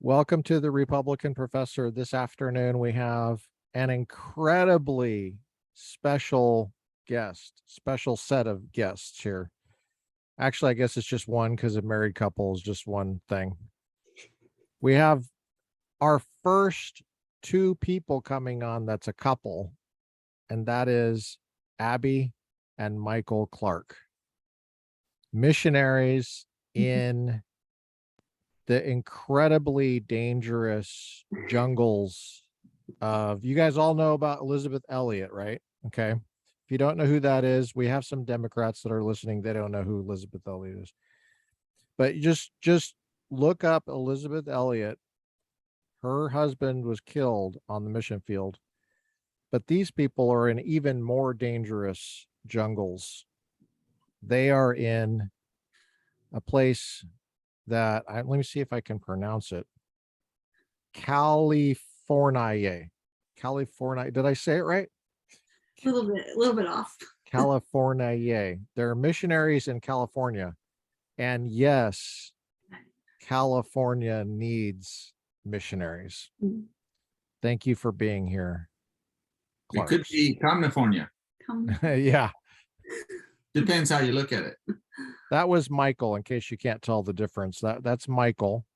Welcome to the Republican Professor. This afternoon, we have an incredibly special special set of guests here. Actually, I guess it's just one because a married couple is just one thing. We have our first two people coming on that's a couple, and that is Abby and Michael Clark, missionaries in the incredibly dangerous jungles of, you guys all know about Elizabeth Elliot, right? Okay. If you don't know who that is, we have some Democrats that are listening. They don't know who Elizabeth Elliot is. But just look up Elizabeth Elliot. Her husband was killed on the mission field. But these people are in even more dangerous jungles. They are in a place that let me see if I can pronounce it. California. Did I say it right? A little bit off. California. There are missionaries in California. And yes, California needs missionaries. Mm. Thank you for being here. It could be California. Yeah. Depends how you look at it. That was Michael, in case you can't tell the difference. That's Michael,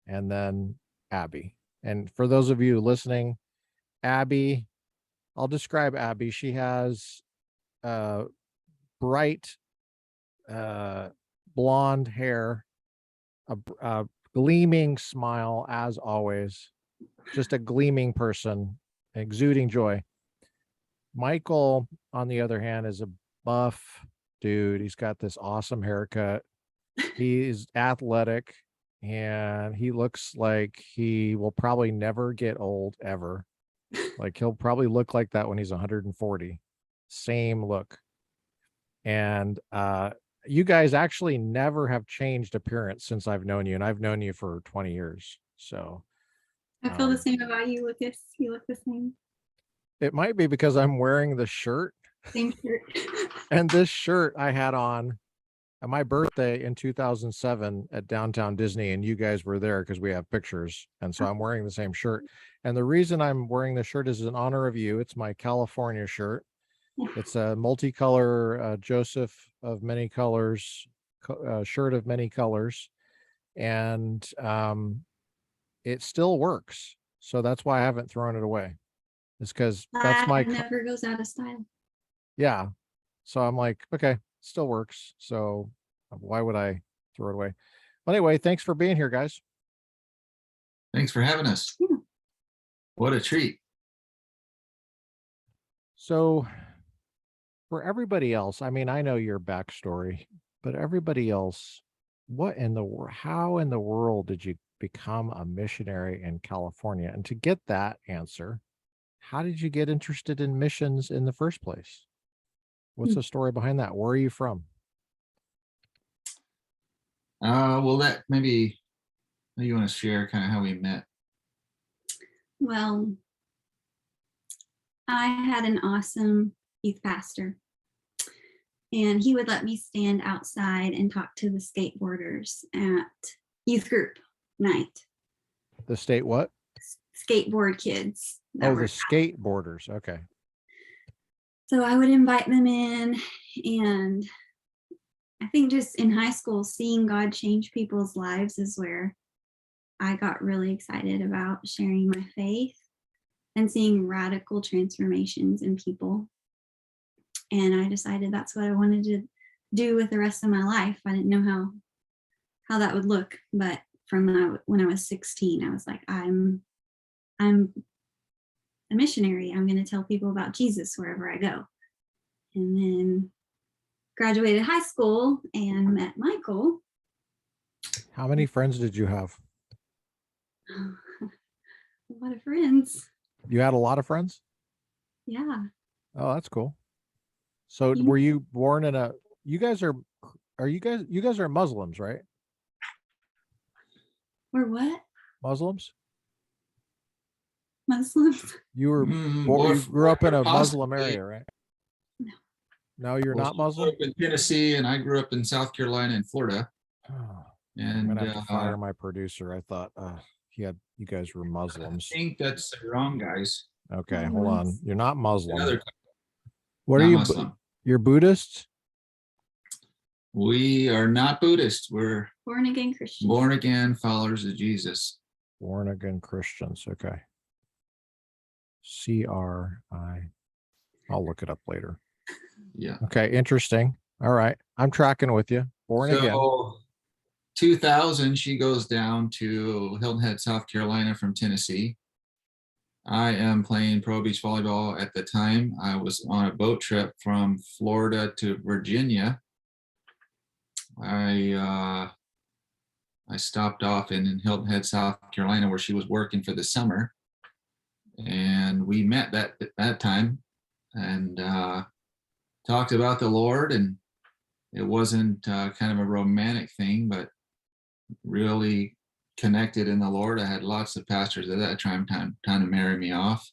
and then Abby. And for those of you listening, Abby, I'll describe Abby. She has bright blonde hair, a gleaming smile, as always, just a gleaming person, exuding joy. Michael, on the other hand, is a buff dude. He's got this awesome haircut. He's athletic, and he looks like he will probably never get old ever. Like, he'll probably look like that when he's 140. Same look. And you guys actually never have changed appearance since I've known you, and I've known you for 20 years. So I feel the same about you, Lucas. You look the same. It might be because I'm wearing the shirt. Same shirt. And this shirt I had on at my birthday in 2007 at Downtown Disney, and you guys were there because we have pictures. And so I'm wearing the same shirt. And the reason I'm wearing the shirt is in honor of you. It's my California shirt. It's a multicolor Joseph of many colors shirt of many colors. And it still works. So that's why I haven't thrown it away. It's because that's my never goes out of style. Yeah. So I'm like, okay, still works. So why would I throw it away? But anyway, thanks for being here, guys. Thanks for having us. Yeah. What a treat. So for everybody else, I mean, I know your backstory, but everybody else, how in the world did you become a missionary in California? And to get that answer, how did you get interested in missions in the first place? What's the story behind that? Where are you from? Well, that maybe you want to share kind of how we met. Well, I had an awesome youth pastor, and he would let me stand outside and talk to the skateboarders at youth group night. The state what? Skateboard kids. Oh, the skateboarders. Okay. So I would invite them in, and I think just in high school, seeing God change people's lives is where I got really excited about sharing my faith and seeing radical transformations in people. And I decided that's what I wanted to do with the rest of my life. I didn't know how that would look, but from when I was 16, I was like, I'm a missionary. I'm going to tell people about Jesus wherever I go. And then graduated high school and met Michael. How many friends did you have? A lot of friends. You had a lot of friends? Yeah. Oh, that's cool. So were you born in you guys are Muslims, right? We're what? Muslims? Muslims? You grew up in a Muslim area, right? No. No, you're not Muslim? I grew up in Tennessee, and I grew up in South Carolina and Florida. Oh, And I'm gonna have to fire my producer. I thought you guys were I Muslims. think that's wrong, guys. Okay, hold on. You're not Muslim. Another What are not you? Muslim. You're Buddhist? We are not Buddhist. We're Born again Christian. born again followers of Jesus. Born again Christians. Okay. CRI. I'll look it up later. Yeah. Okay, interesting. All right. I'm tracking with you. Born again. So 2000, she goes down to Hilton Head, South Carolina from Tennessee. I am playing pro beach volleyball at the time. I was on a boat trip from Florida to Virginia. I stopped off in Hilton Head, South Carolina, where she was working for the summer, and we met that time and talked about the Lord. And it wasn't kind of a romantic thing, but really connected in the Lord. I had lots of pastors at that time to marry me off.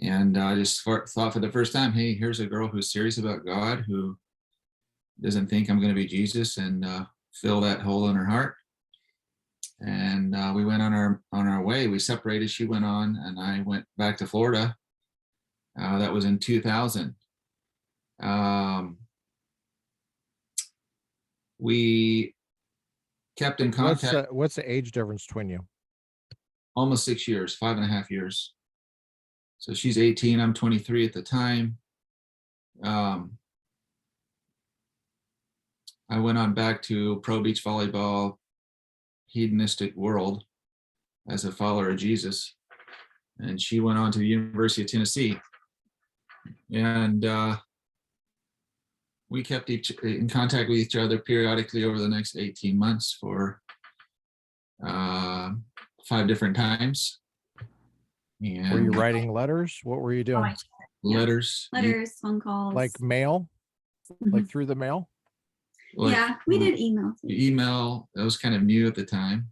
And I just thought for the first time, hey, here's a girl who's serious about God, who doesn't think I'm going to be Jesus, and fill that hole in her heart. And we went on our way. We separated. She went on, and I went back to Florida. That was in 2000. We kept in contact. What's the age difference between you? Almost 6 years, 5.5 years. So she's 18. I'm 23 at the time. I went on back to pro beach volleyball, hedonistic world as a follower of Jesus. And she went on to the University of Tennessee. And we kept in contact with each other periodically over the next 18 months for 5 different times. And were you writing letters? What were you doing? Letters. Phone calls. Like mail? Like through the mail? Yeah, we did email too. Email, that was kind of new at the time.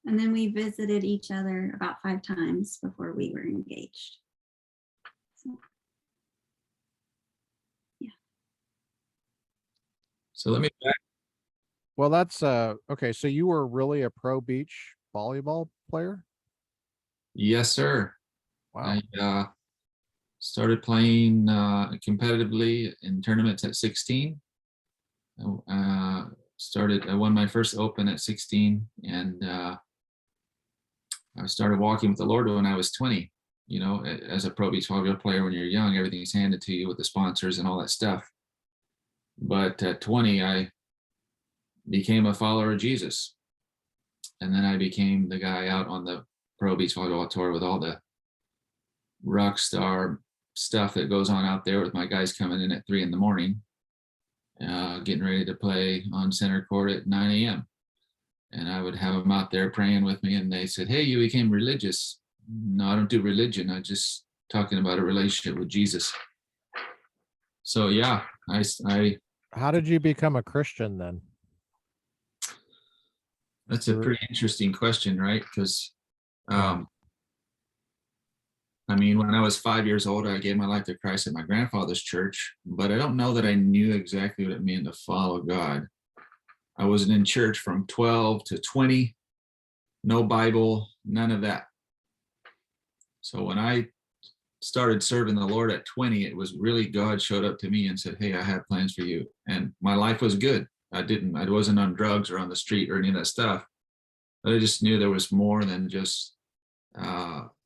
And then we visited each other about 5 times before we were engaged. So, yeah. So let me back. Well, that's okay. So you were really a pro beach volleyball player? Yes, sir. Wow. I started playing competitively in tournaments at 16. I won my first Open at 16, and I started walking with the Lord when I was 20. You know, as a pro beach volleyball player, when you're young, everything's handed to you with the sponsors and all that stuff. But at 20, I became a follower of Jesus. And then I became the guy out on the pro beach volleyball tour with all the rock star stuff that goes on out there, with my guys coming in at 3 a.m, getting ready to play on center court at 9 a.m. And I would have them out there praying with me, and they said, hey, you became religious. No, I don't do religion. I'm just talking about a relationship with Jesus. So yeah, How did you become a Christian then? That's a pretty interesting question, right? Because I mean, when I was 5 years old, I gave my life to Christ at my grandfather's church, but I don't know that I knew exactly what it meant to follow God. I wasn't in church from 12 to 20, no Bible, none of that. So when I started serving the Lord at 20, it was really God showed up to me and said, hey, I have plans for you. And my life was good. I wasn't on drugs or on the street or any of that stuff, but I just knew there was more than just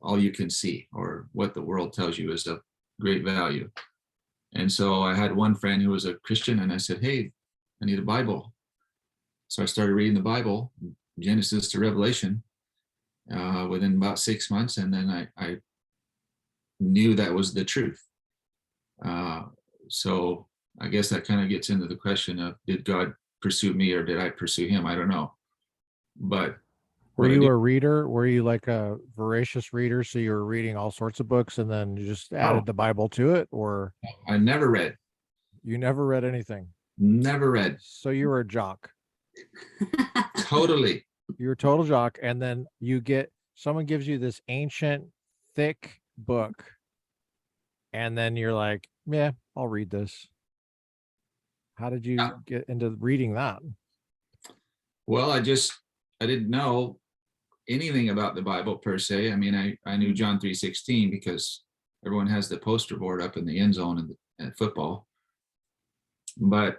all you can see, or what the world tells you is of great value. And so I had one friend who was a Christian, and I said, hey, I need a Bible. So I started reading the Bible, Genesis to Revelation, within about 6 months. And then I knew that was the truth. So I guess that kind of gets into the question of, did God pursue me or did I pursue him? I don't know. But were you a reader? Were you like a voracious reader? So you were reading all sorts of books and then you just added the Bible to it? Or I never read. You never read anything? Never read. So you were a jock. Totally. You're a total jock. And then someone gives you this ancient, thick book. And then you're like, yeah, I'll read this. How did you get into reading that? Well, I didn't know. anything about the Bible per se. I mean, I knew John 3:16 because everyone has the poster board up in the end zone at football. But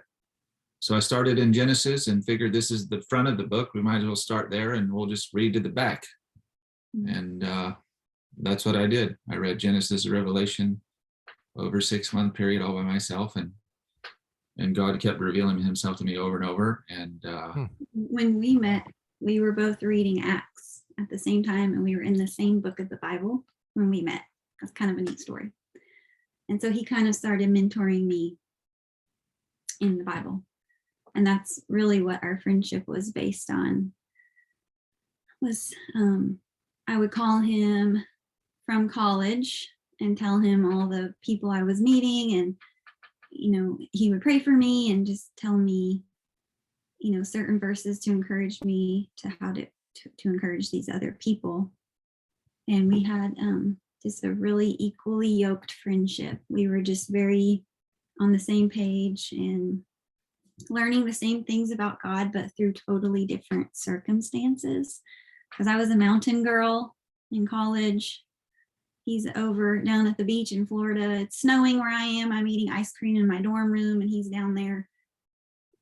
so I started in Genesis and figured this is the front of the book. We might as well start there and we'll just read to the back. And that's what I did. I read Genesis to Revelation over a 6-month period all by myself, and God kept revealing himself to me over and over. And when we met, we were both reading Acts at the same time, and we were in the same book of the Bible when we met. That's kind of a neat story. And so he kind of started mentoring me in the Bible. And that's really what our friendship was based on. Was I would call him from college and tell him all the people I was meeting, and he would pray for me and just tell me certain verses to encourage me to how to encourage these other people. And we had just a really equally yoked friendship. We were just very on the same page and learning the same things about God, but through totally different circumstances. Because I was a mountain girl in college. He's over down at the beach in Florida. It's snowing where I am. I'm eating ice cream in my dorm room, and he's down there.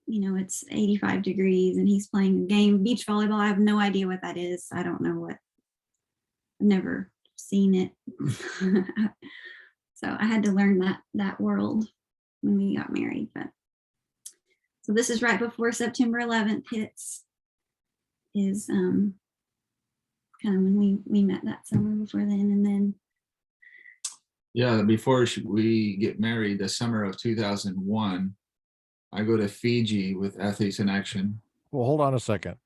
It's 85 degrees, and he's playing a game, beach volleyball. I have no idea what that is. I don't know what. I've never seen it. So I had to learn that world when we got married. But so this is right before September 11th hits. Is kind of when we met that summer before then, and then. Yeah, before we get married, the summer of 2001, I go to Fiji with Athletes in Action. Well, hold on a second.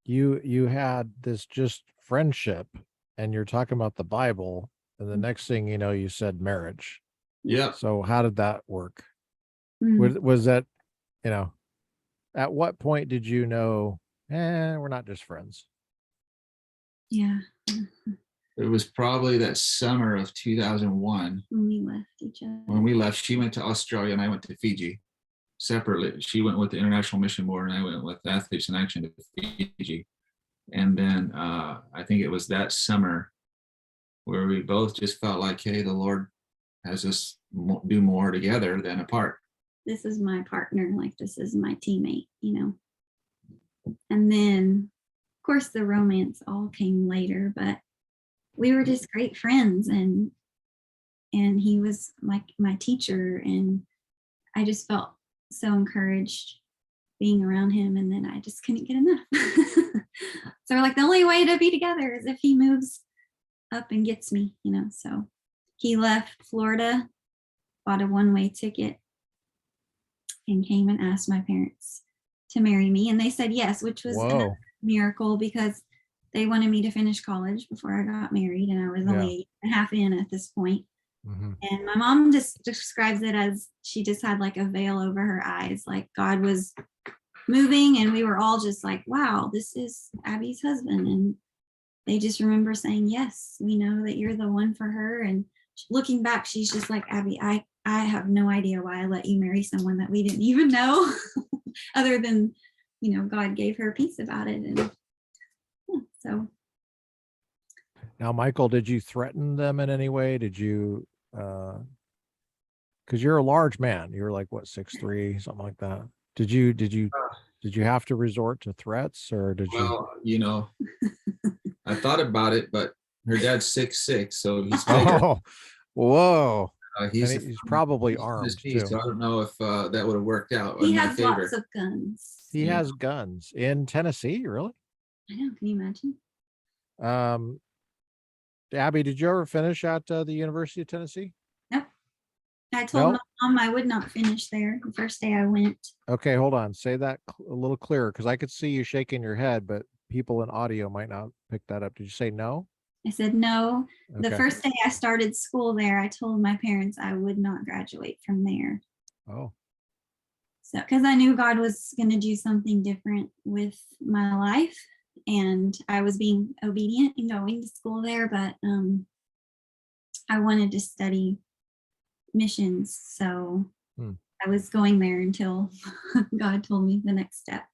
You had this just friendship, and you're talking about the Bible, and the next thing you know, you said marriage. Yeah. So how did that work? Was that, at what point did you know, we're not just friends? Yeah. It was probably that summer of 2001. When we left each other. When we left, she went to Australia and I went to Fiji separately. She went with the International Mission Board and I went with Athletes in Action to Fiji. And then I think it was that summer where we both just felt like, hey, the Lord has us do more together than apart. This is my partner, like this is my teammate, And then, of course, the romance all came later, but we were just great friends, and he was like my teacher, and I just felt so encouraged being around him, and then I just couldn't get enough. So we're like, the only way to be together is if he moves up and gets me, So he left Florida, bought a one-way ticket, and came and asked my parents to marry me, and they said yes, which was a miracle because they wanted me to finish college before I got married, and I was only 8.5 in at this point. Mm-hmm. And my mom just describes it as she just had like a veil over her eyes, like God was moving, and we were all just like, wow, this is Abby's husband. And they just remember saying, yes, we know that you're the one for her. And looking back, she's just like, Abby, I have no idea why I let you marry someone that we didn't even know, other than, God gave her peace about it. And so. Now, Michael, did you threaten them in any way? Did you, because you're a large man, you're like, what, 6'3", something like that. Did you have to resort to threats, or did you? Well, I thought about it, but her dad's 6'6", so he's bigger. Oh, whoa. He's probably armed too. So I don't know if that would have worked out. He has lots of guns. He has guns in Tennessee, really? I know. Can you imagine? Abby, did you ever finish at the University of Tennessee? Nope. I told my mom I would not finish there the first day I went. Okay, hold on. Say that a little clearer, because I could see you shaking your head, but people in audio might not pick that up. Did you say no? I said no. Okay. The first day I started school there, I told my parents I would not graduate from there. Oh. So, because I knew God was going to do something different with my life, and I was being obedient and going to school there, but I wanted to study missions, so I was going there until God told me the next step.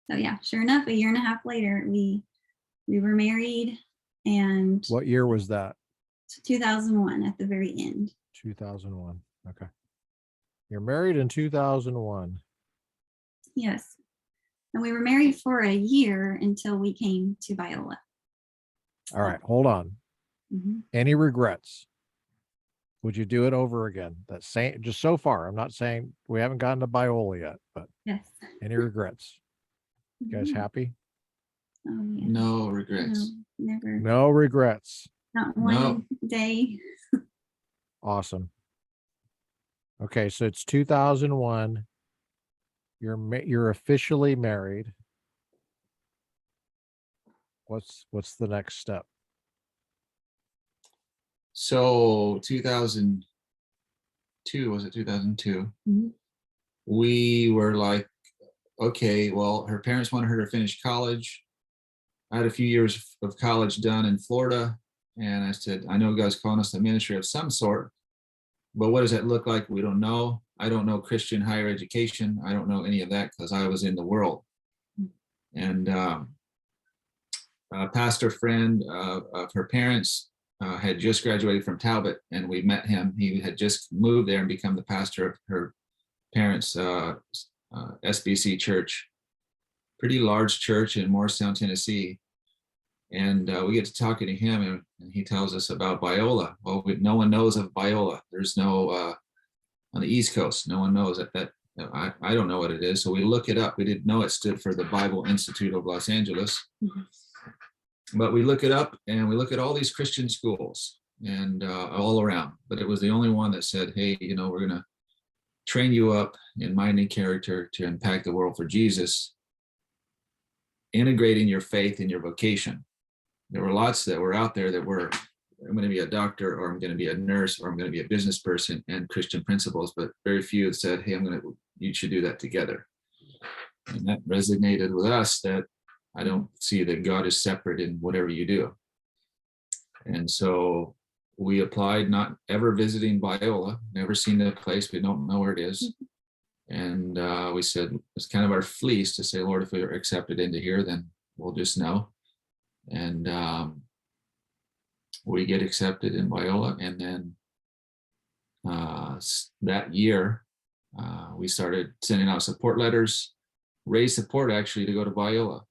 So yeah, sure enough, 1.5 years later, we we were married, and What year was that? 2001 at the very end. 2001. Okay. You're married in 2001. Yes. And we were married for a year until we came to Biola. All right, hold on. Mhm. Any regrets? Would you do it over again? That same, just so far. I'm not saying we haven't gotten to Biola yet, but Yes. any regrets? You guys Mhm. happy? Oh, yeah. No regrets. No, never. No regrets. Not No. one day. Awesome. Okay, so it's 2001. You're officially married. What's the next step? So 2002, was it 2002? Mhm. We were like, okay, well, her parents wanted her to finish college. I had a few years of college done in Florida. And I said, I know God's calling us to ministry of some sort, but what does that look like? We don't know. I don't know Christian higher education. I don't know any of that because I was in the world. And a pastor friend of her parents had just graduated from Talbot, and we met him. He had just moved there and become the pastor of her parents' SBC church, pretty large church in Morristown, Tennessee. And we get to talking to him, and he tells us about Biola. Well, no one knows of Biola. There's no on the East Coast. No one knows that. I don't know what it is. So we look it up. We didn't know it stood for the Bible Institute of Los Angeles. Mhm. But we look it up, and we look at all these Christian schools and all around. But it was the only one that said, hey, we're going to train you up in mind and character to impact the world for Jesus, integrating your faith in your vocation. There were lots that were out there that were, I'm going to be a doctor, or I'm going to be a nurse, or I'm going to be a business person, and Christian principles, but very few said, hey, you should do that together. And that resonated with us, that I don't see that God is separate in whatever you do. And so we applied, not ever visiting Biola, never seen the place. We don't know where it is. And we said, it's kind of our fleece to say, Lord, if we are accepted into here, then we'll just know. And we get accepted in Biola. And then that year, we started sending out support letters, raise support actually to go to Biola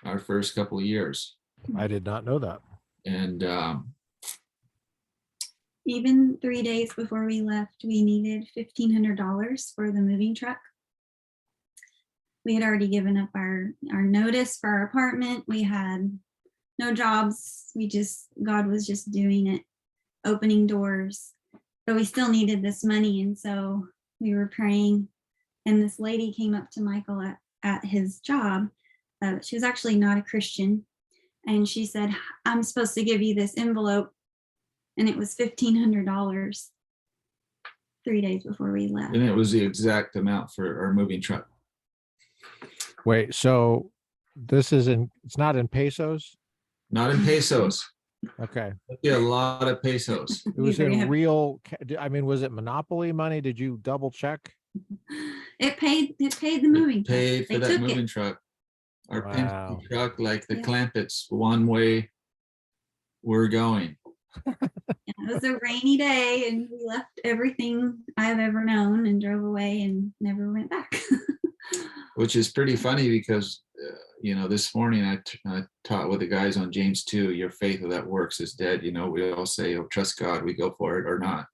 our first couple of years. I did not know that. And Even 3 days before we left, we needed $1,500 for the moving truck. We had already given up our notice for our apartment. We had no jobs. God was just doing it, opening doors, but we still needed this money. And so we were praying, and this lady came up to Michael at his job. She was actually not a Christian. And she said, I'm supposed to give you this envelope. And it was $1,500 3 days before we left. and it was the exact amount for our moving truck. Wait, so it's not in pesos? Not in pesos. Okay. Yeah, a lot of pesos. It was Very in heavy. real, was it Monopoly money? Did you double check? It paid the moving truck. Paid for They that took moving it. truck. Our Wow. pension truck, like the Yeah. Clempetes, one way we're going. It was a rainy day, and we left everything I've ever known and drove away and never went back. Which is pretty funny because, this morning I taught with the guys on James 2, your faith that works is dead. We all say, oh, trust God, we go for it or not.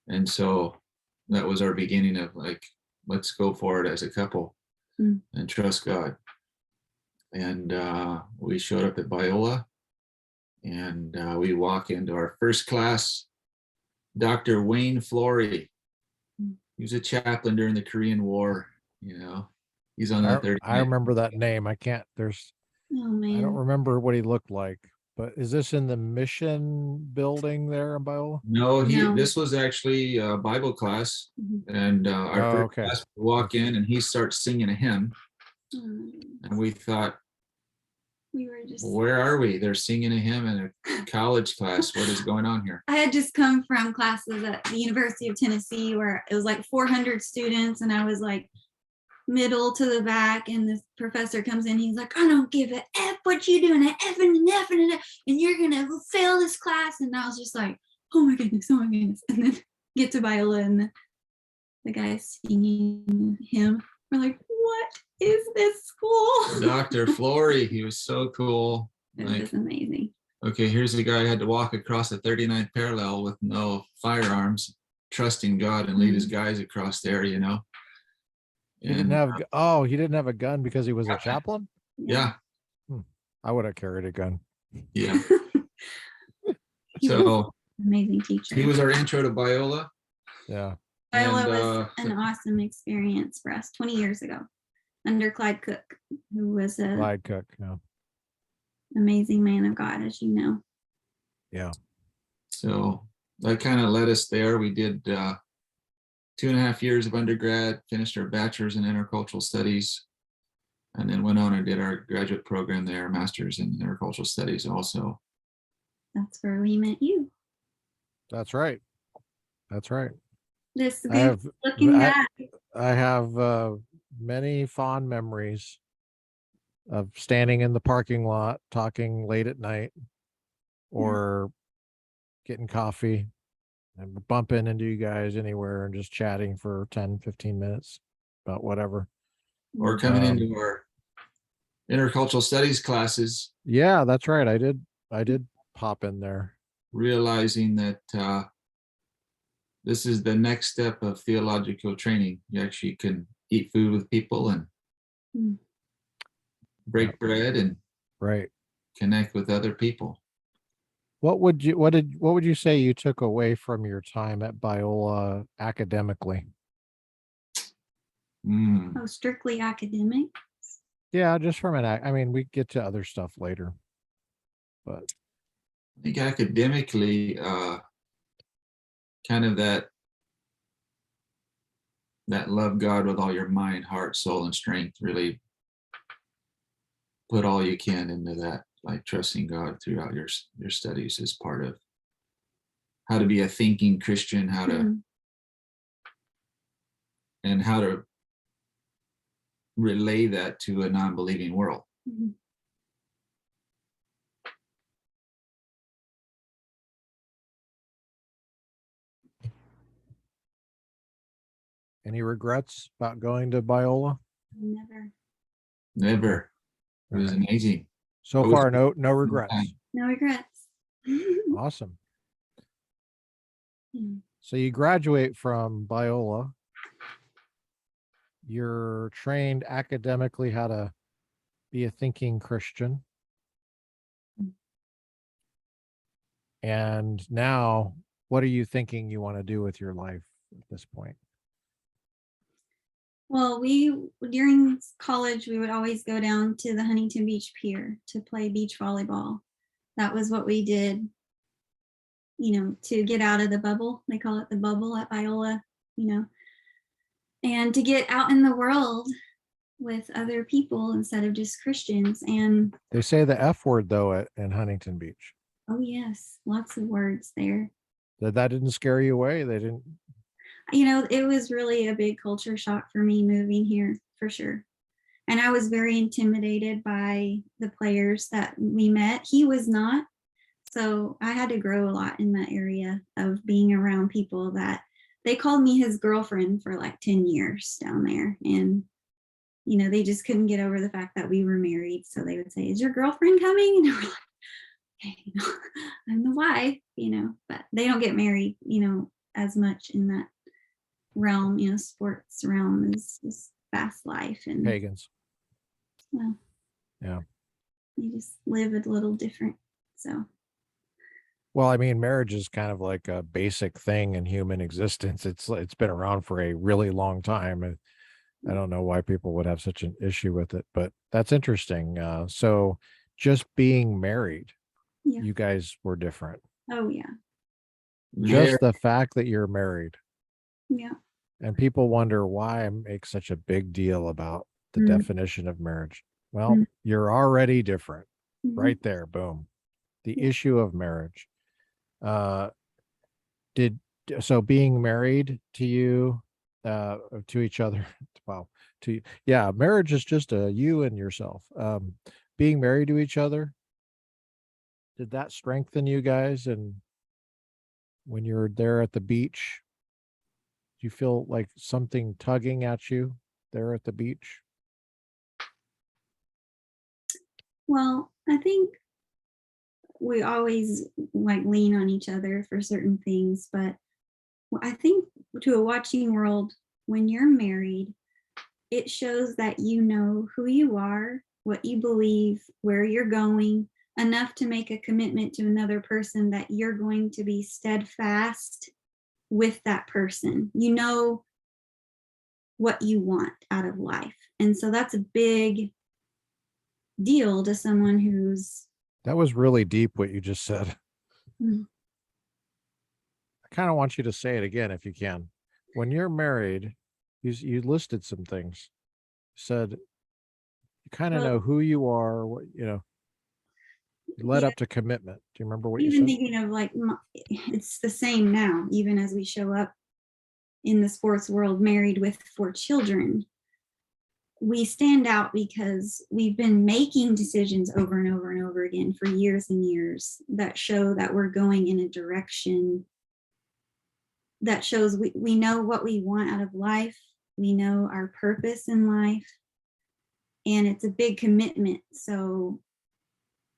And so that was our beginning of like, let's go for it as a couple and trust God. And we showed up at Biola, and we walk into our first class. Dr. Wayne Flory, he was a chaplain during the Korean War. He's on the 30th. I remember that name. I don't Man. remember what he looked like, but is this in the mission building there in Biola? No, No. this was actually a Bible class, and our Oh, first okay. class, we walk in and he starts singing a hymn, and we thought, We were just. where are we? They're singing a hymn in a college class. What is going on here? I had just come from classes at the University of Tennessee where it was like 400 students, and I was like middle to the back, and this professor comes in. He's like, I don't give a F what you doing, an F and an F and an F, and you're gonna fail this class. And I was just like, oh my goodness. And then get to Biola, and the guys singing hymn. We're like, what is this school? Dr. Flory, he was so cool. It Like, was amazing. okay, here's a guy who had to walk across the 39th parallel with no firearms, trusting God and lead his guys across there, you know. He didn't have, oh, he didn't have a gun because he was a chaplain? Yeah. I would have carried a gun. Yeah. He was So an amazing teacher. he was our intro to Biola. Yeah. Biola and, was an awesome experience for us 20 years ago under Clyde Cook, who was a Clyde Cook, yeah. amazing man of God, as you know. Yeah. So that kind of led us there. We did 2.5 years of undergrad, finished our bachelor's in intercultural studies, and then went on and did our graduate program there, master's in intercultural studies also. That's where we met you. That's right. That's right. This I have, looking back. I have many fond memories of standing in the parking lot, talking late at night, or getting coffee and bumping into you guys anywhere and just chatting for 10, 15 minutes about whatever. Or coming into our intercultural studies classes. Yeah, that's right. I did pop in there. Realizing that this is the next step of theological training. You actually can eat food with people and break bread and right, connect with other people. What would you say you took away from your time at Biola academically? Oh, strictly academic? Yeah, just from I mean, we get to other stuff later, but I think academically, kind of that love God with all your mind, heart, soul, and strength. Really put all you can into that, like trusting God throughout your studies is part of how to be a thinking Christian, how to and how to relay that to a non-believing world. Any regrets about going to Biola? Never. It was amazing. So far, no regrets. No regrets. Awesome. So you graduate from Biola. You're trained academically how to be a thinking Christian. And now, what are you thinking you want to do with your life at this point? Well, during college, we would always go down to the Huntington Beach Pier to play beach volleyball. That was what we did, to get out of the bubble. They call it the bubble at Biola, and to get out in the world with other people instead of just Christians. And they say the F word though in Huntington Beach. Oh yes, lots of words there. That didn't scare you away? They didn't? It was really a big culture shock for me moving here, for sure. And I was very intimidated by the players that we met. He was not. So I had to grow a lot in that area of being around people that they called me his girlfriend for like 10 years down there. And, they just couldn't get over the fact that we were married. So they would say, is your girlfriend coming? And we're like, okay, I'm the wife, but they don't get married, as much in that realm, sports realm is fast life and pagans. Well, yeah, you just live a little different. So, well, I mean, marriage is kind of like a basic thing in human existence. It's been around for a really long time, and I don't know why people would have such an issue with it, but that's interesting. So, just being married, you guys were different. Oh yeah. Just the fact that you're married. Yeah. And people wonder why I make such a big deal about the definition of marriage. Well, you're already different. Right there. Boom. The issue of marriage. So being married to you, to each other, wow, marriage is just you and yourself. being married to each other, did that strengthen you guys? And when you're there at the beach, do you feel like something tugging at you there at the beach? Well, I think we always like lean on each other for certain things, but I think to a watching world, when you're married, it shows that you know who you are, what you believe, where you're going, enough to make a commitment to another person that you're going to be steadfast with that person. You know what you want out of life. And so that's a big deal to someone who's. That was really deep what you just said. Mm. I kind of want you to say it again if you can. When you're married, you listed some things. You said you kind of Well, know who you are, what you led yeah, up to commitment. Do you remember what you even said? thinking of like, it's the same now, even as we show up in the sports world married with 4 children. We stand out because we've been making decisions over and over and over again for years and years that show that we're going in a direction that shows we know what we want out of life. We know our purpose in life. And it's a big commitment. So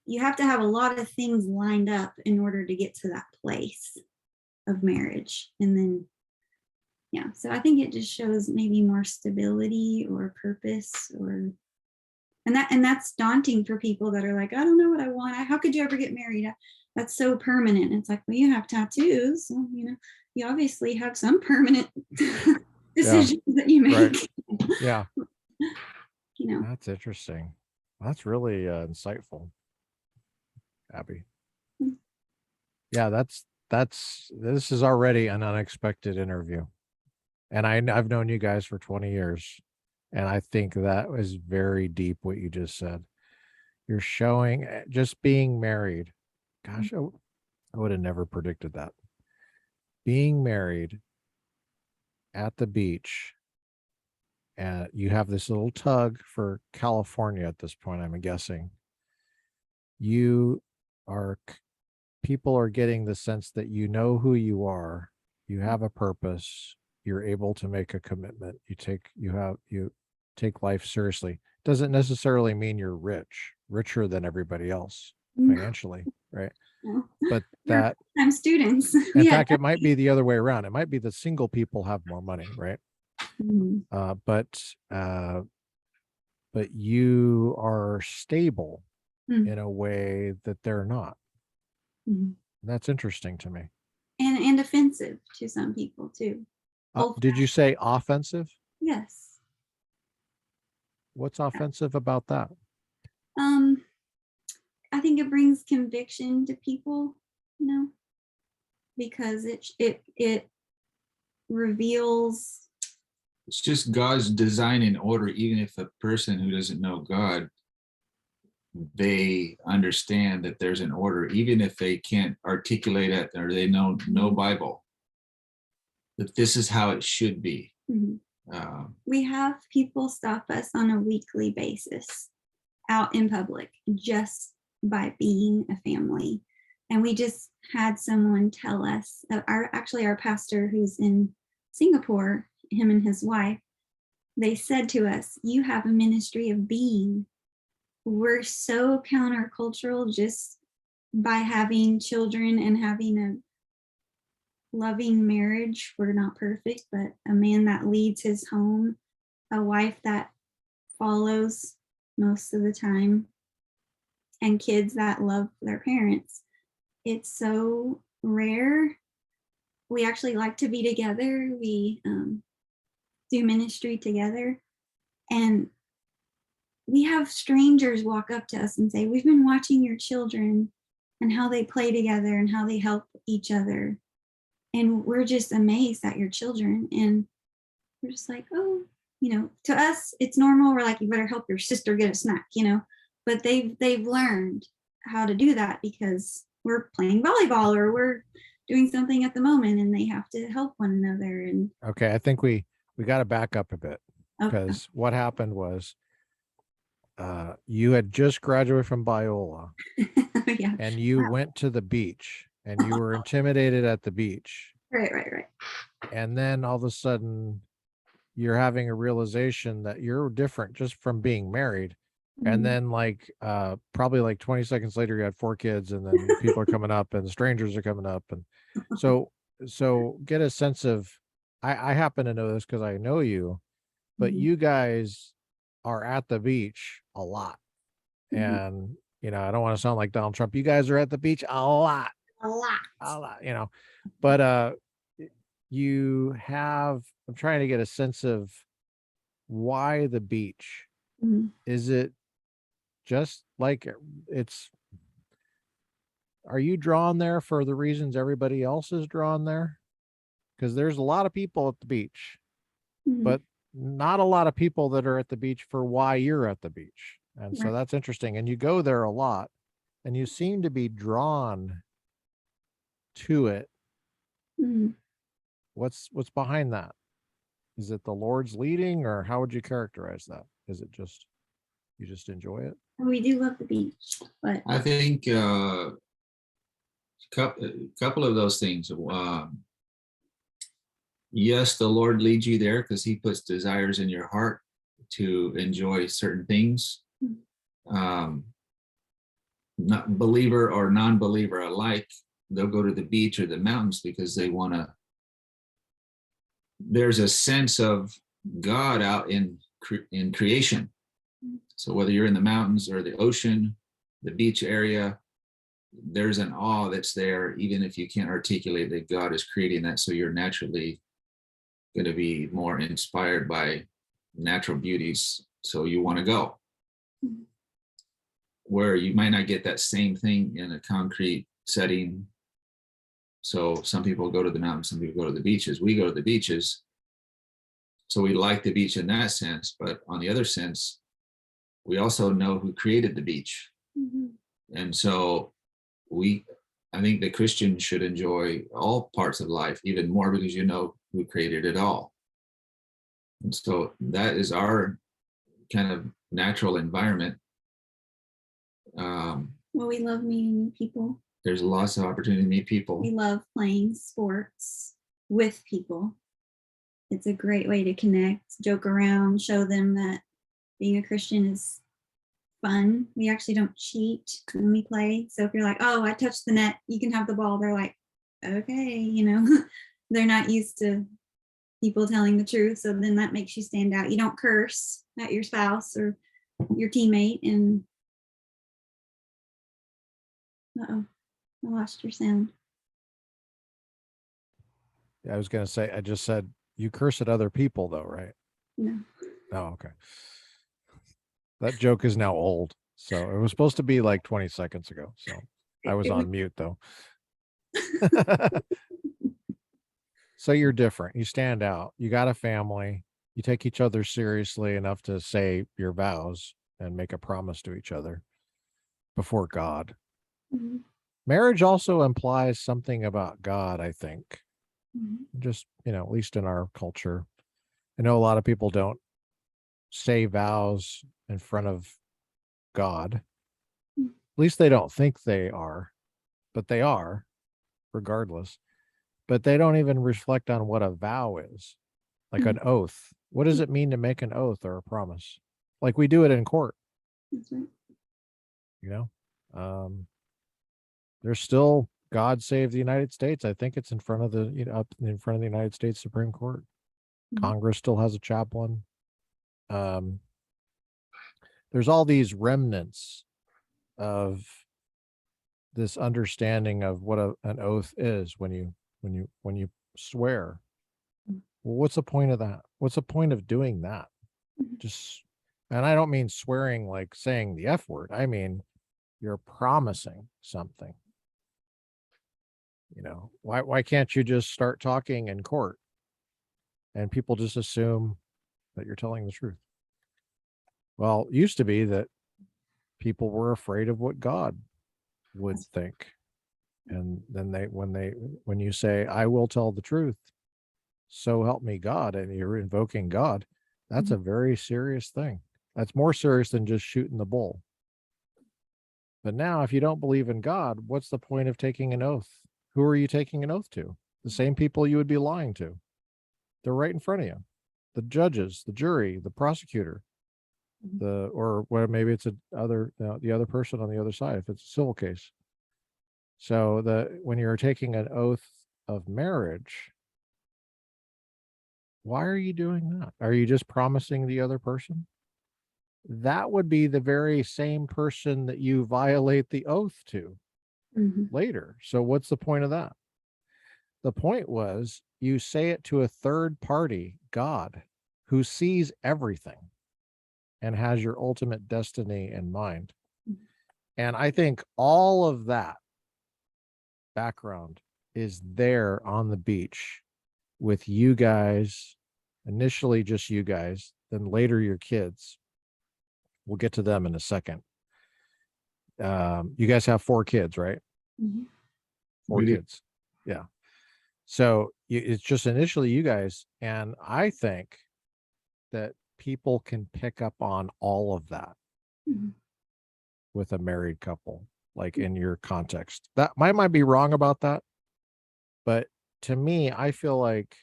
you have to have a lot of things lined up in order to get to that place of marriage. And then, yeah, so I think it just shows maybe more stability or purpose, or and that's daunting for people that are like, I don't know what I want. How could you ever get married? That's so permanent. It's like, well, you have tattoos. So, you obviously have some permanent decisions that you make. Right. Yeah. You know. That's interesting. That's really insightful, Abby. Mm. Yeah, this is already an unexpected interview. And I've known you guys for 20 years. And I think that was very deep what you just said. You're showing just being married. Gosh, I would have never predicted that. Being married at the beach, and you have this little tug for California at this point, I'm guessing. People are getting the sense that you know who you are, you have a purpose, you're able to make a commitment, you take life seriously. Doesn't necessarily mean you're richer than everybody else financially, right? No. But We're that full-time students. in Yeah. fact, it might be the other way around. It might be the single people have more money, right? Mhm. But you are stable Mhm. in a way that they're not. Mhm. That's interesting to me. And offensive to some people too. Did you say offensive? Yes. What's offensive about that? I think it brings conviction to people, because it reveals. It's just God's design and order. Even if a person who doesn't know God, they understand that there's an order, even if they can't articulate it or they know no Bible, that this is how it should be. Mhm. We have people stop us on a weekly basis out in public just by being a family. And we just had someone tell us, our pastor who's in Singapore, him and his wife, they said to us, you have a ministry of being. We're so countercultural just by having children and having a loving marriage. We're not perfect, but a man that leads his home, a wife that follows most of the time, and kids that love their parents. It's so rare. We actually like to be together. We do ministry together. And we have strangers walk up to us and say, we've been watching your children and how they play together and how they help each other. And we're just amazed at your children. And we're just like, oh, to us, it's normal. We're like, you better help your sister get a snack, but they've learned how to do that because we're playing volleyball or we're doing something at the moment and they have to help one another. And Okay, I think we got to back up a bit okay. because what happened was you had just graduated from Biola Yeah. and you Wow. went to the beach and you were intimidated at the beach. Right. And then all of a sudden you're having a realization that you're different just from being married. And Mhm. then like probably like 20 seconds later you had 4 kids, and then people are coming up and strangers are coming up. And so get a sense of, I happen to know this because I know you, but Mhm. you guys are at the beach a lot. Mhm. And I don't want to sound like Donald Trump. You guys are at the beach a lot, A lot. but I'm trying to get a sense of why the beach. Mhm. Is it just like are you drawn there for the reasons everybody else is drawn there? Because there's a lot of people at the beach, Mhm. but not a lot of people that are at the beach for why you're at the beach. And so Right. that's interesting. And you go there a lot and you seem to be drawn to it. Mhm. What's behind that? Is it the Lord's leading, or how would you characterize that? Is it just you just enjoy it? We do love the beach, but I think couple of those things. Yes, the Lord leads you there because He puts desires in your heart to enjoy certain things. Um, Not believer or non-believer alike, they'll go to the beach or the mountains because they want to. There's a sense of God out in creation. So whether you're in the mountains or the ocean, the beach area, there's an awe that's there, even if you can't articulate that God is creating that. So you're naturally going to be more inspired by natural beauties. So you want to go. Where you might not get that same thing in a concrete setting. So some people go to the mountains, some people go to the beaches. We go to the beaches. So we like the beach in that sense. But on the other sense, we also know who created the beach. Mhm. And so I think the Christian should enjoy all parts of life even more because you know who created it all. And so that is our kind of natural environment. Well, we love meeting new people. There's lots of opportunity to meet people. We love playing sports with people. It's a great way to connect, joke around, show them that being a Christian is fun. We actually don't cheat when we play. So if you're like, oh, I touched the net, you can have the ball. They're like, okay, they're not used to people telling the truth. So then that makes you stand out. You don't curse at your spouse or your teammate. And uh-oh, I lost your sound. I was going to say, I just said you curse at other people though, right? No. Oh, okay. That joke is now old. So it was supposed to be like 20 seconds ago. So I was on mute though. So you're different. You stand out. You got a family. You take each other seriously enough to say your vows and make a promise to each other before God. Mhm. Marriage also implies something about God, I think. Mhm. Just, at least in our culture. I know a lot of people don't say vows in front of God. Mm. At least they don't think they are, but they are, regardless. But they don't even reflect on what a vow is, like an oath. What does it mean to make an oath or a promise? Like we do it in court, That's right. you know? Um, there's still God Save the United States. I think it's in front of up in front of the United States Supreme Court. Mhm. Congress still has a chaplain. There's all these remnants of this understanding of what an oath is when you swear. Well, what's the point of that? What's the point of doing that? Mhm. Just, and I don't mean swearing like saying the F word. I mean, you're promising something. Why can't you just start talking in court and people just assume that you're telling the truth? Well, it used to be that people were afraid of what God would think. And then when you say, I will tell the truth, so help me God, and you're invoking God, that's a very serious thing. That's more serious than just shooting the bull. But now, if you don't believe in God, what's the point of taking an oath? Who are you taking an oath to? The same people you would be lying to. They're right in front of you. The judges, the jury, the prosecutor, or maybe it's the other person on the other side if it's a civil case. So when you're taking an oath of marriage, why are you doing that? Are you just promising the other person? That would be the very same person that you violate the oath to later. So what's the point of that? The point was you say it to a third party, God, who sees everything and has your ultimate destiny in mind. And I think all of that background is there on the beach with you guys, initially just you guys, then later your kids. We'll get to them in a second. You guys have 4 kids, right? 4 kids. Yeah. So it's just initially you guys. And I think that people can pick up on all of that with a married couple, like in your context. That might be wrong about that. But to me, I feel like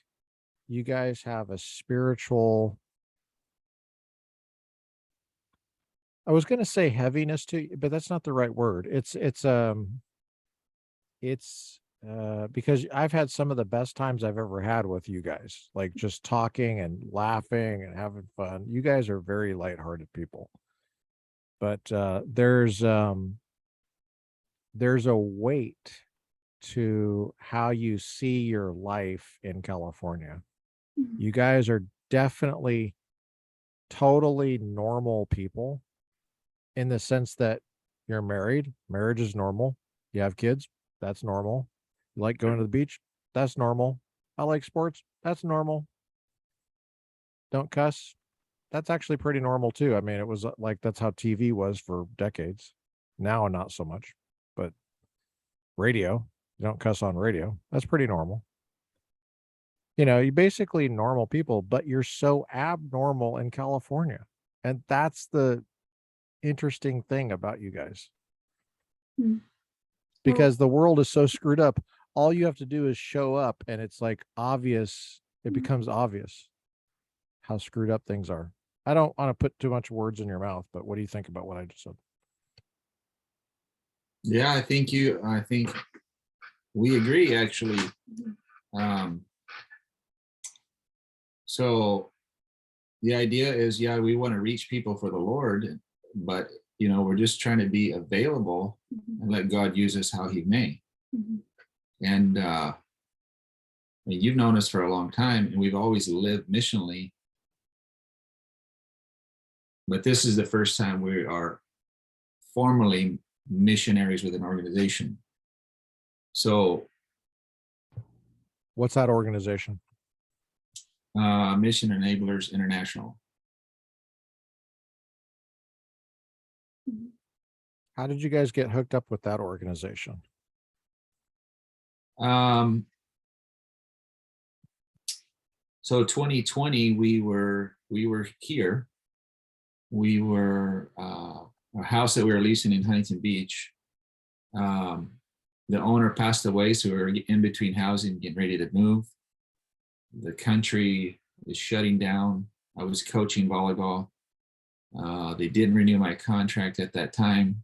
you guys have a spiritual, I was going to say heaviness to you, but that's not the right word. It's because I've had some of the best times I've ever had with you guys, like just talking and laughing and having fun. You guys are very lighthearted people, but there's a weight to how you see your life in California. You guys are definitely totally normal people in the sense that you're married. Marriage is normal. You have kids. That's normal. You like going to the beach. That's normal. I like sports. That's normal. Don't cuss. That's actually pretty normal too. I mean, it was like, that's how TV was for decades. Now, not so much, but radio, you don't cuss on radio. That's pretty normal. You know, you're basically normal people, but you're so abnormal in California. And that's the interesting thing about you guys. Because the world is so screwed up. All you have to do is show up and it's like obvious. It becomes obvious how screwed up things are. I don't want to put too much words in your mouth, but what do you think about what I just said? Yeah, I think we agree actually. So the idea is, yeah, we want to reach people for the Lord, but we're just trying to be available and let God use us how he may. And I mean, you've known us for a long time and we've always lived missionally. But this is the first time we are formally missionaries with an organization. So what's that organization? Mission Enablers International. How did you guys get hooked up with that organization? So 2020, we were here. We were a house that we were leasing in Huntington Beach. The owner passed away, so we were in between housing, getting ready to move. The country was shutting down. I was coaching volleyball. They didn't renew my contract at that time.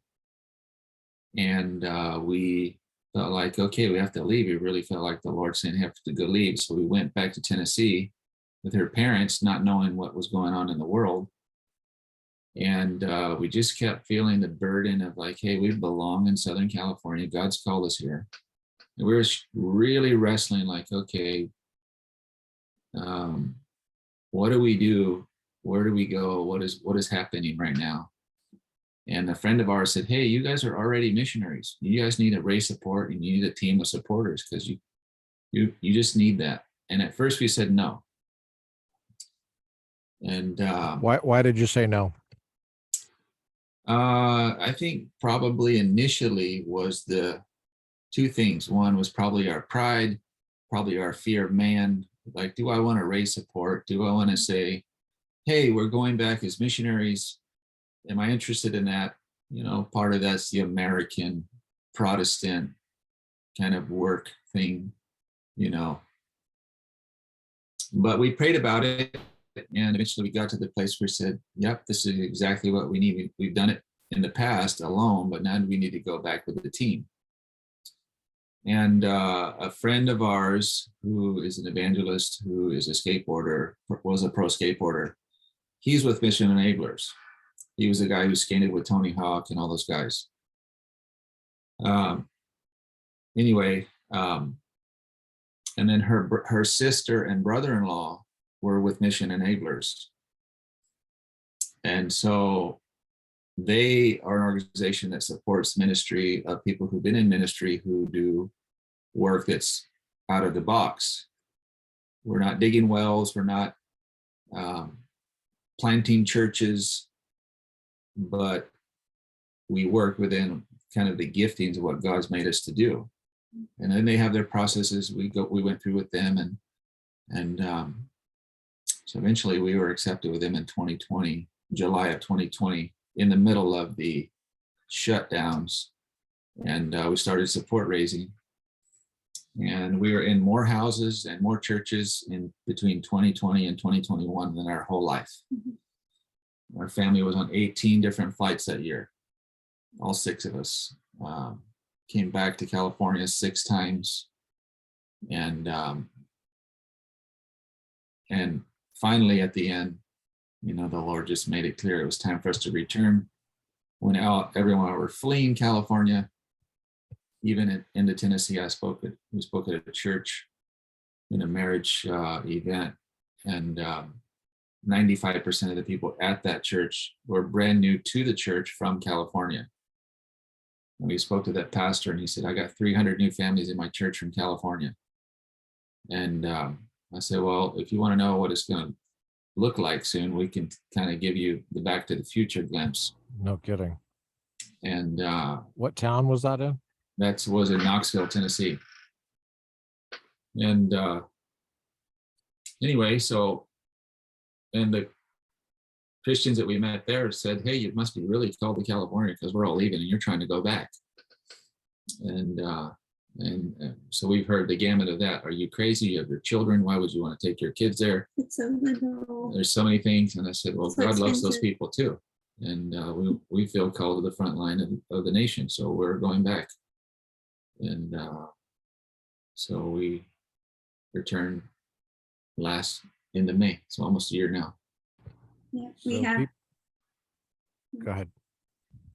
And we felt like, okay, we have to leave. We really felt like the Lord saying, have to go leave. So we went back to Tennessee with her parents, not knowing what was going on in the world. And we just kept feeling the burden of like, hey, we belong in Southern California. God's called us here. And we were really wrestling like, okay, what do we do? Where do we go? What is happening right now? And a friend of ours said, hey, you guys are already missionaries. You guys need to raise support and you need a team of supporters because you just need that. And at first we said no. And why did you say no? I think probably initially was the 2 things. One was probably our pride, probably our fear of man. Like, do I want to raise support? Do I want to say, hey, we're going back as missionaries. Am I interested in that? Part of that's the American Protestant kind of work thing, But we prayed about it, and eventually we got to the place where we said, yep, this is exactly what we need. We've done it in the past alone, but now we need to go back with the team. And a friend of ours who is an evangelist, who is a skateboarder, was a pro skateboarder, he's with Mission Enablers. He was the guy who skated with Tony Hawk and all those guys. Anyway, and then her sister and brother-in-law were with Mission Enablers. And so they are an organization that supports ministry of people who've been in ministry who do work that's out of the box. We're not digging wells, we're not planting churches, but we work within kind of the giftings of what God's made us to do. And then they have their processes we went through with them, and so eventually we were accepted with them in 2020, July of 2020, in the middle of the shutdowns, and we started support raising, and we were in more houses and more churches in between 2020 and 2021 than our whole life. Mm-hmm. Our family was on 18 different flights that year, all 6 of us. Came back to California 6 times, and finally at the end, the Lord just made it clear it was time for us to return. When everyone were fleeing California, even into Tennessee, we spoke at a church in a marriage event, and 95% of the people at that church were brand new to the church from California. And we spoke to that pastor, and he said, I got 300 new families in my church from California. And I said, well, if you want to know what it's going to look like soon, we can kind of give you the Back to the Future glimpse. No kidding. And what town was that in? That was in Knoxville, Tennessee. And anyway, and the Christians that we met there said, hey, you must be really called to California because we're all leaving and you're trying to go back. And so we've heard the gamut of that. Are you crazy? You have your children. Why would you want to take your kids there? It's so liberal. There's so many things. And I said, well, God loves those people too. And we feel called to the front line of the nation. So we're going back. And so we returned into May. So almost a year now. Yeah, go ahead.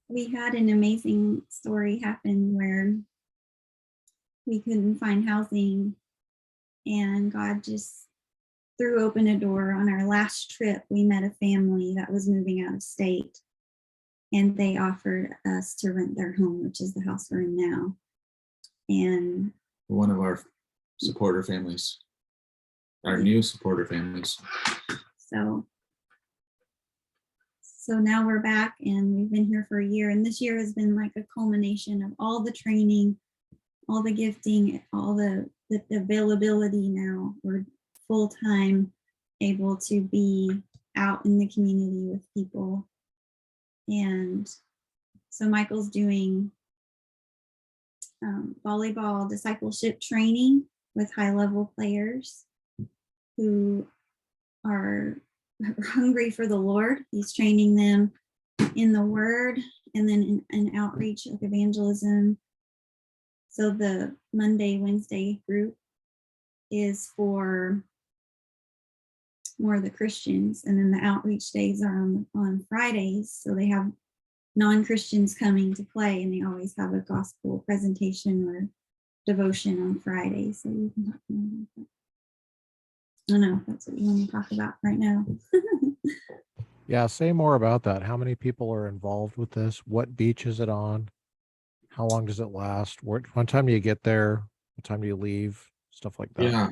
We had an amazing story happen where we couldn't find housing, and God just threw open a door. On our last trip, we met a family that was moving out of state, and they offered us to rent their home, which is the house we're in now. And one of our supporter families, our new supporter families. So now we're back, and we've been here for a year, and this year has been like a culmination of all the training, all the gifting, all the availability. Now we're full-time able to be out in the community with people. And so Michael's doing volleyball discipleship training with high-level players who are hungry for the Lord. He's training them in the Word, and then in outreach, like evangelism. So the Monday, Wednesday group is for more of the Christians, and then the outreach days are on Fridays. So they have non-Christians coming to play, and they always have a gospel presentation or devotion on Friday. So you can talk more about that. I don't know if that's what you want to talk about right now. Yeah, say more about that. How many people are involved with this? What beach is it on? How long does it last? What time do you get there? What time do you leave? Stuff like that. Yeah.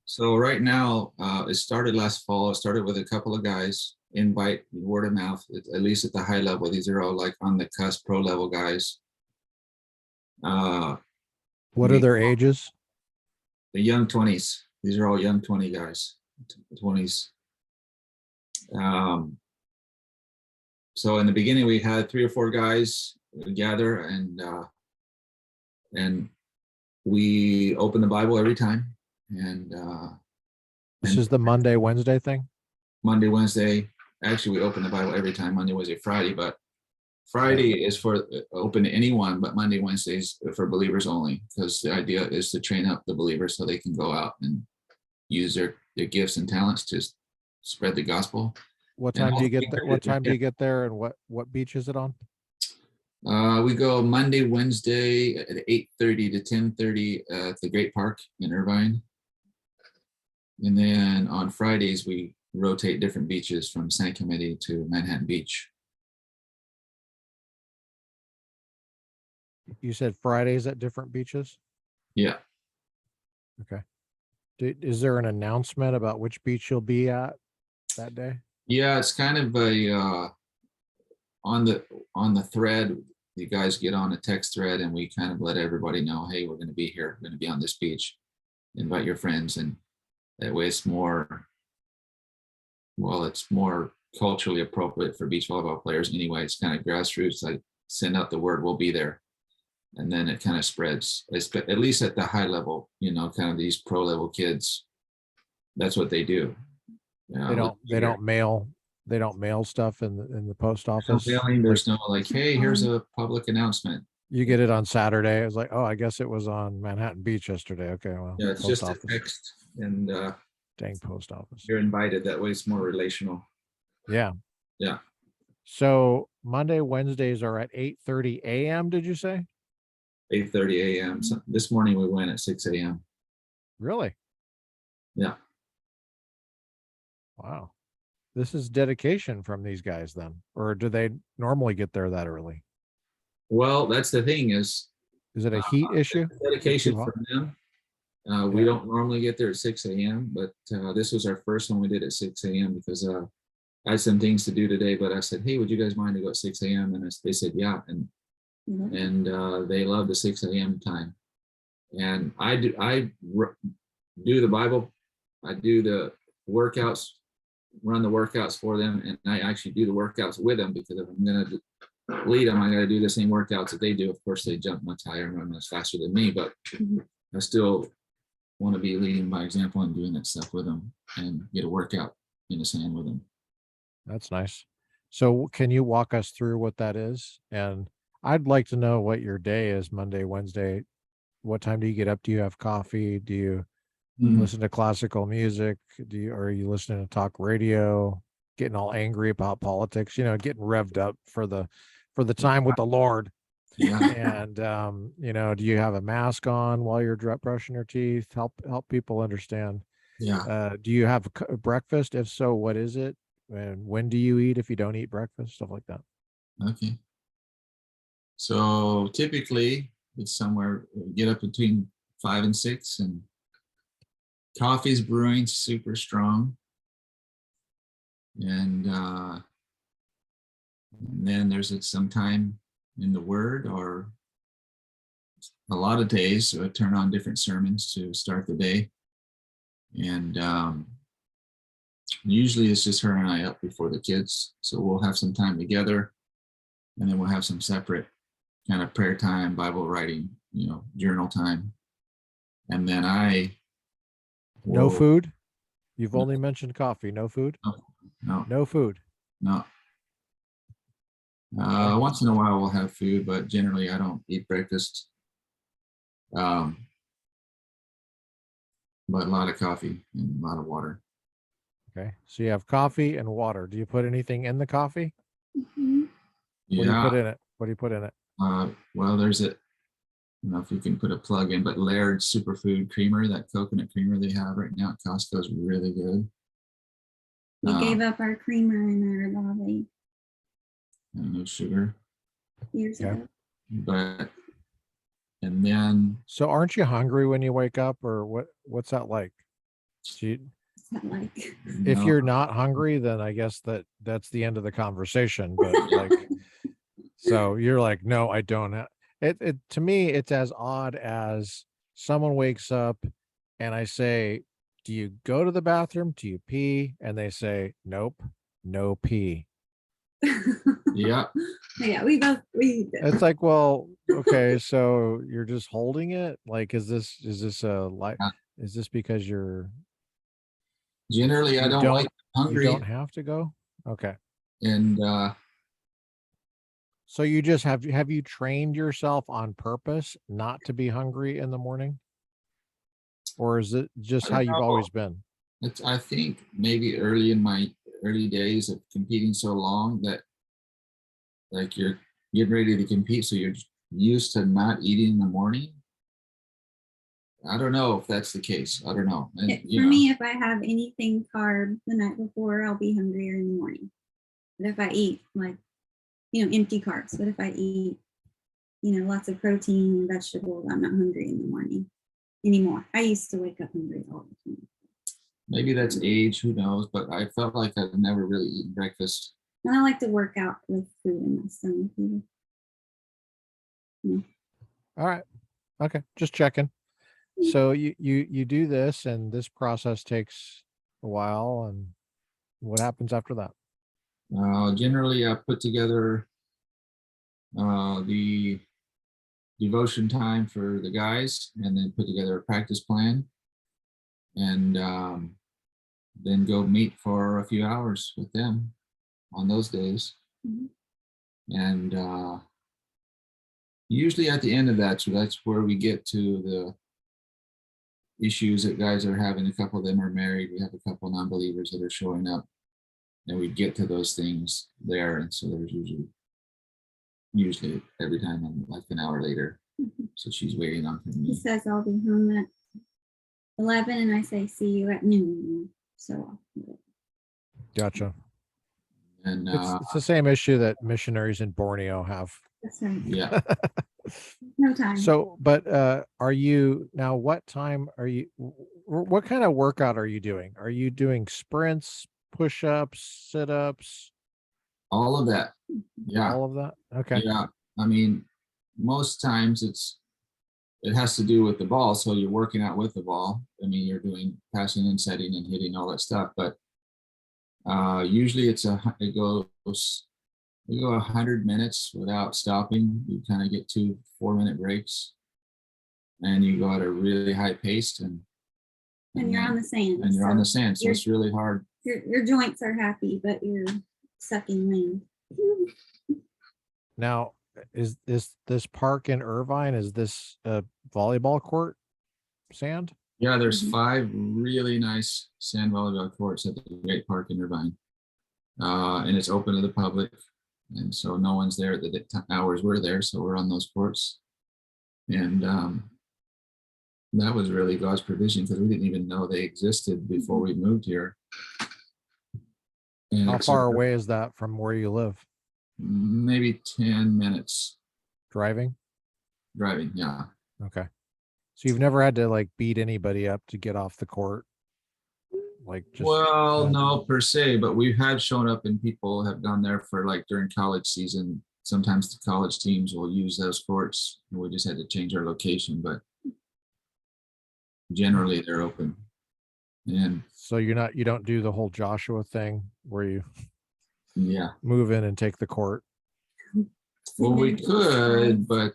So right now, it started last fall. It started with a couple of guys, invite, word of mouth, at least at the high level. These are all like on the cusp, pro level guys. What are their ages? The young 20s. These are all young 20 guys, 20s. So in the beginning, we had 3 or 4 guys gather, and we open the Bible every time. And This is the Monday, Wednesday thing? Monday, Wednesday. Actually, we open the Bible every time, Monday, Wednesday, Friday. But Friday is for open to anyone, but Monday, Wednesdays for believers only, because the idea is to train up the believers so they can go out and use their gifts and talents to spread the gospel. What time do you get there? What time do you get there, and what beach is it on? We go Monday, Wednesday at 8:30 to 10:30 at the Great Park in Irvine. And then on Fridays, we rotate different beaches from San Clemente to Manhattan Beach. You said Fridays at different beaches? Yeah. Okay. Is there an announcement about which beach you'll be at that day? Yeah, it's kind of a on the thread. You guys get on a text thread, and we kind of let everybody know, hey, we're going to be here. We're going to be on this beach. Invite your friends, and that way it's more culturally appropriate for beach volleyball players. Anyway, it's kind of grassroots. I send out the word, we'll be there, and then it kind of spreads. At least at the high level, kind of these pro level kids. That's what they do. They don't mail stuff in the post office. There's no like, hey, here's a public announcement. You get it on Saturday. It was like, oh, I guess it was on Manhattan Beach yesterday. Okay, well, yeah, it's just a text, and dang post office. You're invited. That way, it's more relational. Yeah. Yeah. So Monday, Wednesdays are at 8:30 a.m. Did you say? 8:30 a.m. So this morning we went at 6 a.m. Really? Yeah. Wow. This is dedication from these guys then, or do they normally get there that early? Well, that's the thing is it a heat issue? Dedication from them. We don't normally get there at 6 a.m., but this was our first one we did at 6 a.m. because I had some things to do today, but I said, hey, would you guys mind to go at 6 a.m.? And they said, yeah. And they love the 6 a.m. time. And I do the Bible. I do the workouts, run the workouts for them. And I actually do the workouts with them, because if I'm going to lead them, I got to do the same workouts that they do. Of course, they jump much higher and run much faster than me, but I still want to be leading by example and doing that stuff with them and get a workout in the sand with them. That's nice. So can you walk us through what that is? And I'd like to know what your day is, Monday, Wednesday. What time do you get up? Do you have coffee? Do you listen to classical music? Are you listening to talk radio, getting all angry about politics, getting revved up for the time with the Lord? Yeah. And do you have a mask on while you're brushing your teeth? Help people understand. Yeah. Do you have breakfast? If so, what is it? And when do you eat if you don't eat breakfast? Stuff like that. Okay. So typically it's somewhere, get up between 5 and 6, and coffee's brewing super strong. And then there's some time in the Word, or a lot of days, so I turn on different sermons to start the day. And usually it's just her and I up before the kids, so we'll have some time together, and then we'll have some separate kind of prayer time, Bible writing, journal time. And then no food? You've only mentioned coffee. No food? No food. No. Once in a while we'll have food, but generally I don't eat breakfast. But a lot of coffee and a lot of water. Okay. So you have coffee and water. Do you put anything in the coffee? Mm-hmm. Yeah. What do you put in it? What do you put in it? Well, there's I don't know if you can put a plug in, but Laird Superfood Creamer, that coconut creamer they have right now at Costco, is really good. We gave up our creamer in our lobby. No sugar. Years ago. But, and then. So aren't you hungry when you wake up, or what's that like? If you're not hungry, then I guess that's the end of the conversation. But so you're like, no, I don't. It to me, it's as odd as someone wakes up and I say, do you go to the bathroom? Do you pee? And they say, nope. no pee. Yeah. Yeah, we both It's like, well, okay, so you're just holding it? Like, is this Uh, is this because Generally, I you don't like you hungry, don't have to go? Okay. and So you just have you trained yourself on purpose not to be hungry in the morning? Or is it just I how don't you've know. always been? I think maybe early in my early days of competing so long that like you're getting ready to compete, so you're used to not eating in the morning. I don't know if that's the case. I don't know. And For me, if I have anything carb the night before, I'll be hungrier in the morning. But if I eat like, empty carbs, but if I eat, lots of protein and vegetables, I'm not hungry in the morning anymore. I used to wake up hungry all the time. maybe that's age, who knows? But I felt like I've never really eaten breakfast. And I like to work out with food in my stomach. All right. Okay. Just checking. So you do this, and this process takes a while, and what happens after that? Generally, I put together the devotion time for the guys, and then put together a practice plan, and then go meet for a few hours with them on those days. Mhm. And usually at the end of that, so that's where we get to the issues that guys are having. A couple of them are married. We have a couple of non-believers that are showing up, and we get to those things there. And so there's usually every time I'm like an hour later. Mhm. So she's waiting on for He me. says I'll be home at 11, and I say see you at noon. So Gotcha. And It's the same issue that missionaries in Borneo have. that's right. yeah, No time. So, but are you now? What time are you? What kind of workout are you doing? Are you doing sprints, push-ups, sit-ups, all of that. Yeah, all of that? Okay, yeah. I mean, most times it has to do with the ball. So you're working out with the ball. I mean, you're doing passing and setting and hitting all that stuff. But usually it goes we go 100 minutes without stopping. You kind of get 2 4-minute breaks, and you go at a really high pace, and you're on the sand. and you're on the sand. So it's really hard. Your joints are happy, but you're sucking wind. now is this park in Irvine? Is this a volleyball court sand? Yeah, there's Mhm. 5 really nice sand volleyball courts at the Great Park in Irvine, and it's open to the public, and so no one's there at the hours we're there. So we're on those courts, and that was really God's provision because we didn't even know they existed before we moved here. And How far away is that from where you live? Maybe 10 minutes Driving? driving. Yeah. Okay. So you've never had to like beat anybody up to get off the court? Like just Well, no per se, but we've had shown up and people have gone there for like during college season. Sometimes the college teams will use those courts, and we just had to change our location, but generally they're open. And so you don't do the whole Joshua thing where you yeah, move in and take the court. well, we could, but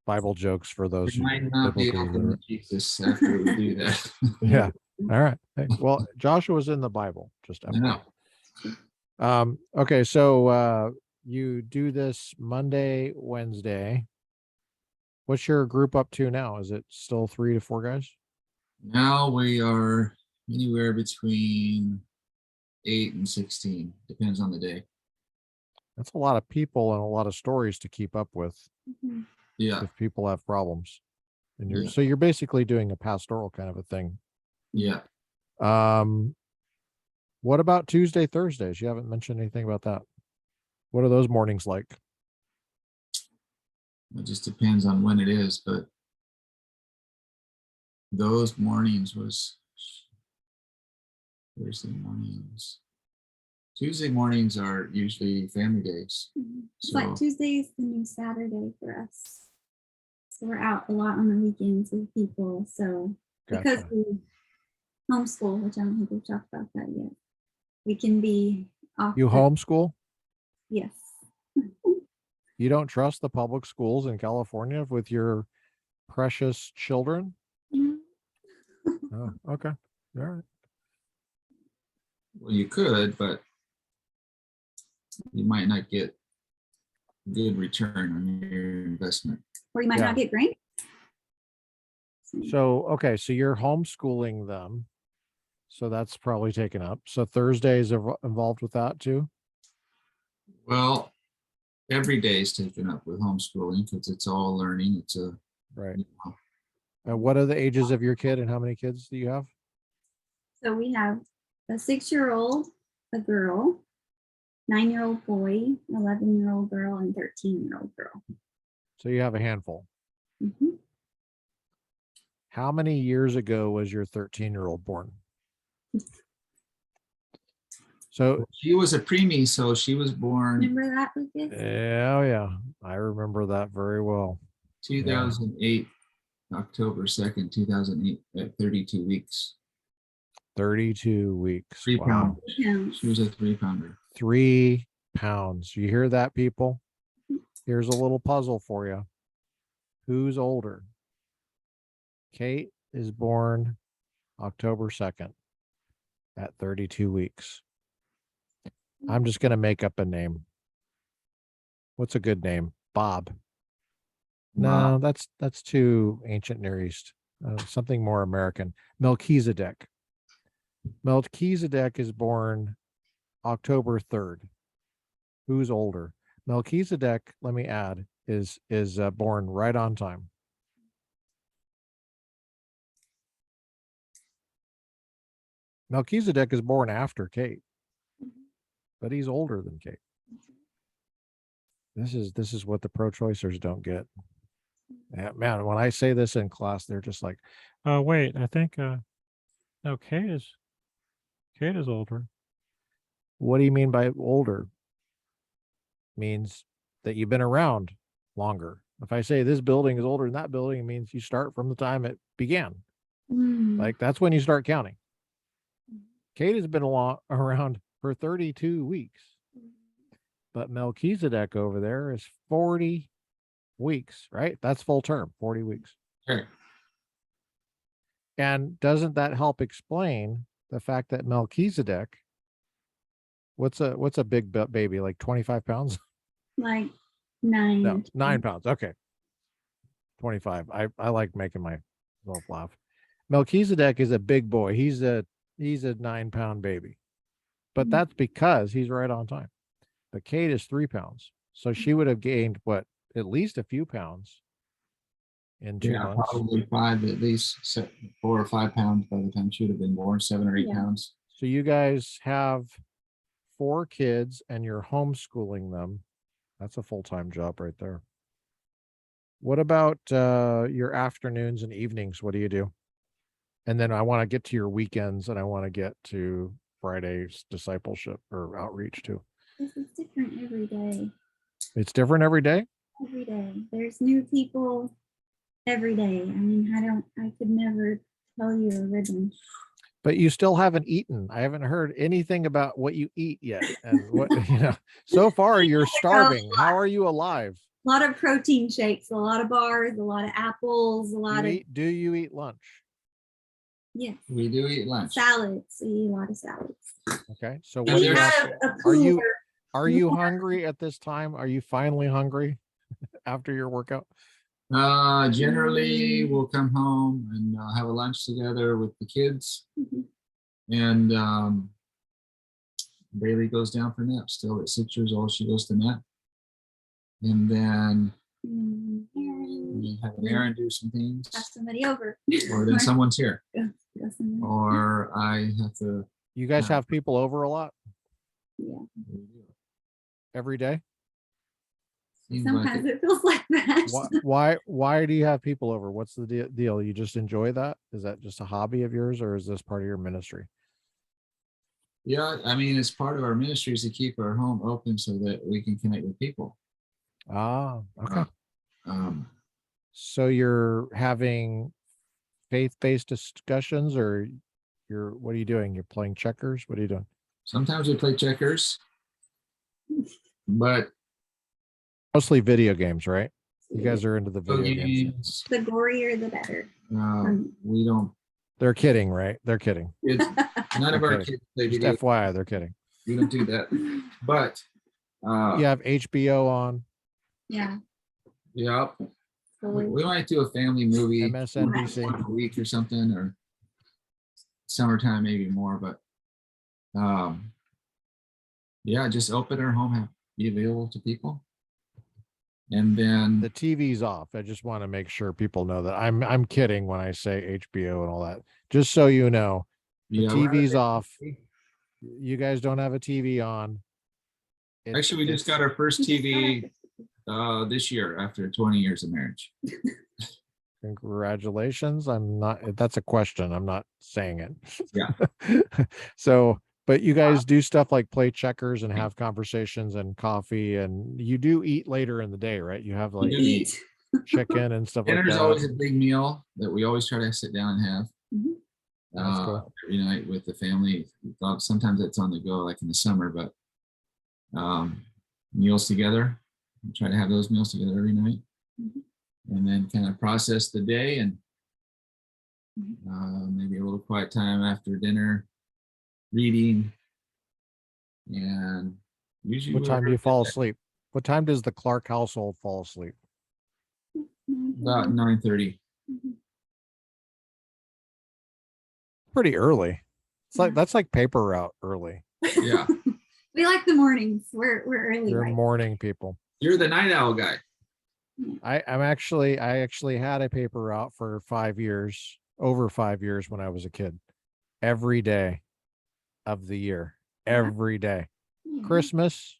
Bible jokes for those we who might not be biblically open literate. to Jesus after we do that. Yeah. All right. Hey, well, Joshua's in the Bible, just Yeah. okay, so you do this Monday, Wednesday. What's your group up to now? Is it still 3 to 4 guys? Now we are anywhere between 8 and 16, depends on the day. That's a lot of people and a lot of stories to keep up with Mhm. Yeah, if people have problems. And Yeah. so you're basically doing a pastoral kind of a thing. yeah. What about Tuesday, Thursdays? You haven't mentioned anything about that. What are those mornings like? It just depends on when it is, but those mornings was Thursday mornings. Tuesday mornings are usually family days. It's So like Tuesday is the new Saturday for us. So we're out a lot on the weekends with people. So because Gotcha. we homeschool, which I don't think we've talked about that yet. we can be off. You homeschool? Yes. You don't trust the public schools in California with your precious children? Mm. Oh, okay. All right. Well, you could, but you might not get good return on your investment. Or you might Yeah. not get grants. So, okay, so you're homeschooling them. So that's probably taken up. So Thursdays are involved with that too? Well, every day is taken up with homeschooling because it's all learning. It's a, Right. you know, And what are the ages of your kid and how many kids do you have? So we have a 6-year-old, a girl, 9-year-old boy, 11-year-old girl, and 13-year-old girl. So you have a handful. Mhm. How many years ago was your 13-year-old born? So, she was a preemie, so she was born Remember that, Lucas? yeah, I remember that very well. 2008, October 2nd, 2008, at 32 weeks. 32 weeks. 3 Wow. pounds. Pounds. She was a 3-pounder. 3 pounds. You hear that, people? Here's a little puzzle for you. Who's older? Kate is born October 2nd at 32 weeks. I'm just going to make up a name. What's a good name? Bob. No, that's too ancient Near East. Something more American. Melchizedek. Melchizedek is born October 3rd. Who's older? Melchizedek, let me add, is born right on time. Melchizedek is born after Kate, but he's older than Kate. This is what the pro-choicers don't get. Man, when I say this in class, they're just like, wait, I think no, Kate is older. What do you mean by older? Means that you've been around longer. If I say this building is older than that building, it means you start from the time it began. Mm. Like that's when you start counting. Kate has been around for 32 weeks, but Melchizedek over there is 40 weeks, right? That's full term, 40 weeks. Sure. And doesn't that help explain the fact that Melchizedek, what's a big baby, like 25 pounds? Like 9. No, 9 pounds. Okay. 25. I like making myself laugh. Melchizedek is a big boy. He's a 9-pound baby, but that's because he's right on time. But Kate is 3 pounds. So she would have gained what, at least a few pounds in 2 months. Probably 5, at least 4 or 5 pounds by the time she would have been born, 7 or 8 Yeah. pounds. So you guys have 4 kids and you're homeschooling them. That's a full-time job right there. What about your afternoons and evenings? What do you do? And then I want to get to your weekends and I want to get to Friday's discipleship or outreach too. This is different every day. It's different every day? Every day. There's new people every day. I mean, I could never tell you a rhythm. But you still haven't eaten. I haven't heard anything about what you eat yet. And what, so far you're starving. How are you alive? A lot of protein shakes, a lot of bars, a lot of apples, Do you eat lunch? Yes. We do eat lunch. Salads. We eat a lot of salads. Okay. So And what do you there's- have? Are you hungry at this time? Are you finally hungry after your workout? Generally, we'll come home and have a lunch together with the kids. Mhm. And Bailey goes down for nap. Still at 6 years old, she goes to nap. And then we have an errand, do some things, Have somebody over. or then someone's here, Go somewhere. or I have to. You guys have people over a lot Yeah. every day? Seems like Sometimes it. it feels like that. Why do you have people over? What's the deal? You just enjoy that? Is that just a hobby of yours or is this part of your ministry? Yeah, I mean, it's part of our ministry is to keep our home open so that we can connect with people. Ah, okay. Um, So you're having faith-based discussions or what are you doing? You're playing checkers? What are you doing? Sometimes we play checkers, but Mostly video games, right? You guys are into the video games. games, The gorier, the better. we don't. They're kidding, right? They're kidding. Kids, none of They're our kidding. kids play Just video. FYI, they're kidding. We don't do that. But You have HBO on, Yeah. yeah, So we might do a family movie MSNBC. once a week or something, or summertime maybe more. But yeah, just open our home, have be available to people, and then The TV's off. I just want to make sure people know that I'm kidding when I say HBO and all that. Just so you know, the yeah, we're- TV's off. You guys don't have a TV on. Actually, we just got our first TV this year after 20 years of marriage. Congratulations. I'm not, that's a question. I'm not saying it. Yeah. So, but you guys do stuff like play checkers and have conversations and coffee, and you do eat later in the day, right? You have like do eat. chicken and stuff like Dinner's that. always a big meal that we always try to sit down and have. Mhm. That's cool. Every night with the family. Sometimes it's on the go, like in the summer, but meals together. We try to have those meals together every night, and then kind of process the day, and maybe a little quiet time after dinner, reading, and usually. What time do you fall asleep? What time does the Clark household fall asleep? About 9:30. Pretty early. It's like, that's like paper route early. Yeah, We like the mornings. We're early. You're Right? morning people. you're the night owl guy. I actually had a paper route for 5 years, over 5 years when I was a kid. Every day of the year, every day. Yeah. Christmas,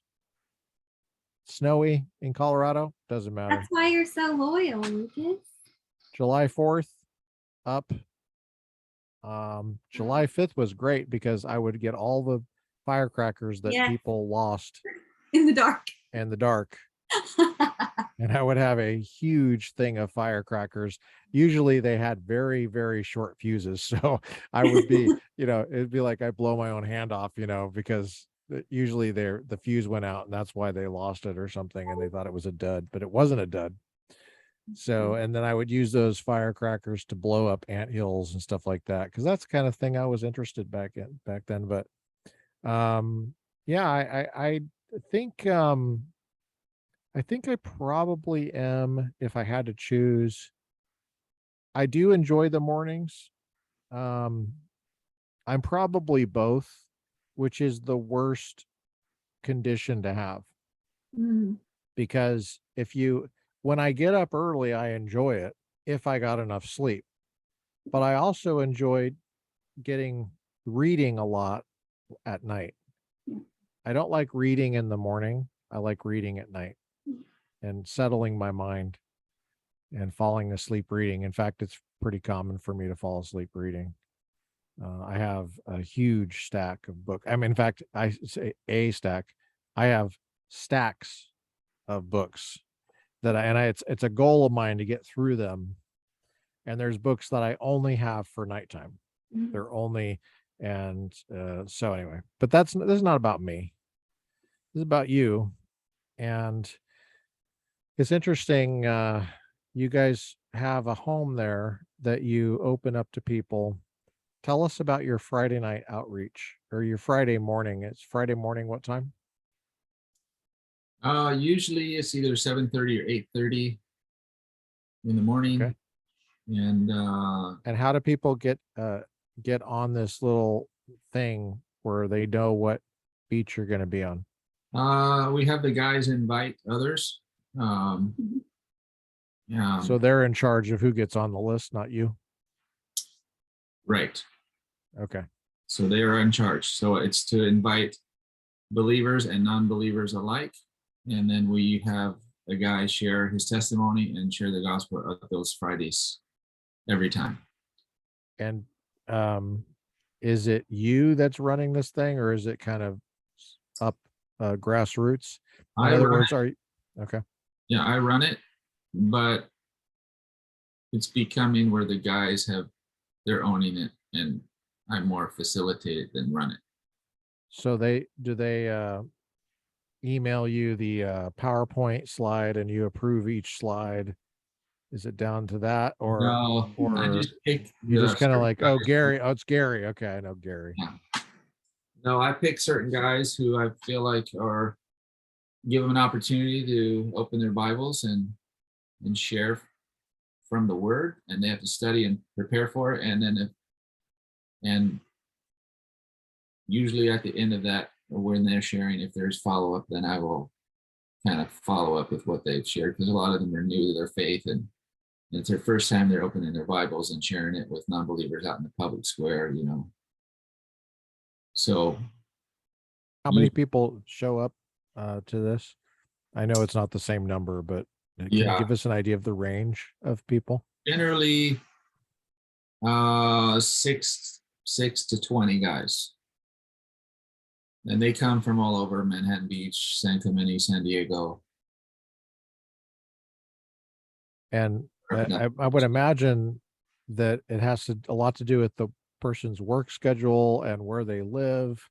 snowy in Colorado, doesn't matter. That's why you're so loyal, Lucas. July 4th, up. July 5th was great because I would get all the firecrackers that Yes. people lost In the dark. in the dark. And I would have a huge thing of firecrackers. Usually they had very, very short fuses. So I would be, it'd be like I blow my own hand off, because usually the fuse went out and that's why they lost it or something. And they thought it was a dud, but it wasn't a dud. So, and then I would use those firecrackers to blow up anthills and stuff like that. Cause that's the kind of thing I was interested back then. But, yeah, I think, I think I probably am, if I had to choose. I do enjoy the mornings. I'm probably both, which is the worst condition to have. Mm. Because when I get up early, I enjoy it if I got enough sleep. But I also enjoyed reading a lot at night. I don't like reading in the morning. I like reading at night and settling my mind and falling asleep reading. In fact, it's pretty common for me to fall asleep reading. I have a huge stack of books. I mean, in fact, I say a stack. I have stacks of books it's a goal of mine to get through them. And there's books that I only have for nighttime. Mhm. They're only, and so anyway, but this is not about me. This is about you. And it's interesting. You guys have a home there that you open up to people. Tell us about your Friday night outreach or your Friday morning. It's Friday morning. What time? Usually it's either 7:30 or 8:30 in the morning. Okay. And how do people get on this little thing where they know what beach you're going to be on? we have the guys invite others. Yeah. So they're in charge of who gets on the list, not you. Right. Okay. So they are in charge. So it's to invite believers and non-believers alike. And then we have a guy share his testimony and share the gospel of those Fridays every time. And is it you that's running this thing, or is it kind of up grassroots? In other words, okay? Yeah, I run it, but it's becoming where the guys they're owning it, and I more facilitate it than run it. So do they email you the PowerPoint slide and you approve each slide? Is it down to that, No, I or just pick you the just kind of certain like, oh, guys. Gary, oh, it's Gary. Okay, I know Gary. Yeah. No, I pick certain guys who I feel like are give them an opportunity to open their Bibles and share from the Word, and they have to study and prepare for it. And then and usually at the end of that, or when they're sharing, if there's follow up, then I will kind of follow up with what they've shared, because a lot of them are new to their faith, and it's their first time they're opening their Bibles and sharing it with non-believers out in the public square, you know. So How many people show up to this? I know it's not the same number, but can you yeah, give us an idea of the range of people? generally 6 to 20 guys. And they come from all over Manhattan Beach, San Clemente, San Diego. And I would imagine that it has a lot to do with the person's work schedule and where they live.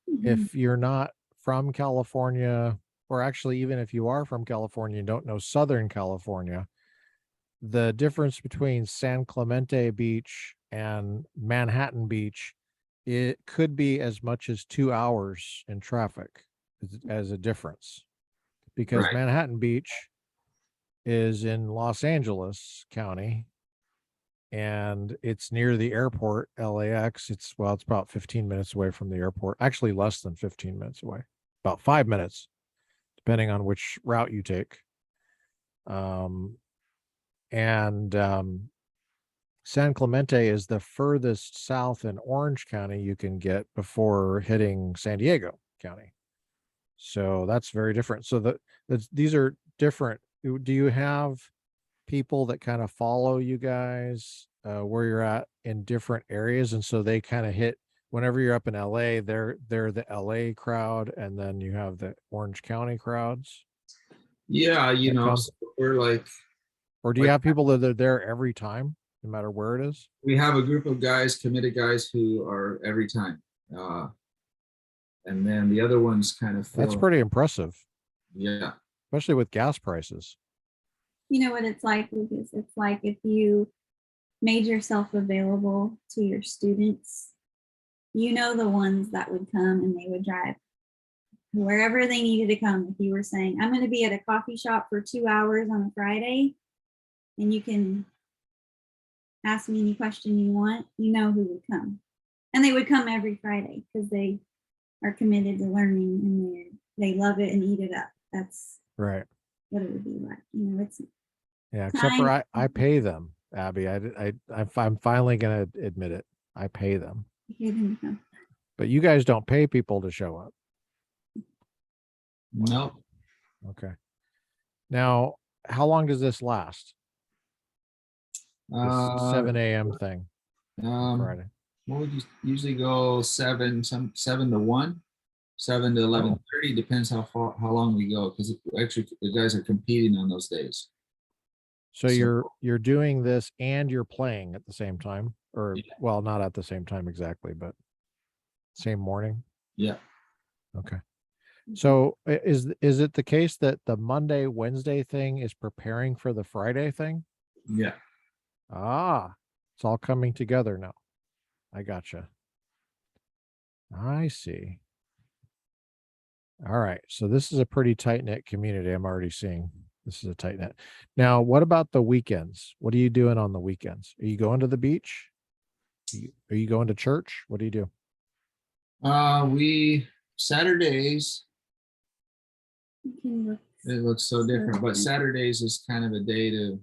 Mhm. If you're not from California, or actually even if you are from California and don't know Southern California, the difference between San Clemente Beach and Manhattan Beach, it could be as much as 2 hours in traffic as a difference, because Right. Manhattan Beach is in Los Angeles County and it's near the airport, LAX. It's about 15 minutes away from the airport, actually less than 15 minutes away, about 5 minutes, depending on which route you take. And San Clemente is the furthest south in Orange County you can get before hitting San Diego County. So that's very different. So these are different. Do you have people that kind of follow you guys where you're at in different areas, and so they kind of hit whenever you're up in LA, they're the LA crowd, and then you have the Orange County crowds? Yeah, you that know, come? so we're Or do you have people that are there every time, no matter where it is? we have a group of guys, committed guys, who are every time. And then the other ones kind of That's fill. pretty impressive, Yeah. especially with gas prices. You know what it's like, Lucas? It's like if you made yourself available to your students, you know, the ones that would come and they would drive wherever they needed to come. If you were saying, I'm going to be at a coffee shop for 2 hours on a Friday, and you can ask me any question you want, you know who would come. And they would come every Friday because they are committed to learning and they love it and eat it up. That's Right. what it would be like. You know, it's Yeah, except for I pay them, Abby. I'm finally gonna admit it. I pay them. But you guys don't pay people to show up. Nope. Okay. Now, how long does this last? This 7 a.m. thing on Friday. Well, we just usually go 7 to 1, 7 to 11:30, depends how long we go, because actually the guys are competing on those days. So you're doing this and you're playing at the same time, or well, not at the same time exactly, but same morning. Yeah. Okay. So is it the case that the Monday, Wednesday thing is preparing for the Friday thing? Yeah. Ah, it's all coming together now. I gotcha. I see. All right. So this is a pretty tight-knit community. I'm already seeing this is a tight knit. Now, what about the weekends? What are you doing on the weekends? Are you going to the beach? Are you going to church? What do you do? We Saturdays, it looks so different, but Saturdays is kind of a day to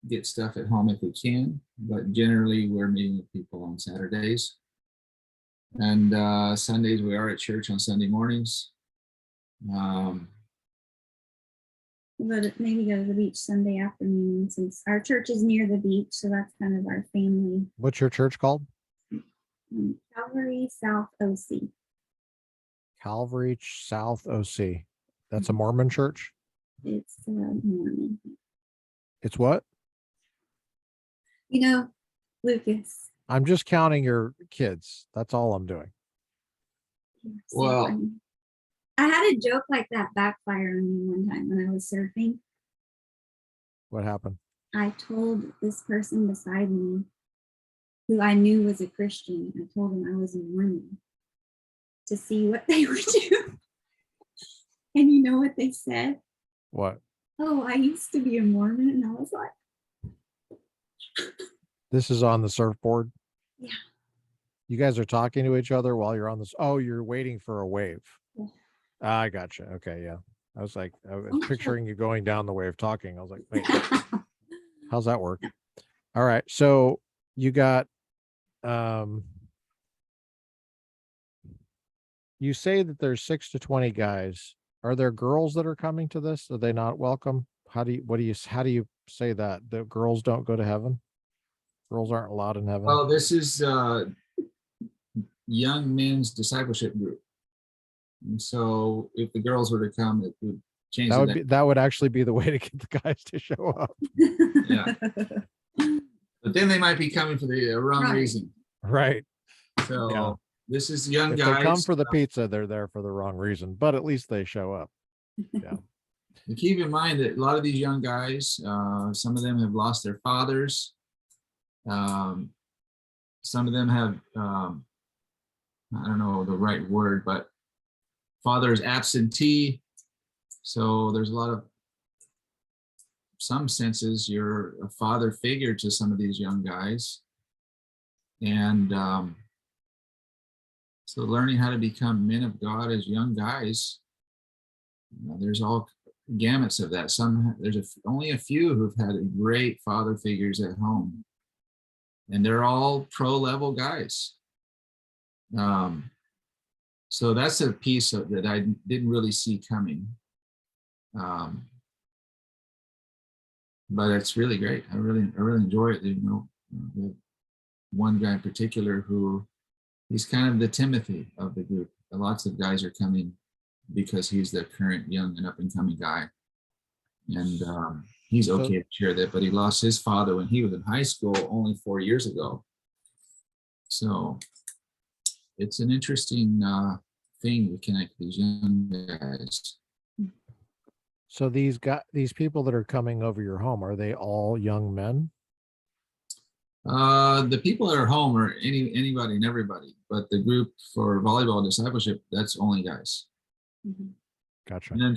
get stuff at home if we can, but generally we're meeting with people on Saturdays. And Sundays we are at church on Sunday mornings. But maybe go to the beach Sunday afternoon, since our church is near the beach, so that's kind of our family. What's your church called? Calvary South OC. Calvary South OC. That's a Mormon church? It's Mormon. It's what? You know, Lucas. I'm just counting your kids. That's all I'm doing. So Well- funny. I had a joke like that backfire on me one time when I was surfing. What happened? I told this person beside me, who I knew was a Christian, I told him I was a Mormon to see what they would do. And you know what they said? What? Oh, I used to be a Mormon. And I was like, This is on the surfboard? Yeah. You guys are talking to each other while you're on this. Oh, you're waiting for a wave. Yeah. I gotcha. Okay, yeah. I was Oh, picturing you going down the wave talking. I was like, wait, how's that work? All right. So you got you say that there's 6 to 20 guys. Are there girls that are coming to this? Are they not welcome? How do you say that? The girls don't go to heaven? Girls aren't allowed in heaven? Well, this is young men's discipleship group. And so if the girls were to come, it would change that would actually be the way to get the guys to show up. Yeah. But then they might be coming for the wrong Right. reason. Right. So Yeah. this is young If guys. they come for the pizza, they're there for the wrong reason, but at least they show up. Yeah. And keep in mind that a lot of these young guys, some of them have lost their fathers. Some of them have, I don't know the right word, but father is absentee. So there's a lot of, some senses, you're a father figure to some of these young guys. And so learning how to become men of God as young guys, there's all gamuts of that. There's only a few who've had great father figures at home, and they're all pro level guys. So that's a piece of that I didn't really see coming. But it's really great. I really enjoy it. You know, the one guy in particular who he's kind of the Timothy of the group. Lots of guys are coming because he's the current young and up and coming guy. And he's okay to share that, but he lost his father when he was in high school only 4 years ago. So it's an interesting thing to connect these young guys. So these people that are coming over your home, are they all young men? The people that are home are anybody and everybody, but the group for volleyball discipleship, that's only guys. Gotcha. And then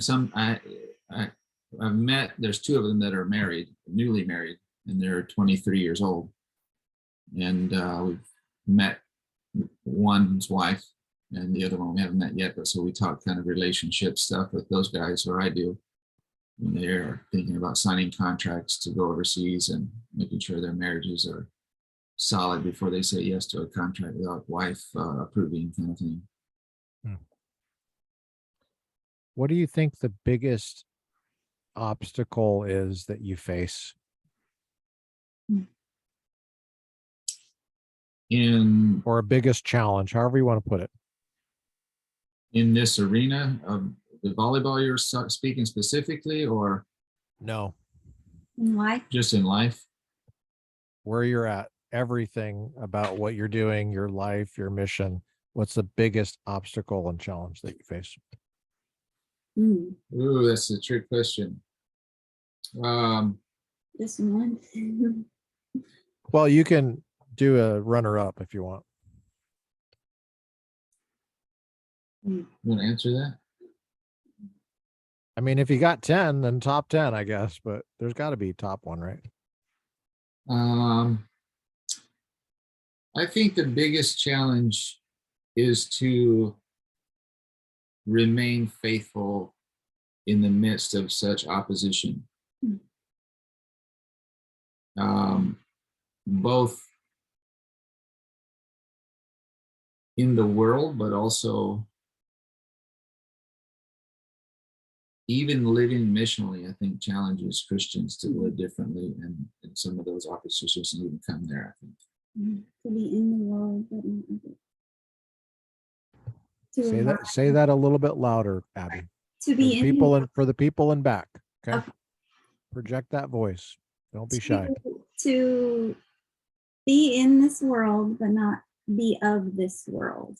I've met, there's 2 of them that are married, newly married, and they're 23 years old. And we've met one's wife and the other one we haven't met yet, but so we talk kind of relationship stuff with those guys, or I do, when they're thinking about signing contracts to go overseas and making sure their marriages are solid before they say yes to a contract without wife approving, kind of thing. What do you think the biggest obstacle is that you face? Or a biggest challenge, however you want to put it. In this arena of the volleyball you're speaking specifically, or? No. In life? Just in life? Where you're at, everything about what you're doing, your life, your mission. What's the biggest obstacle and challenge that you face? Ooh, that's a trick question. Just one. Well, you can do a runner-up if you want. You want to answer that? I mean, if you got 10, then top 10, I guess, but there's got to be top one, right? I think the biggest challenge is to remain faithful in the midst of such opposition. Both in the world, but also even living missionally, I think challenges Christians to live differently, and some of those oppositions even come there, I think. To be in the world, but not Say that a little bit louder, Abby. To be for the people in back. Okay. Project that voice. Don't be shy. To be in this world, but not be of this world.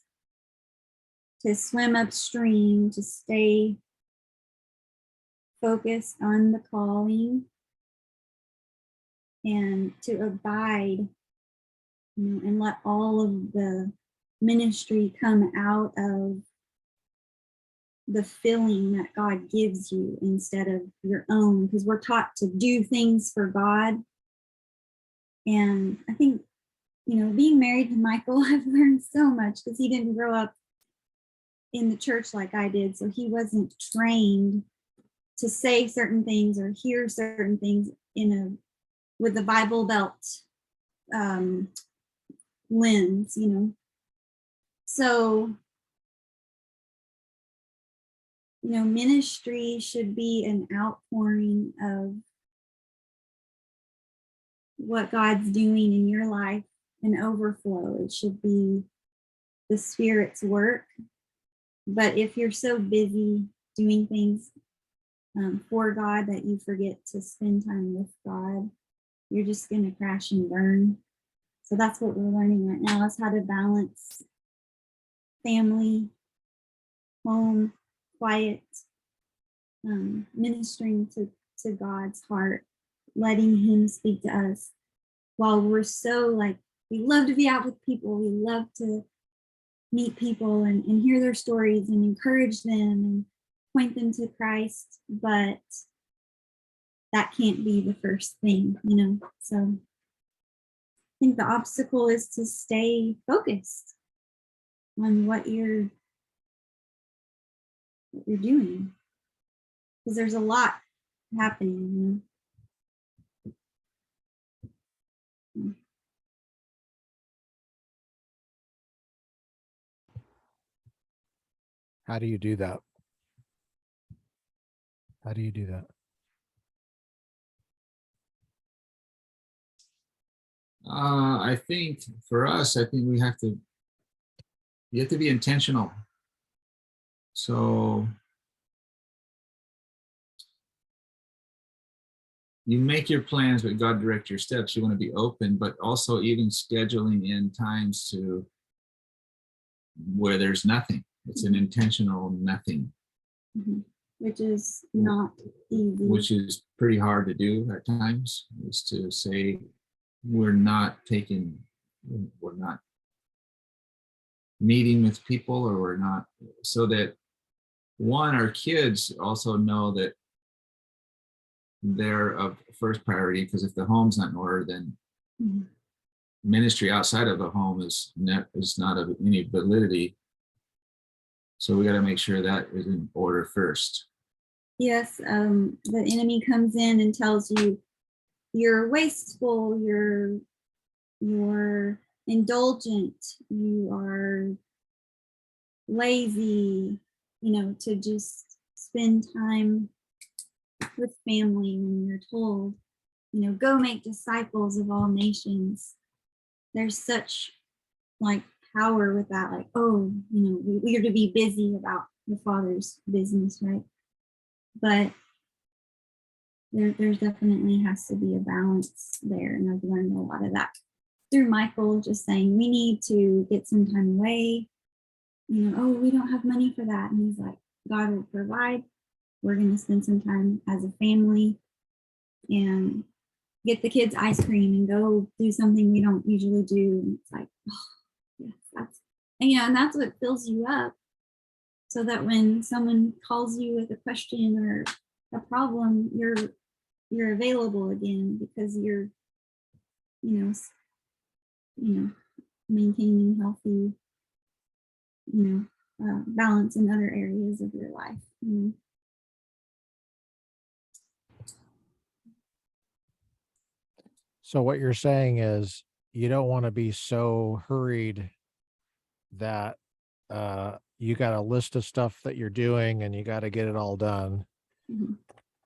to swim upstream, to stay focused on the calling, and to abide, and let all of the ministry come out of the feeling that God gives you instead of your own, because we're taught to do things for God. And I think, being married to Michael, I've learned so much, because he didn't grow up in the church like I did. So he wasn't trained to say certain things or hear certain things with the Bible Belt lens, So, ministry should be an outpouring of what God's doing in your life, an overflow. It should be the Spirit's work. But if you're so busy doing things for God that you forget to spend time with God, you're just going to crash and burn. So that's what we're learning right now, is how to balance family, home, quiet, ministering to God's heart, letting him speak to us, while we're so we love to be out with people. We love to meet people and hear their stories and encourage them and point them to Christ, but that can't be the first thing, So I think the obstacle is to stay focused on what you're doing, because there's a lot happening. How do you do that? How do you do that? I think for us, you have to be intentional. So you make your plans, but God direct your steps. You want to be open, but also even scheduling in times to where there's nothing. It's an intentional nothing. Mm-hmm. Which is not easy. Which is pretty hard to do at times, is to say we're not meeting with people, or we're not, so that our kids also know that they're of first priority, because if the home's not in order, then ministry outside of the home is not of any validity. So we got to make sure that is in order first. Yes, the enemy comes in and tells you you're wasteful, you're indulgent, you are lazy, to just spend time with family when you're told, go make disciples of all nations. There's such power with that, we are to be busy about the Father's business, right? But there's definitely has to be a balance there, and I've learned a lot of that through Michael, just saying we need to get some time away. We don't have money for that, and he's like, God will provide. We're going to spend some time as a family and get the kids ice cream and go do something we don't usually do. And it's like, oh, yes, and that's what fills you up, so that when someone calls you with a question or a problem, you're available again, because you're maintaining healthy balance in other areas of your life. So what you're saying is you don't want to be so hurried that you got a list of stuff that you're doing and you got to get it all done. Mm-hmm.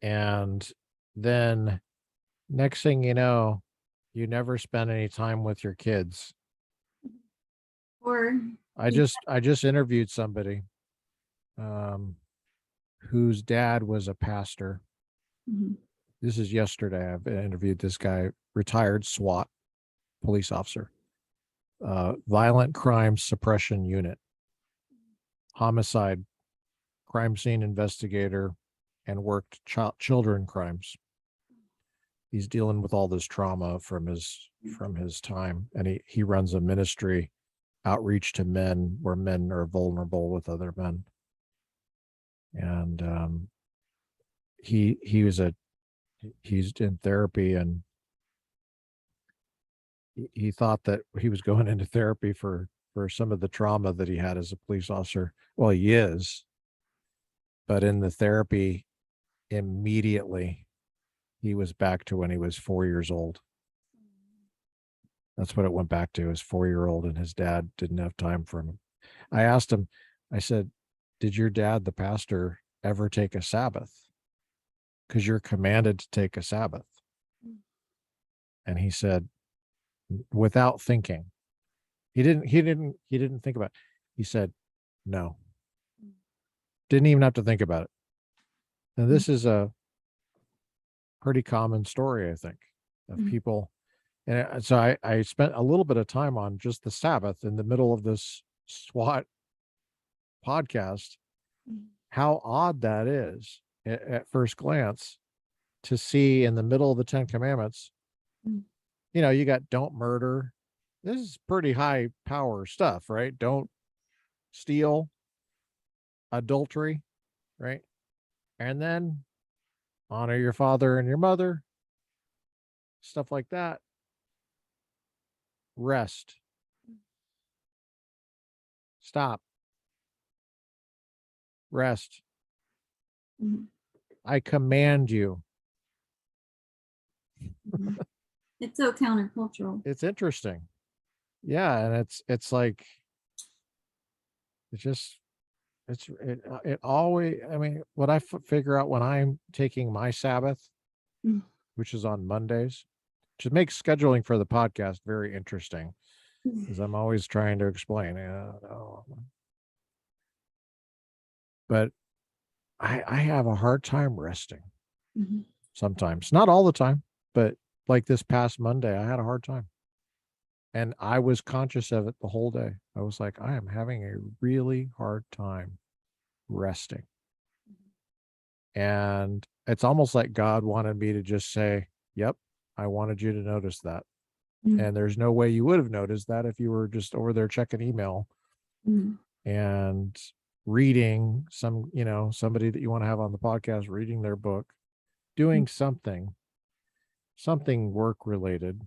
And then next thing you know, you never spend any time with your kids. Or I just interviewed somebody whose dad was a pastor. Mm-hmm. This is yesterday. I've interviewed this guy, retired SWAT police officer, violent crime suppression unit. homicide, crime scene investigator, and worked children crimes. He's dealing with all this trauma from his time, and he runs a ministry outreach to men where men are vulnerable with other men. And he's in therapy, and he thought that he was going into therapy for some of the trauma that he had as a police officer. Well, he is, but in the therapy, immediately he was back to when he was 4 years old. That's what it went back to, his 4-year-old, and his dad didn't have time for him. I asked him, I said, did your dad, the pastor, ever take a Sabbath? Because you're commanded to take a Sabbath. And he said, without thinking, he didn't think about it. He said, no. Didn't even have to think about it. And this is a pretty common story, I think, of people. And so I spent a little bit of time on just the Sabbath in the middle of this SWAT podcast, how odd that is at first glance to see in the middle of the 10 Commandments. You know, you got don't murder. This is pretty high power stuff, right? Don't steal, adultery, right? And then honor your father and your mother, stuff like that. Rest. Stop. Rest. I command you. It's so countercultural. It's interesting. Yeah, and it's like it always, I mean, what I figure out when I'm taking my Sabbath, which is on Mondays, which makes scheduling for the podcast very interesting, because I'm always trying to explain. But I have a hard time resting sometimes, not all the time, but like this past Monday, I had a hard time. And I was conscious of it the whole day. I was like, I am having a really hard time resting. And it's almost like God wanted me to just say, yep, I wanted you to notice that. And there's no way you would have noticed that if you were just over there checking email and reading somebody that you want to have on the podcast, reading their book, doing something work related.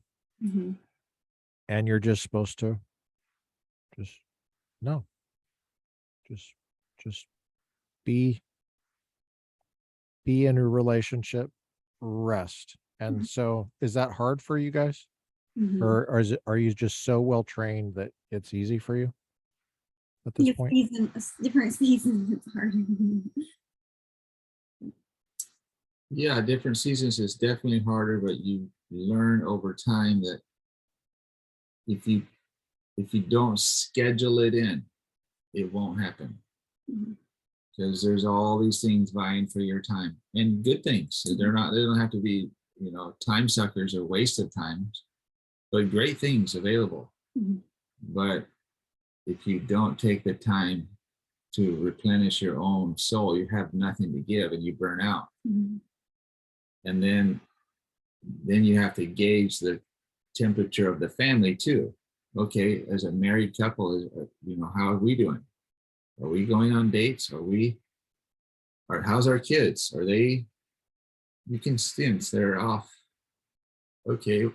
And you're just supposed to just be in a relationship, rest. And so is that hard for you guys? Or are you just so well trained that it's easy for you at this point? Different seasons, it's hard. Yeah, different seasons is definitely harder, but you learn over time that if you don't schedule it in, it won't happen. Because there's all these things vying for your time, and good things. They don't have to be, time suckers or waste of time, but great things available. But if you don't take the time to replenish your own soul, you have nothing to give and you burn out. And then you have to gauge the temperature of the family too. Okay, as a married couple, how are we doing? Are we going on dates? How's our kids? You can sense they're off. Okay.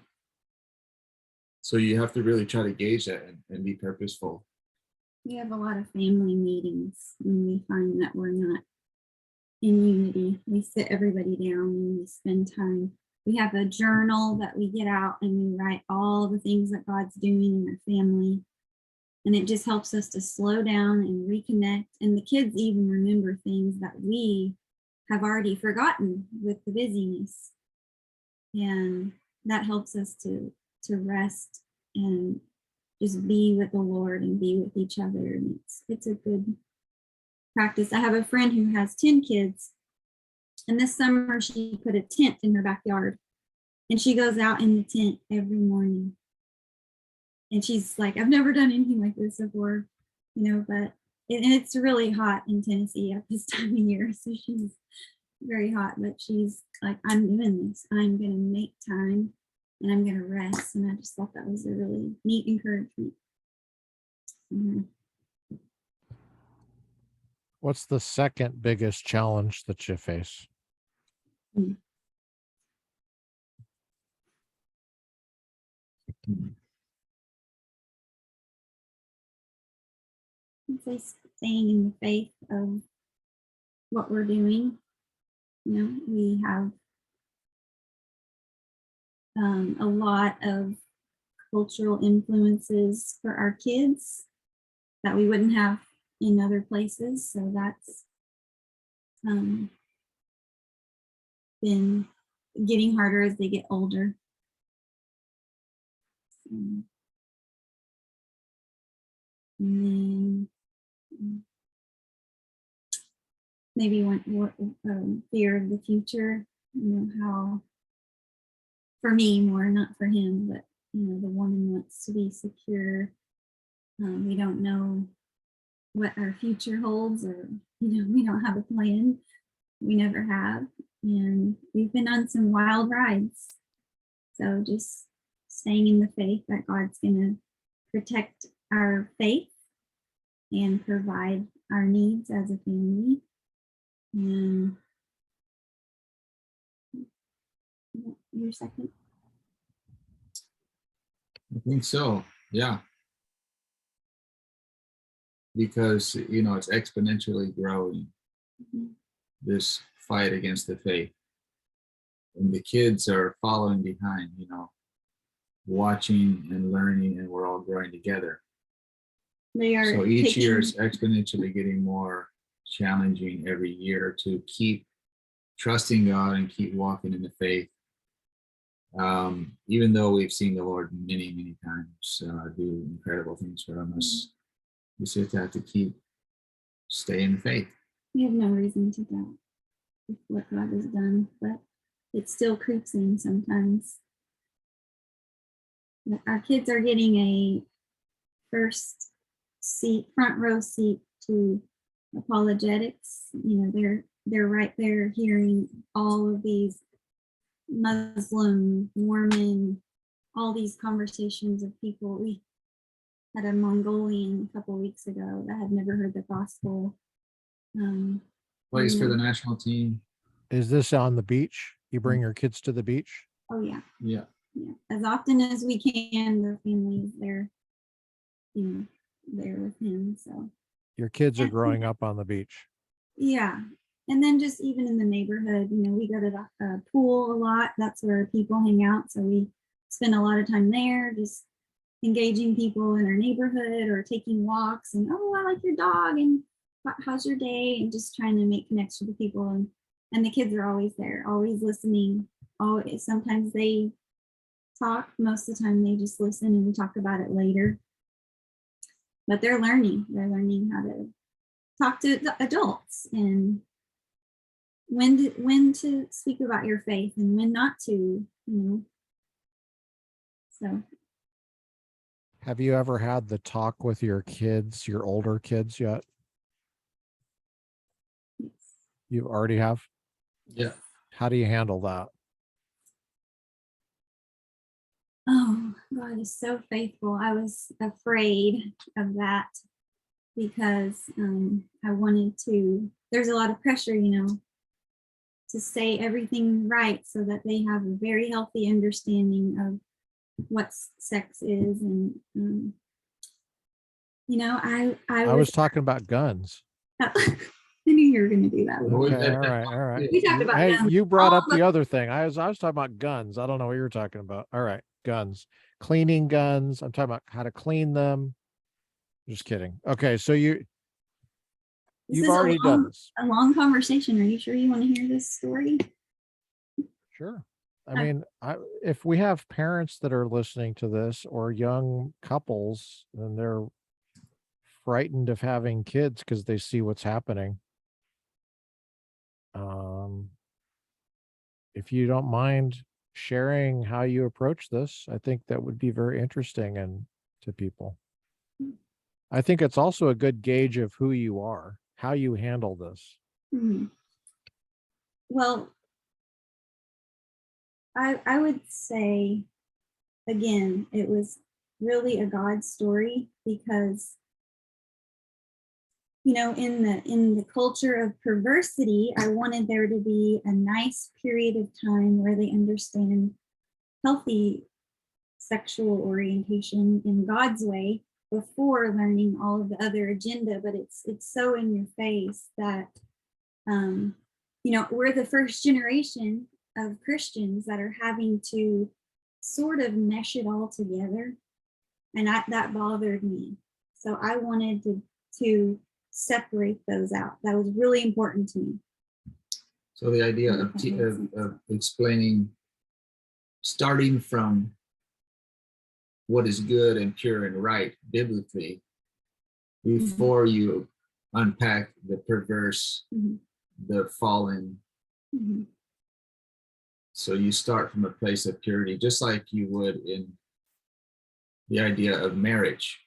So you have to really try to gauge that and be purposeful. We have a lot of family meetings and we find that we're not in unity. We sit everybody down and we spend time. We have a journal that we get out and we write all the things that God's doing in our family. And it just helps us to slow down and reconnect. And the kids even remember things that we have already forgotten with the busyness. And that helps us to rest and just be with the Lord and be with each other. And it's a good practice. I have a friend who has 10 kids. And this summer she put a tent in her backyard. And she goes out in the tent every morning. And she's like, I've never done anything like this before, but and it's really hot in Tennessee at this time of year, so she's very hot, but she's like, I'm doing this. I'm gonna make time and I'm gonna rest. And I just thought that was a really neat encouragement. Mhm. What's the second biggest challenge that you face? I'd say staying in the faith of what we're doing. You know, we have a lot of cultural influences for our kids that we wouldn't have in other places. So that's been getting harder as they get older. And then maybe fear of the future, you know, how for me more, not for him, but you know, the woman wants to be secure. We don't know what our future holds, or you know, we don't have a plan. We never have, and we've been on some wild rides. So just staying in the faith that God's going to protect our faith and provide our needs as a family. And your second? I think so. Yeah. Because, you know, it's exponentially growing, this fight against the faith. And the kids are following behind, you know, watching and learning, and we're all growing together. They are so each year is exponentially getting more challenging every year to keep trusting God and keep walking in the faith. Even though we've seen the Lord many, many times do incredible things for us, we just have to keep staying in the faith. We have no reason to doubt what God has done, but it still creeps in sometimes. Our kids are getting a front row seat to apologetics. You know, they're right there hearing all of these Muslim, Mormon, all these conversations of people. We had a Mongolian a couple of weeks ago that had never heard the gospel. Plays for the national team. Is this on the beach? You bring your kids to the beach? Oh yeah. Yeah. Yeah. As often as we can, the family is there, you know, there with him. So your kids are growing up on the beach. Yeah. And then just even in the neighborhood, you know, we go to the pool a lot. That's where people hang out. So we spend a lot of time there, just engaging people in our neighborhood or taking walks and, oh, I like your dog and how's your day? And just trying to make connection with people. And the kids are always there, always listening. Always, sometimes they talk, most of the time they just listen and we talk about it later. But they're learning how to talk to the adults and when to speak about your faith and when not to, you know. So have you ever had the talk with your kids, your older kids yet? yes. You already have? Yeah. How do you handle that? Oh, God is so faithful. I was afraid of that because I wanted to, there's a lot of pressure, you know, to say everything right so that they have a very healthy understanding of what sex is. And, you know, I was talking about guns. I knew you were going to do that. Okay, all right. We talked about guns. You brought up the other thing. I was talking about guns. I don't know what you were talking about. All right, guns. Cleaning guns. I'm talking about how to clean them. Just kidding. Okay, so you've already done this. A long conversation. Are you sure you want to hear this story? Sure. I mean, if we have parents that are listening to this or young couples and they're frightened of having kids because they see what's happening, if you don't mind sharing how you approach this, I think that would be very interesting and to people. I think it's also a good gauge of who you are, how you handle this. Mhm. Well, I would say, again, it was really a God story because, in the culture of perversity, I wanted there to be a nice period of time where they understand healthy sexual orientation in God's way before learning all of the other agenda. But it's so in your face that we're the first generation of Christians that are having to sort of mesh it all together, and that bothered me. So I wanted to separate those out. That was really important to me. So the idea of explaining, starting from what is good and pure and right biblically, before you unpack the perverse, the fallen. So you start from a place of purity, just like you would in the idea of marriage.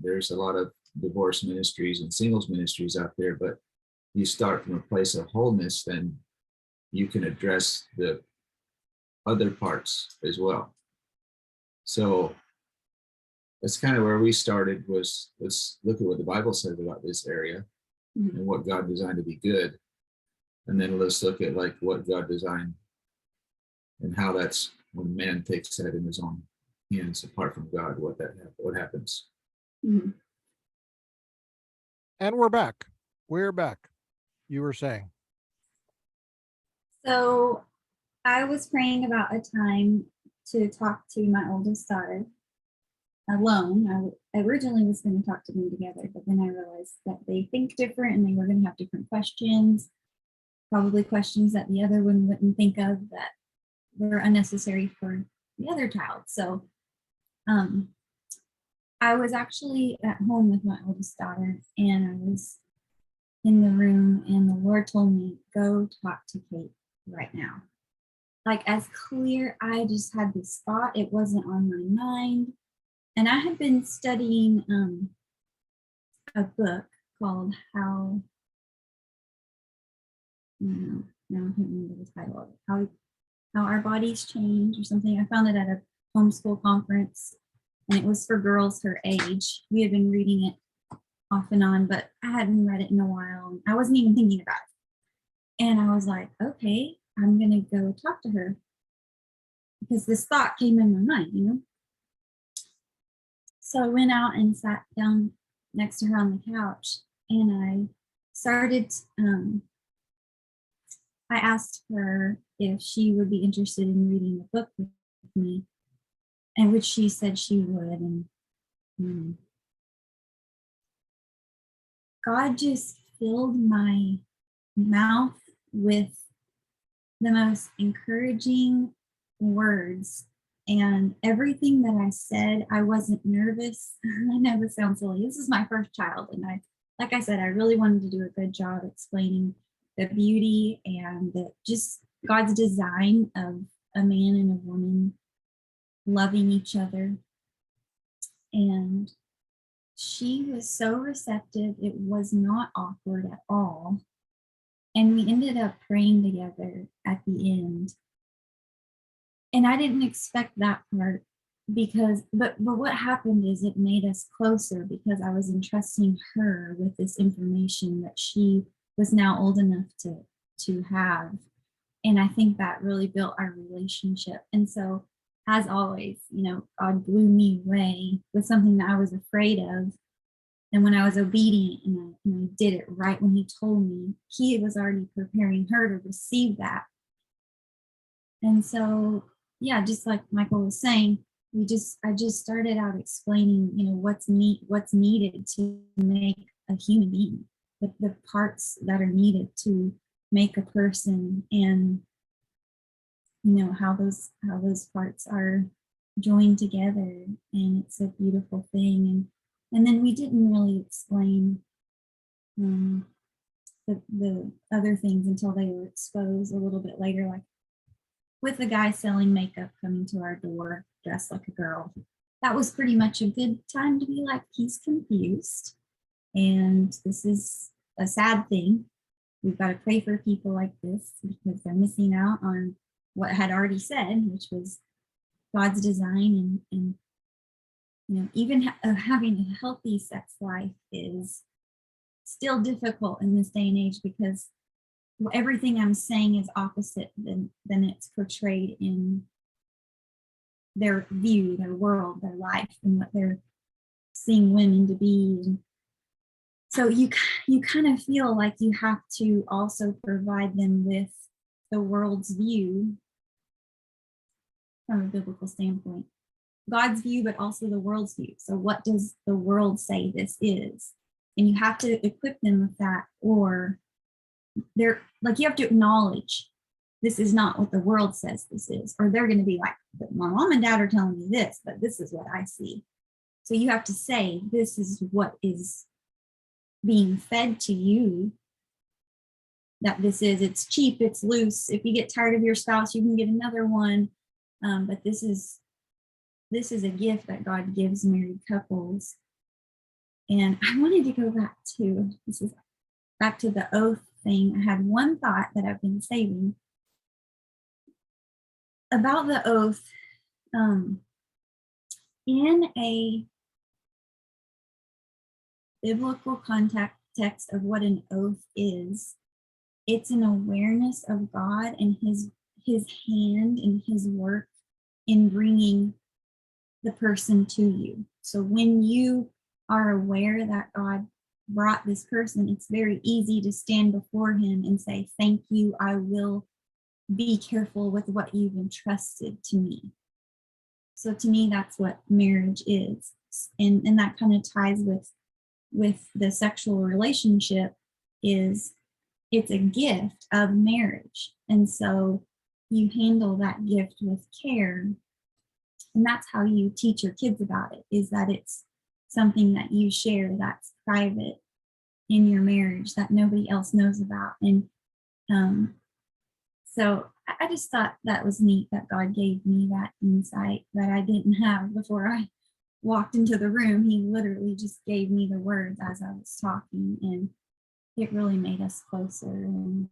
There's a lot of divorce ministries and singles ministries out there, but you start from a place of wholeness, then you can address the other parts as well. So that's kind of where we started, was let's look at what the Bible says about this area and what God designed to be good. And then let's look at like what God designed and how that's when man takes that in his own hands apart from God, what happens. And we're back. We're back. You were saying. So I was praying about a time to talk to my oldest daughter alone. I originally was going to talk to them together, but then I realized that they think different and they were going to have different questions, probably questions that the other one wouldn't think of that were unnecessary for the other child. So I was actually at home with my oldest daughter, and I was in the room, and the Lord told me, go talk to Kate right now. Like, as clear, I just had this thought. It wasn't on my mind. And I had been studying a book called How, now I can't remember the title of it, How Our Bodies Change or something. I found it at a homeschool conference, and it was for girls her age. We had been reading it off and on, but I hadn't read it in a while. I wasn't even thinking about it. And I was like, okay, I'm going to go talk to her, because this thought came in my mind. So I went out and sat down next to her on the couch, and I started, I asked her if she would be interested in reading a book with me, and which she said she would. And God just filled my mouth with the most encouraging words. And everything that I said, I wasn't nervous. I know this sounds silly. This is my first child. And like I said, I really wanted to do a good job explaining the beauty and just God's design of a man and a woman loving each other. And she was so receptive. It was not awkward at all. And we ended up praying together at the end. And I didn't expect that part, but what happened is it made us closer, because I was entrusting her with this information that she was now old enough to have. And I think that really built our relationship. And so, as always, God blew me away with something that I was afraid of. And when I was obedient and I did it right when he told me, he was already preparing her to receive that. And so, yeah, just like Michael was saying, I just started out explaining, what's needed to make a human being, the parts that are needed to make a person, and how those parts are joined together, and it's a beautiful thing. And then we didn't really explain the other things until they were exposed a little bit later, like with the guy selling makeup coming to our door dressed like a girl. that was pretty much a good time to be like, he's confused. And this is a sad thing. We've got to pray for people like this because they're missing out on what I had already said, which was God's design. And you know, even having a healthy sex life is still difficult in this day and age because everything I'm saying is opposite than it's portrayed in their view, their world, their life, and what they're seeing women to be. And so you kind of feel like you have to also provide them with the world's view from a biblical standpoint, God's view, but also the world's view. So what does the world say this is? And you have to equip them with that, or they're like, you have to acknowledge this is not what the world says this is, or they're going to be like, but my mom and dad are telling me this, but this is what I see. So you have to say, this is what is being fed to you, that this is, it's cheap, it's loose. If you get tired of your spouse, you can get another one. But this is a gift that God gives married couples. And I wanted to go back to, back to the oath thing. I had one thought that I've been saving about the oath. In a biblical context of what an oath is, it's an awareness of God and his hand and his work in bringing the person to you. So when you are aware that God brought this person, it's very easy to stand before him and say, thank you, I will be careful with what you've entrusted to me. So to me, that's what marriage is. And that kind of ties with the sexual relationship, is it's a gift of marriage. And so you handle that gift with care. And that's how you teach your kids about it, is that it's something that you share that's private in your marriage that nobody else knows about. And so I just thought that was neat that God gave me that insight that I didn't have before I walked into the room. He literally just gave me the words as I was talking, and it really made us closer and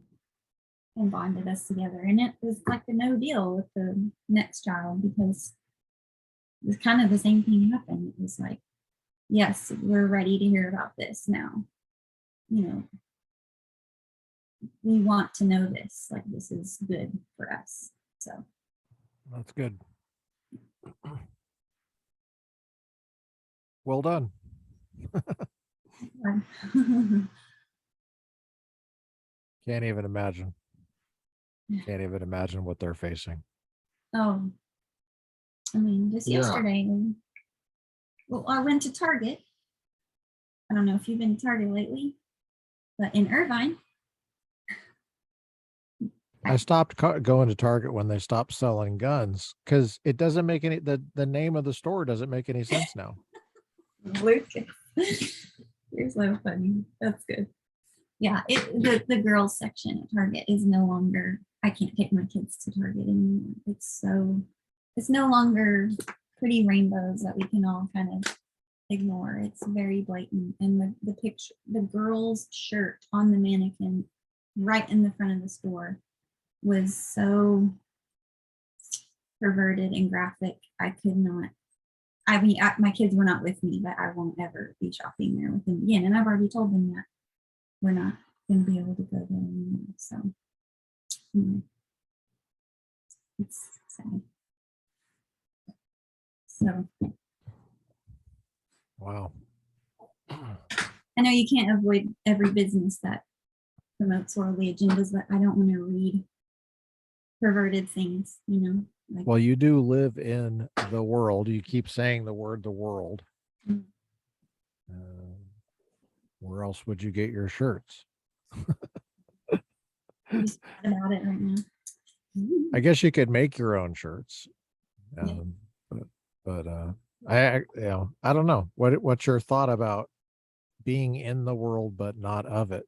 bonded us together. And it was like a no deal with the next child, because it was kind of the same thing happened. It was like, yes, we're ready to hear about this now. You know, we want to know this, like this is good for us. So That's good. Well done. Can't even imagine. Can't even imagine what they're facing. Oh, I mean, just Yeah. yesterday, well, I went to Target. I don't know if you've been to Target lately, but in Irvine. I stopped going to Target when they stopped selling guns, because it doesn't make any, the name of the store doesn't make any sense now. Lucas, you're so funny. That's good. Yeah, the girls section at Target is no longer, I can't take my kids to Target anymore. It's no longer pretty rainbows that we can all kind of ignore. It's very blatant. And the picture, the girl's shirt on the mannequin right in the front of the store was so perverted and graphic. I could not. I mean, my kids were not with me, but I won't ever be shopping there with them again. And I've already told them that we're not going to be able to go there anymore. So it's sad. So Wow. I know you can't avoid every business that promotes worldly agendas, but I don't want to read perverted things, you know. Like, Well, you do live in the world. You keep saying the word, the world. Mm. Where else would you get your shirts? I'm just sad about it right now. I guess you could make your own shirts. Yeah. But I don't know. What's your thought about being in the world but not of it?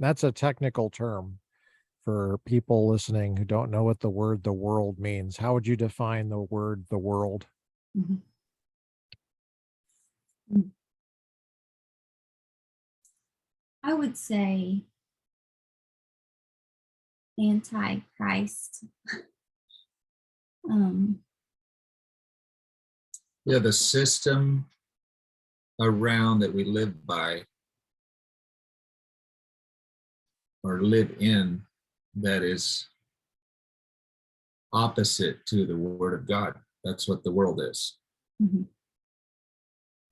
That's a technical term for people listening who don't know what the word the world means. How would you define the word the world? Mhm. I would say anti-Christ. Yeah, the system around that we live by or live in that is opposite to the Word of God. That's what the world is. Mhm.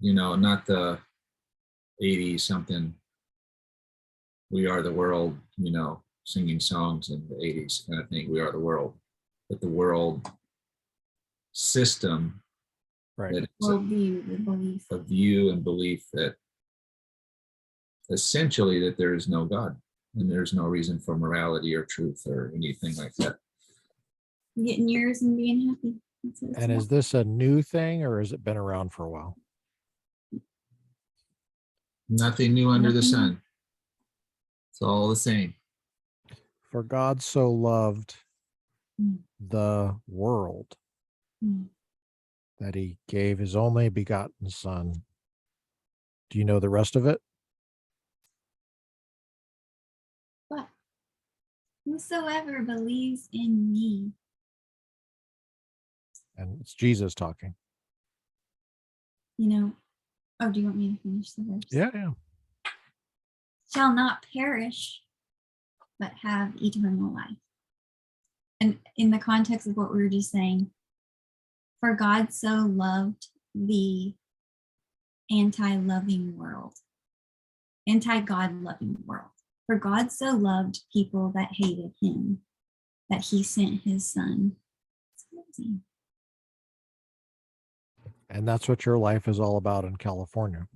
You know, not the 80 something, we are the world, you know, singing songs in the 80s kind of thing, we are the world. But the world system Right. that is Worldview, the belief. a view and belief that essentially that there is no God and there's no reason for morality or truth or anything like that. Getting yours and being happy. That's what it's And is about. this a new thing or has it been around for a while? Nothing new under the Nothing. sun. It's all the same. For God so loved Mm. the world Mm. that he gave his only begotten son. Do you know the rest of it? But whosoever believes in me, And it's Jesus talking. you know, oh, do you want me to finish the verse? Yeah. Shall not perish, but have eternal life. And in the context of what we were just saying, for God so loved the anti-loving world, anti-God loving world. For God so loved people that hated him, that he sent his son. It's crazy. And that's what your life is all about in California.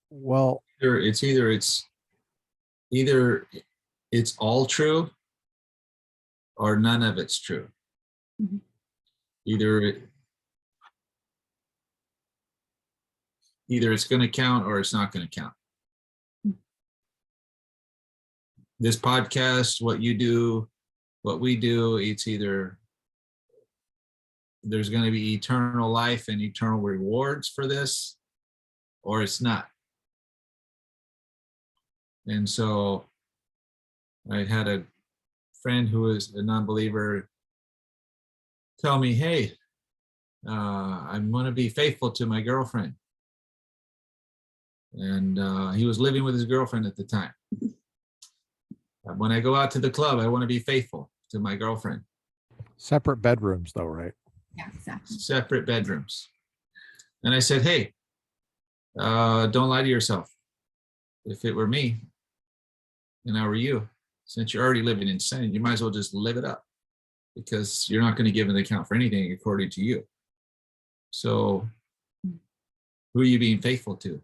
Well, Either it's all true or none of it's true. Mhm. Either it's going to count or it's not going to count. This podcast, what you do, what we do, it's either there's going to be eternal life and eternal rewards for this, or it's not. And so I had a friend who was a non-believer tell me, hey, I'm going to be faithful to my girlfriend. And he was living with his girlfriend at the time. When I go out to the club, I want to be faithful to my girlfriend. separate bedrooms though, right? Yeah, exactly. Separate bedrooms. And I said, hey, don't lie to yourself. If it were me and I were you, since you're already living in sin, you might as well just live it up, because you're not going to give an account for anything according to you. So who are you being faithful to?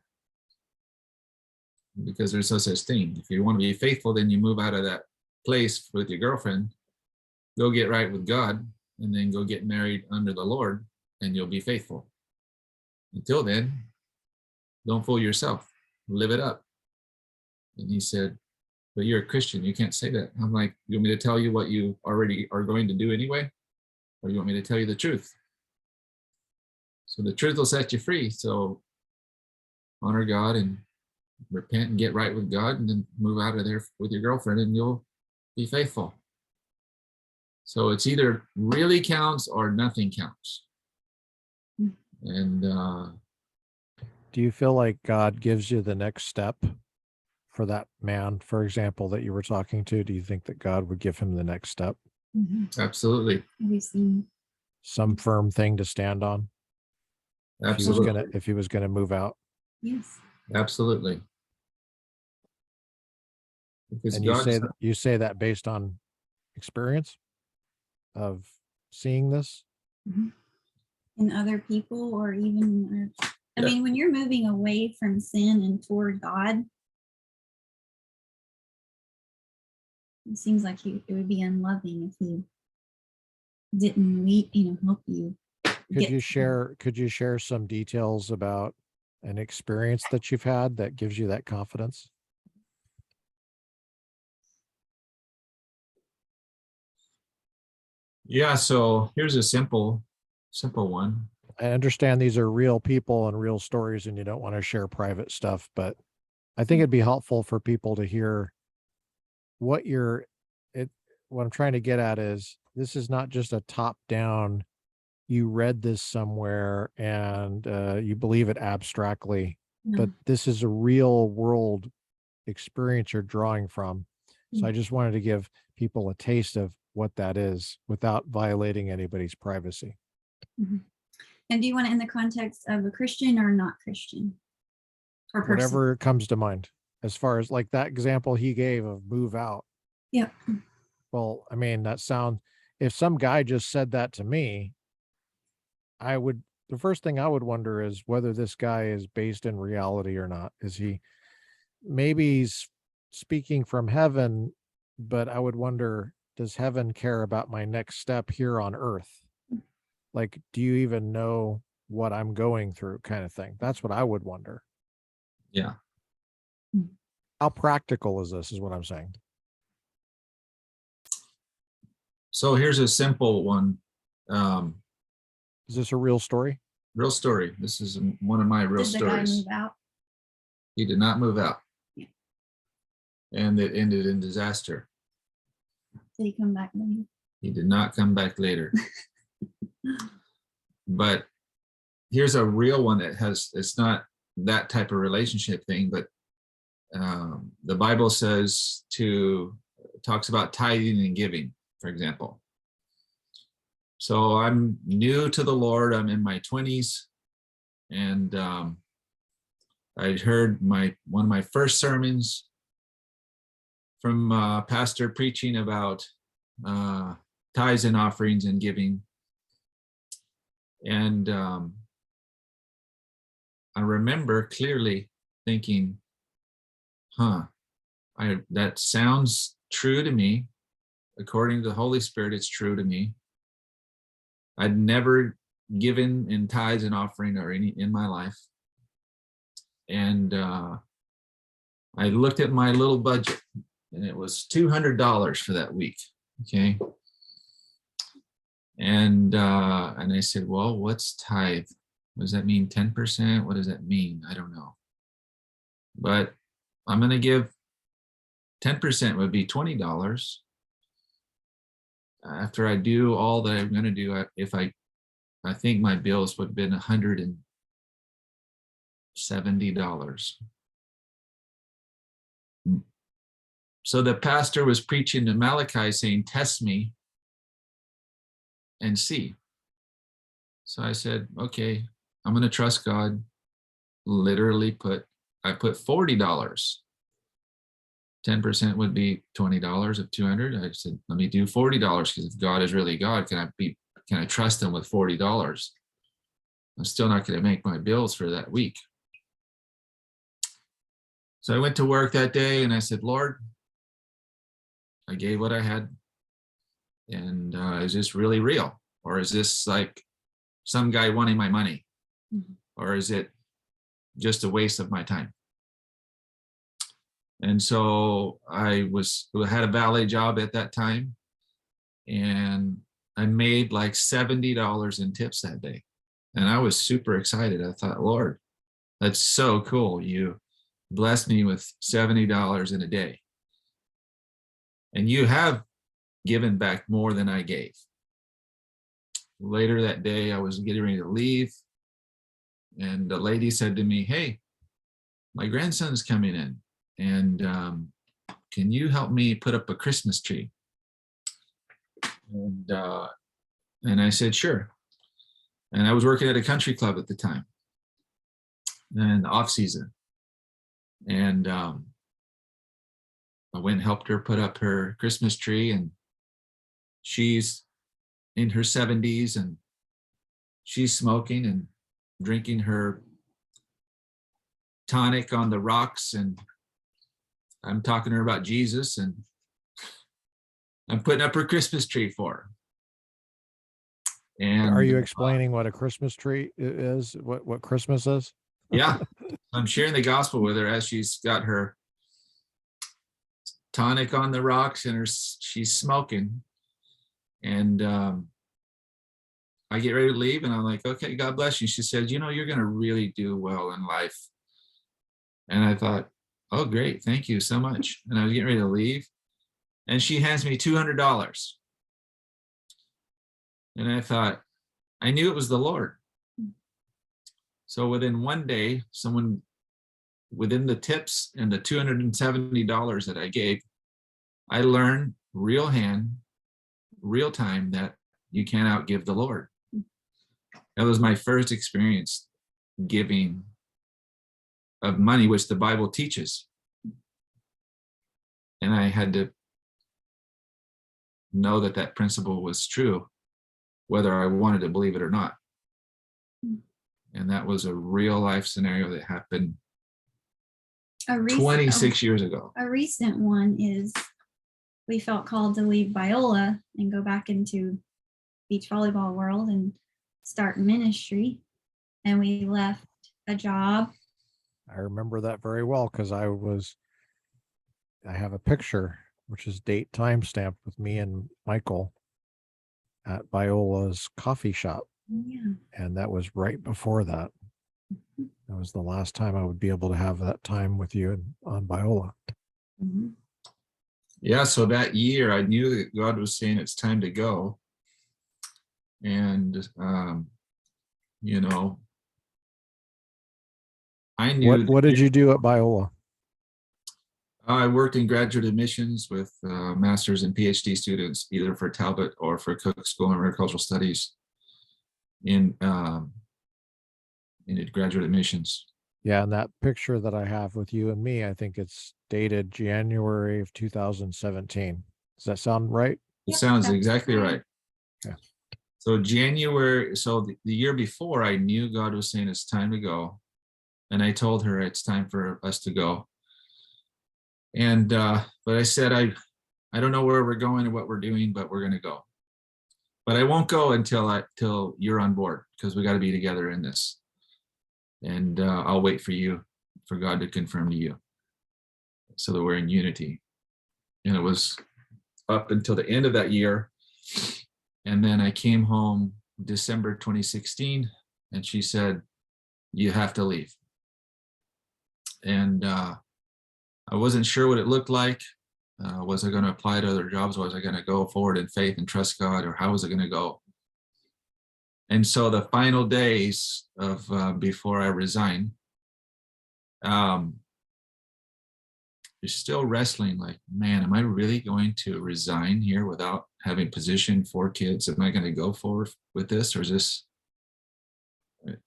Because there's no such thing. If you want to be faithful, then you move out of that place with your girlfriend, go get right with God, and then go get married under the Lord, and you'll be faithful. Until then, don't fool yourself. Live it up. And he said, but you're a Christian. You can't say that. I'm like, you want me to tell you what you already are going to do anyway? Or you want me to tell you the truth? So the truth will set you free. So honor God and repent and get right with God, and then move out of there with your girlfriend and you'll be faithful. So it's either really counts or nothing counts. And Do you feel like God gives you the next step for that man, for example, that you were talking to? Do you think that God would give him the next step? Mhm. absolutely, We've seen. Some firm thing to stand on absolutely, if he was gonna move out? Yes. absolutely. Because And God, you say that based on experience of seeing this? Mhm. In other people, or even, I Yeah. mean, when you're moving away from sin and toward God, it seems like it would be unloving if he didn't help you. Could you share some details about an experience that you've had that gives you that confidence? yeah. So here's a simple one. I understand these are real people and real stories and you don't want to share private stuff, but I think it'd be helpful for people to hear what what I'm trying to get at is this is not just a top down, you read this somewhere and you believe it abstractly, but this is a real world experience you're drawing from. So I just wanted to give people a taste of what that is without violating anybody's privacy. Mhm. And do you want it in the context of a Christian or not Christian? Or person? Whatever comes to mind, as far as like that example he gave of move out. Yep. Well, I mean, if some guy just said that to me, the first thing I would wonder is whether this guy is based in reality or not. Maybe he's speaking from heaven, but I would wonder, does heaven care about my next step here on earth? Like, do you even know what I'm going through, kind of thing? That's what I would wonder. Yeah. How practical is this, is what I'm saying. So here's a simple one. Is this a real story? Real story. This is one of my real Did the guy stories. move out? He did not move out. Yeah. And it ended in disaster. Did he come back later? He did not come back later. But here's a real one that it's not that type of relationship thing, but the Bible talks about tithing and giving, for example. So I'm new to the Lord. I'm in my 20s, and I heard one of my first sermons from a pastor preaching about tithes and offerings and giving. And I remember clearly thinking, that sounds true to me. According to the Holy Spirit, it's true to me. I'd never given in tithes and offering or any in my life. And I looked at my little budget, and it was $200 for that week. Okay. And I said, well, what's tithe? What does that mean? 10%? What does that mean? I don't know. But I'm going to give 10% would be $20. After I do all that I'm going to do, I think my bills would have been $170. So the pastor was preaching to Malachi saying, test me and see. So I said, okay, I'm going to trust God. Literally I put $40. 10% would be $20 of 200. I said, let me do $40, because if God is really God, can I trust him with $40? I'm still not going to make my bills for that week. So I went to work that day and I said, Lord, I gave what I had. And is this really real? Or is this like some guy wanting my money? Mm-hmm. Or is it just a waste of my time? And so I had a valet job at that time, and I made like $70 in tips that day. And I was super excited. I thought, Lord, that's so cool. You blessed me with $70 in a day. And you have given back more than I gave. Later that day, I was getting ready to leave, and the lady said to me, hey, my grandson's coming in, and can you help me put up a Christmas tree? And I said, sure. And I was working at a country club at the time, and off season. And I went and helped her put up her Christmas tree, and she's in her 70s, and she's smoking and drinking her tonic on the rocks, and I'm talking to her about Jesus, and I'm putting up her Christmas tree for her. And are you explaining what a Christmas tree is? What Christmas is? Yeah, I'm sharing the gospel with her as she's got her tonic on the rocks and she's smoking. And I get ready to leave, and I'm like, okay, God bless you. She said, you know, you're going to really do well in life. And I thought, oh, great. Thank you so much. And I was getting ready to leave. And she hands me $200. And I thought, I knew it was the Lord. So within one day, someone, within the tips and the $270 that I gave, I learned real time that you can't outgive the Lord. That was my first experience giving of money, which the Bible teaches. And I had to know that that principle was true, whether I wanted to believe it or not. And that was a real life scenario that happened 26 years ago. A recent one is we felt called to leave Biola and go back into beach volleyball world and start ministry. And we left a job. I remember that very well because I have a picture, which is date time stamped with me and Michael at Biola's coffee shop. Yeah. And that was right before that. That was the last time I would be able to have that time with you on Biola. Mm-hmm. Yeah, so that year I knew that God was saying it's time to go. And, you know, I knew. What did you do at Biola? I worked in graduate admissions with master's and PhD students, either for Talbot or for Cook School of Agricultural Studies in graduate admissions. Yeah, and that picture that I have with you and me, I think it's dated January of 2017. Does that sound right? It sounds exactly right. Yeah. So January, so the year before, I knew God was saying it's time to go. And I told her it's time for us to go. And, but I said, I don't know where we're going or what we're doing, but we're going to go. But I won't go until you're on board, because we got to be together in this. And I'll wait for you, for God to confirm to you, so that we're in unity. And it was up until the end of that year. And then I came home December 2016, and she said, you have to leave. And I wasn't sure what it looked like. Was I going to apply to other jobs? Was I going to go forward in faith and trust God, or how was it going to go? And so the final days of before I resigned, you're still wrestling like, man, am I really going to resign here without having position, 4 kids? Am I going to go forward with this, or is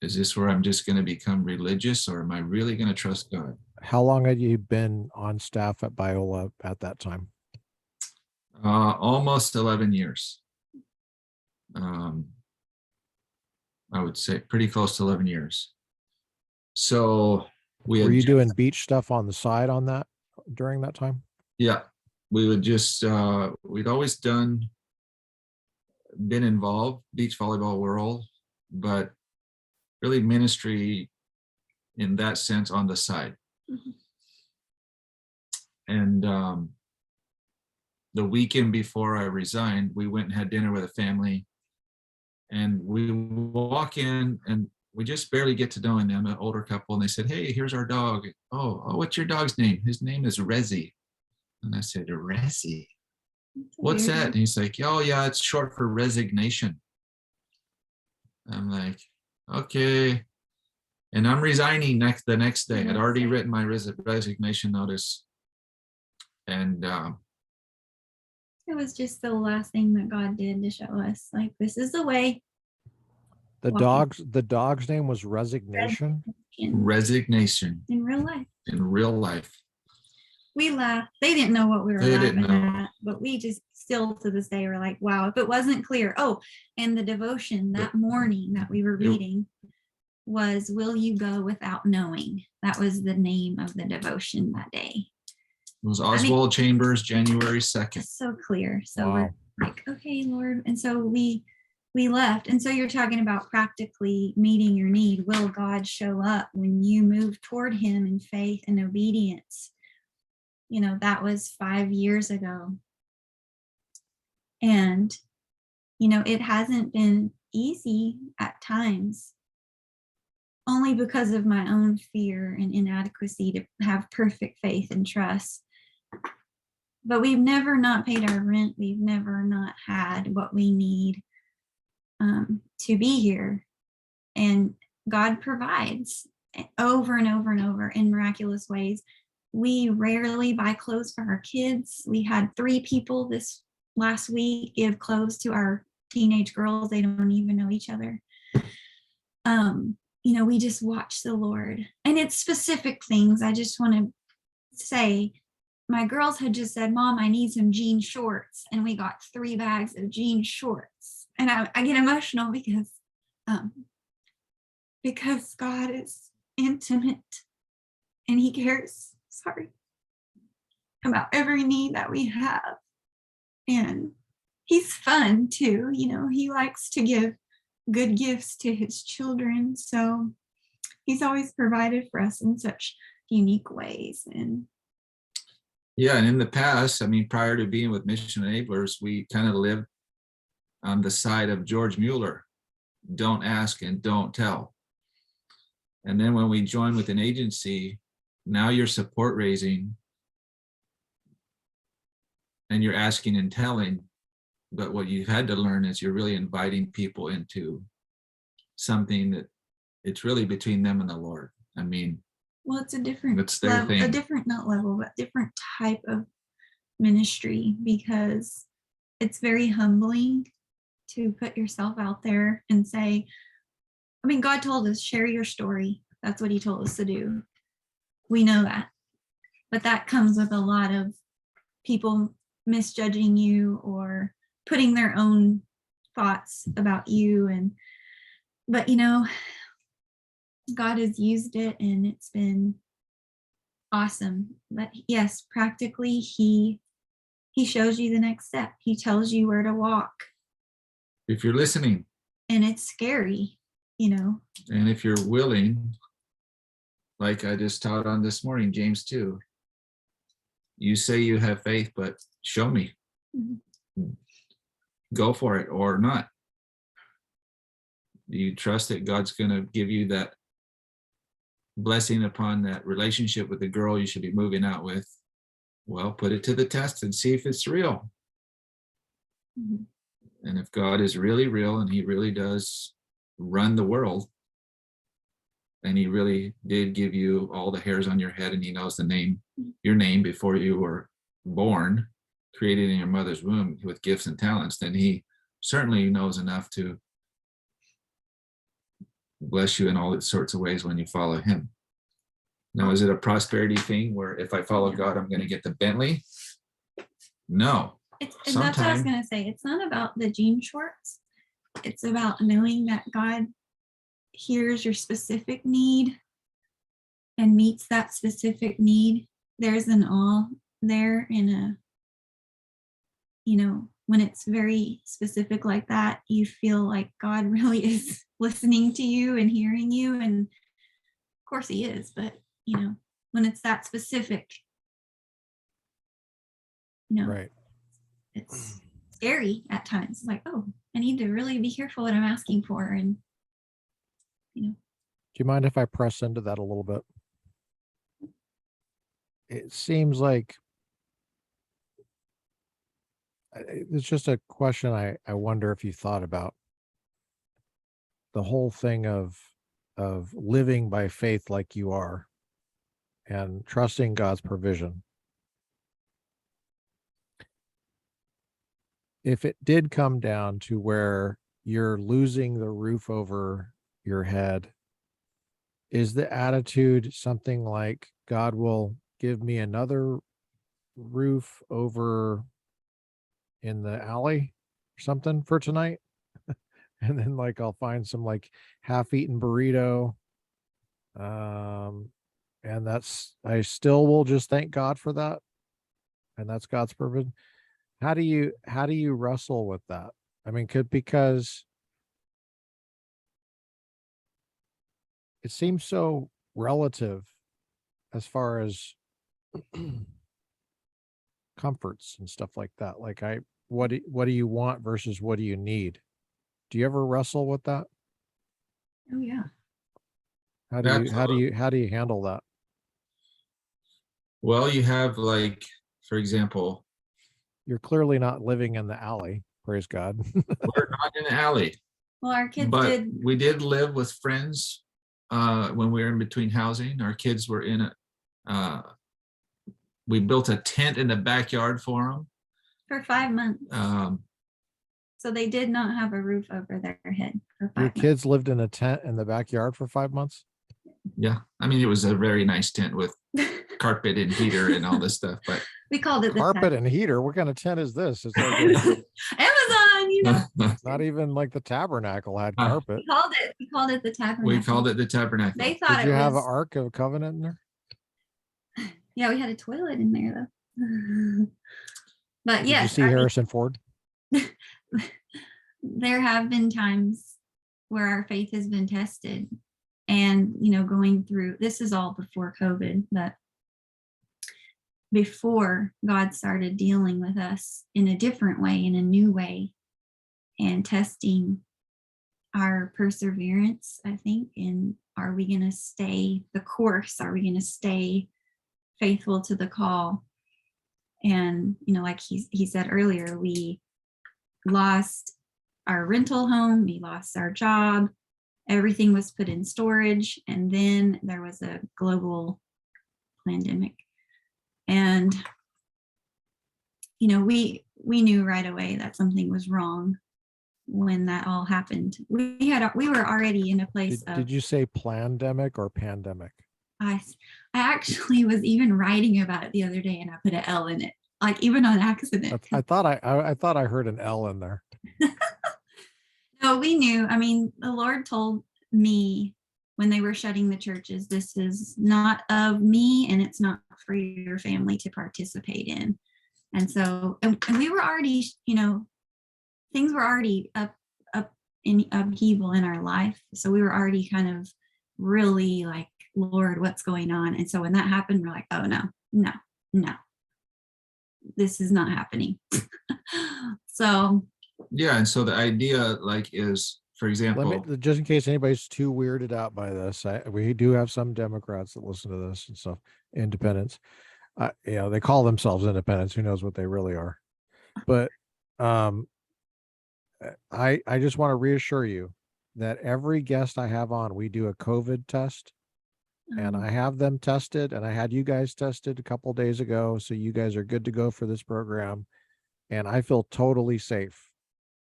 this where I'm just going to become religious, or am I really going to trust God? How long had you been on staff at Biola at that time? Almost 11 years. I would say pretty close to 11 years. So were you doing beach stuff on the side on that during that time? Yeah, we would just, we'd always been involved, beach volleyball world, but really ministry in that sense on the side. Mm-hmm. And the weekend before I resigned, we went and had dinner with a family, and we walk in and we just barely get to knowing them, an older couple, and they said, hey, here's our dog. Oh, what's your dog's name? His name is Rezzy. And I said, Rezzy? What's that? And he's like, oh yeah, it's short for resignation. I'm like, okay. And I'm resigning the next day. I'd already written my resignation notice. And it was just the last thing that God did to show us, like, this is the way. The dog's name was Resignation. Resignation. In real life. In real life. We laughed. They didn't know what we were laughing at, but we just still to this day were like, wow, if it wasn't clear. Oh, and the devotion that morning that we were reading was, will you go without knowing? That was the name of the devotion that day. It was Oswald Chambers, January 2nd. So clear. So wow. We're like, okay, Lord. And so we left. And so you're talking about practically meeting your need. Will God show up when you move toward him in faith and obedience? You know, that was 5 years ago. And, you know, it hasn't been easy at times, only because of my own fear and inadequacy to have perfect faith and trust. But we've never not paid our rent. We've never not had what we need to be here. And God provides over and over and over in miraculous ways. We rarely buy clothes for our kids. We had 3 people this last week give clothes to our teenage girls. They don't even know each other. You know, we just watch the Lord. And it's specific things. I just want to say, my girls had just said, Mom, I need some jean shorts. And we got 3 bags of jean shorts. And I get emotional because God is intimate and he cares, about every need that we have. And he's fun too. You know, he likes to give good gifts to his children. So he's always provided for us in such unique ways. And yeah, and in the past, I mean, prior to being with Mission Enablers, we kind of lived on the side of George Mueller, don't ask and don't tell. And then when we joined with an agency, now you're support raising and you're asking and telling. But what you've had to learn is you're really inviting people into something that it's really between them and the Lord. I mean, well, it's a different that's their level, thing. a different, not level, but different type of ministry, because it's very humbling to put yourself out there and say, I mean, God told us, share your story. That's what he told us to do. We know that. But that comes with a lot of people misjudging you or putting their own thoughts about you. But you know, God has used it and it's been awesome. But yes, practically he shows you the next step. He tells you where to walk. If you're listening. And it's scary, you know. And if you're willing, like I just taught on this morning, James 2, you say you have faith, but show me. Mm-hmm. Go for it or not. Do you trust that God's going to give you that blessing upon that relationship with the girl you should be moving out with? Well, put it to the test and see if it's real. Mm-hmm. And if God is really real and he really does run the world, and he really did give you all the hairs on your head and he knows the name, your name before you were born, created in your mother's womb with gifts and talents, then he certainly knows enough to bless you in all sorts of ways when you follow him. Now, is it a prosperity thing where if I follow God, I'm going to get the Bentley? No. And that's what I was going to say. It's not about the jean shorts. It's about knowing that God hears your specific need and meets that specific need. There's an awe there in a, you know, when it's very specific like that, you feel like God really is listening to you and hearing you. And of course he is, but you know, when it's that specific, you know, right, it's scary at times. It's like, oh, I need to really be careful what I'm asking for. And you know. Do you mind if I press into that a little bit? It seems like it's just a question I wonder if you thought about. The whole thing of living by faith like you are and trusting God's provision. If it did come down to where you're losing the roof over your head, is the attitude something like, God will give me another roof over in the alley or something for tonight? And then like I'll find some like half-eaten burrito. And I still will just thank God for that. And that's God's provision. How do you wrestle with that? I mean, because it seems so relative as far as comforts and stuff like that. Like what do you want versus what do you need? Do you ever wrestle with that? Oh yeah. How do you handle that? Well, you have like, for example, You're clearly not living in the alley. Praise God. we're not in the alley, Well, our kids but did. we did live with friends when we were in between housing. Our kids were in we built a tent in the backyard for them. For 5 months. Um, So they did not have a roof over their head for 5 Your months. kids lived in a tent in the backyard for 5 months? yeah, I mean, it was a very nice tent with carpet and heater and all this stuff, but We called it the Carpet and heater? What kind of tent is this? It's like Amazon, you know. not even like the tabernacle had carpet. We called it the tabernacle. we called it the tabernacle. They thought Did you it have an was. Ark of Covenant in there? Yeah, we had a toilet in there though. But Did yes, you see Harrison Ford? there have been times where our faith has been tested, and you know, going through this is all before COVID, but before God started dealing with us in a different way, in a new way, and testing our perseverance, I think. And are we going to stay the course? Are we going to stay faithful to the call? And, you know, like he said earlier, we lost our rental home, we lost our job, everything was put in storage, and then there was a global pandemic. And, you know, we knew right away that something was wrong when that all happened. We were already in a place of. Did you say plandemic or pandemic? I actually was even writing about it the other day, and I put an L in it, like even on accident. I thought I heard an L in there. No, we knew. I mean, the Lord told me when they were shutting the churches, this is not of me, and it's not for your family to participate in. And so, and we were already, you know, things were already up in upheaval in our life. So we were already kind of really like, Lord, what's going on? And so when that happened, we're like, oh no, this is not happening. So Yeah, and so the idea like is, for example, Just in case anybody's too weirded out by this, we do have some Democrats that listen to this and stuff, independents. You know, they call themselves independents. Who knows what they really are? But I just want to reassure you that every guest I have on, we do a COVID test, and I have them tested, and I had you guys tested a couple days ago, so you guys are good to go for this program, and I feel totally safe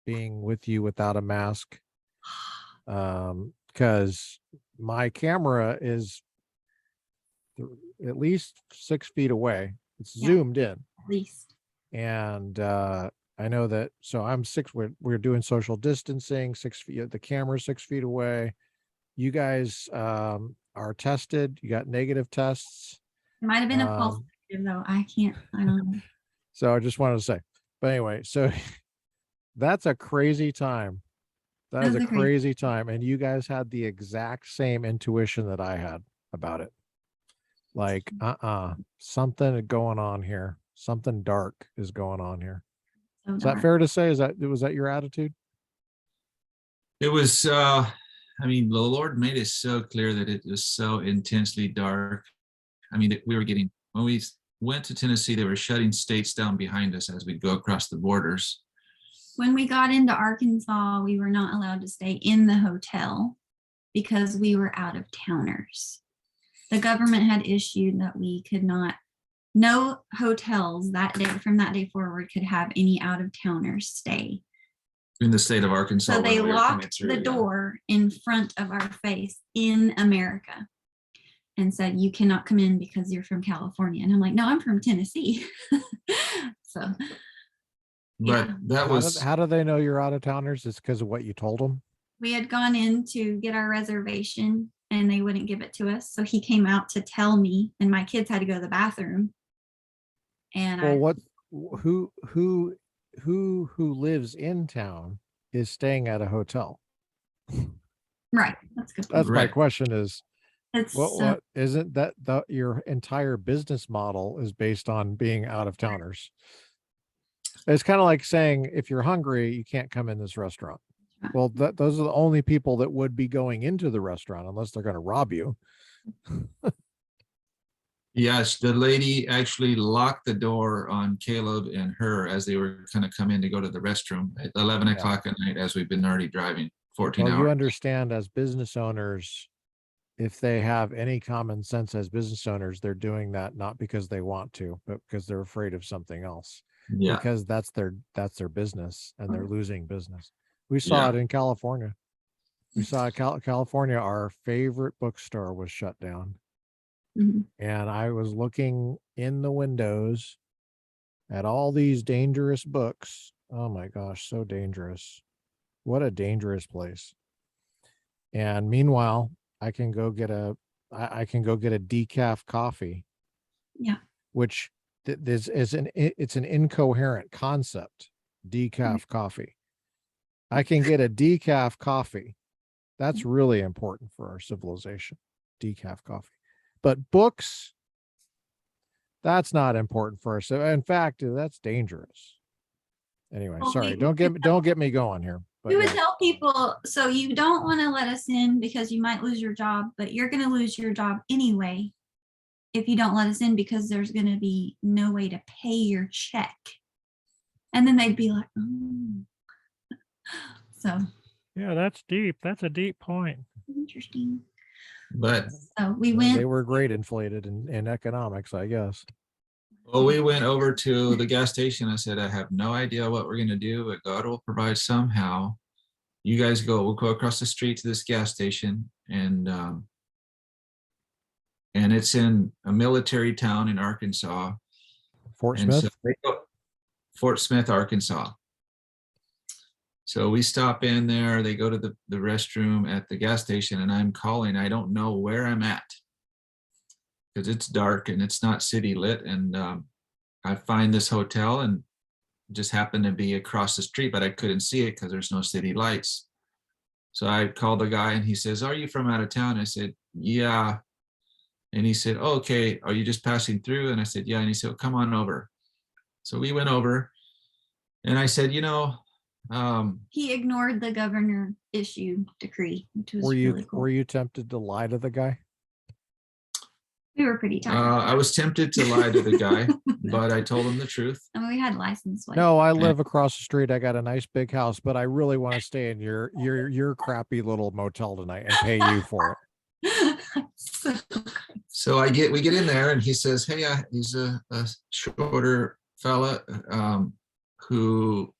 being with you without a mask, because my camera is at least 6 feet away. It's zoomed in, at least. And I know that. So I'm 6. We're doing social distancing. 6 feet. The camera's 6 feet away. You guys are tested. You got negative tests. It might have been a false negative, though. I don't know. So I just wanted to say. But anyway, so that's a crazy time. That is a crazy time. And you guys had the exact same intuition that I had about it. Like, something going on here. Something dark is going on here. So Is that fair to say? Was that your attitude? it was, I mean, the Lord made it so clear that it was so intensely dark. I mean, we were getting, when we went to Tennessee, they were shutting states down behind us as we go across the borders. When we got into Arkansas, we were not allowed to stay in the hotel because we were out of towners. The government had issued that we could not, no hotels that day, from that day forward, could have any out of towners stay. In the state of Arkansas. So they locked the door in front of our face in America and said, you cannot come in because you're from California. And I'm like, no, I'm from Tennessee. So. But yeah. that was. How do they know you're out of towners? It's because of what you told them? We had gone in to get our reservation and they wouldn't give it to us. So he came out to tell me, and my kids had to go to the bathroom. And who lives in town is staying at a hotel? Right. That's good. That's my question is, it's what isn't that your entire business model is based on being out of towners? It's kind of like saying, if you're hungry, you can't come in this restaurant. Well, those are the only people that would be going into the restaurant unless they're going to rob you. Yes, the lady actually locked the door on Caleb and her as they were kind of come in to go to the restroom at 11 Yeah. o'clock at night as we've been already driving 14 Well, hours. you understand, as business owners, if they have any common sense as business owners, they're doing that not because they want to, but because they're afraid of something else. Yeah, Because that's their business, and they're losing business. We saw yeah. it in California. We saw it California. Our favorite bookstore was shut down, Mhm. and I was looking in the windows at all these dangerous books. Oh my gosh, so dangerous. What a dangerous place. And meanwhile, I can go get I can go get a decaf coffee, Yeah. which this is it's an incoherent concept. Decaf coffee. I can get a decaf coffee. That's really important for our civilization. Decaf coffee. But books, that's not important for us. So in fact, that's dangerous. Anyway, Well, sorry. we Don't get me going here. But we would yeah. tell people, so you don't want to let us in because you might lose your job, but you're going to lose your job anyway if you don't let us in, because there's going to be no way to pay your check. And then they'd be like, oh. So Yeah, that's deep. That's a deep point. interesting. But So we Well, they went. were great inflated in economics, I guess. well, we went over to the gas station. I said, I have no idea what we're going to do, but God will provide somehow. You guys go. We'll go across the street to this gas station, and it's in a military town in Arkansas. Fort And Smith. so they go, Fort Smith, Arkansas. So we stop in there. They go to the restroom at the gas station, and I'm calling. I don't know where I'm at because it's dark and it's not city lit. And I find this hotel and just happened to be across the street, but I couldn't see it because there's no city lights. So I called the guy and he says, "Are you from out of town?" I said, "Yeah." And he said, "Oh, okay, are you just passing through?" And I said, "Yeah." And he said, "Well, come on over." So we went over, and I said, He ignored the governor issued decree, which was really cool. Were you tempted to lie to the guy? We were pretty tired. I was tempted to lie to the guy, but I told him the truth. I mean, we had license plates. No, I live across the street. I got a nice big house, but I really want to stay in your crappy little motel tonight and pay you for it. So we get in there, and he says, "Hey, he's a shorter fella who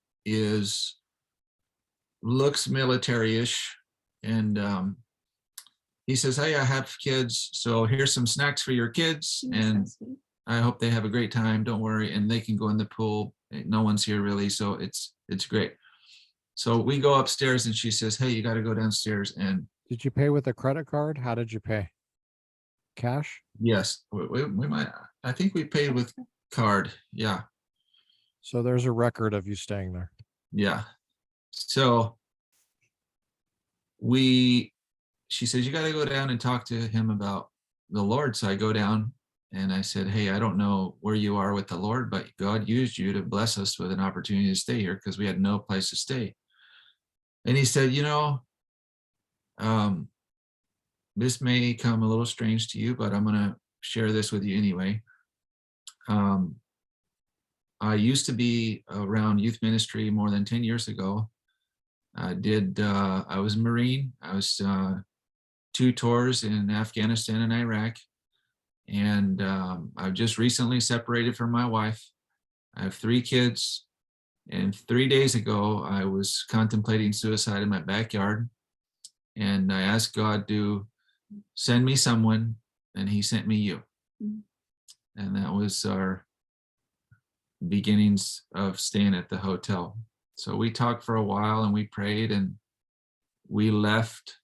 looks military-ish, and he says, 'Hey, I have kids, so here's some snacks for your kids, and I hope they have a great time. Don't worry, and they can go in the pool. No one's here really, so it's great.'" So we go upstairs, and she says, "Hey, you got to go downstairs." And Did you pay with a credit card? How did you pay? Cash? yes, we might. I think we paid with card. Yeah. So there's a record of you staying there. Yeah. So she says, "You got to go down and talk to him about the Lord." So I go down and I said, "Hey, I don't know where you are with the Lord, but God used you to bless us with an opportunity to stay here because we had no place to stay." And he said, "This may come a little strange to you, but I'm going to share this with you anyway. I used to be around youth ministry more than 10 years ago. I was a Marine. I was 2 tours in Afghanistan and Iraq. And I've just recently separated from my wife. I have 3 kids. And 3 days ago, I was contemplating suicide in my backyard. And I asked God to send me someone, and he sent me you." And that was our beginnings of staying at the hotel. So we talked for a while and we prayed and we left.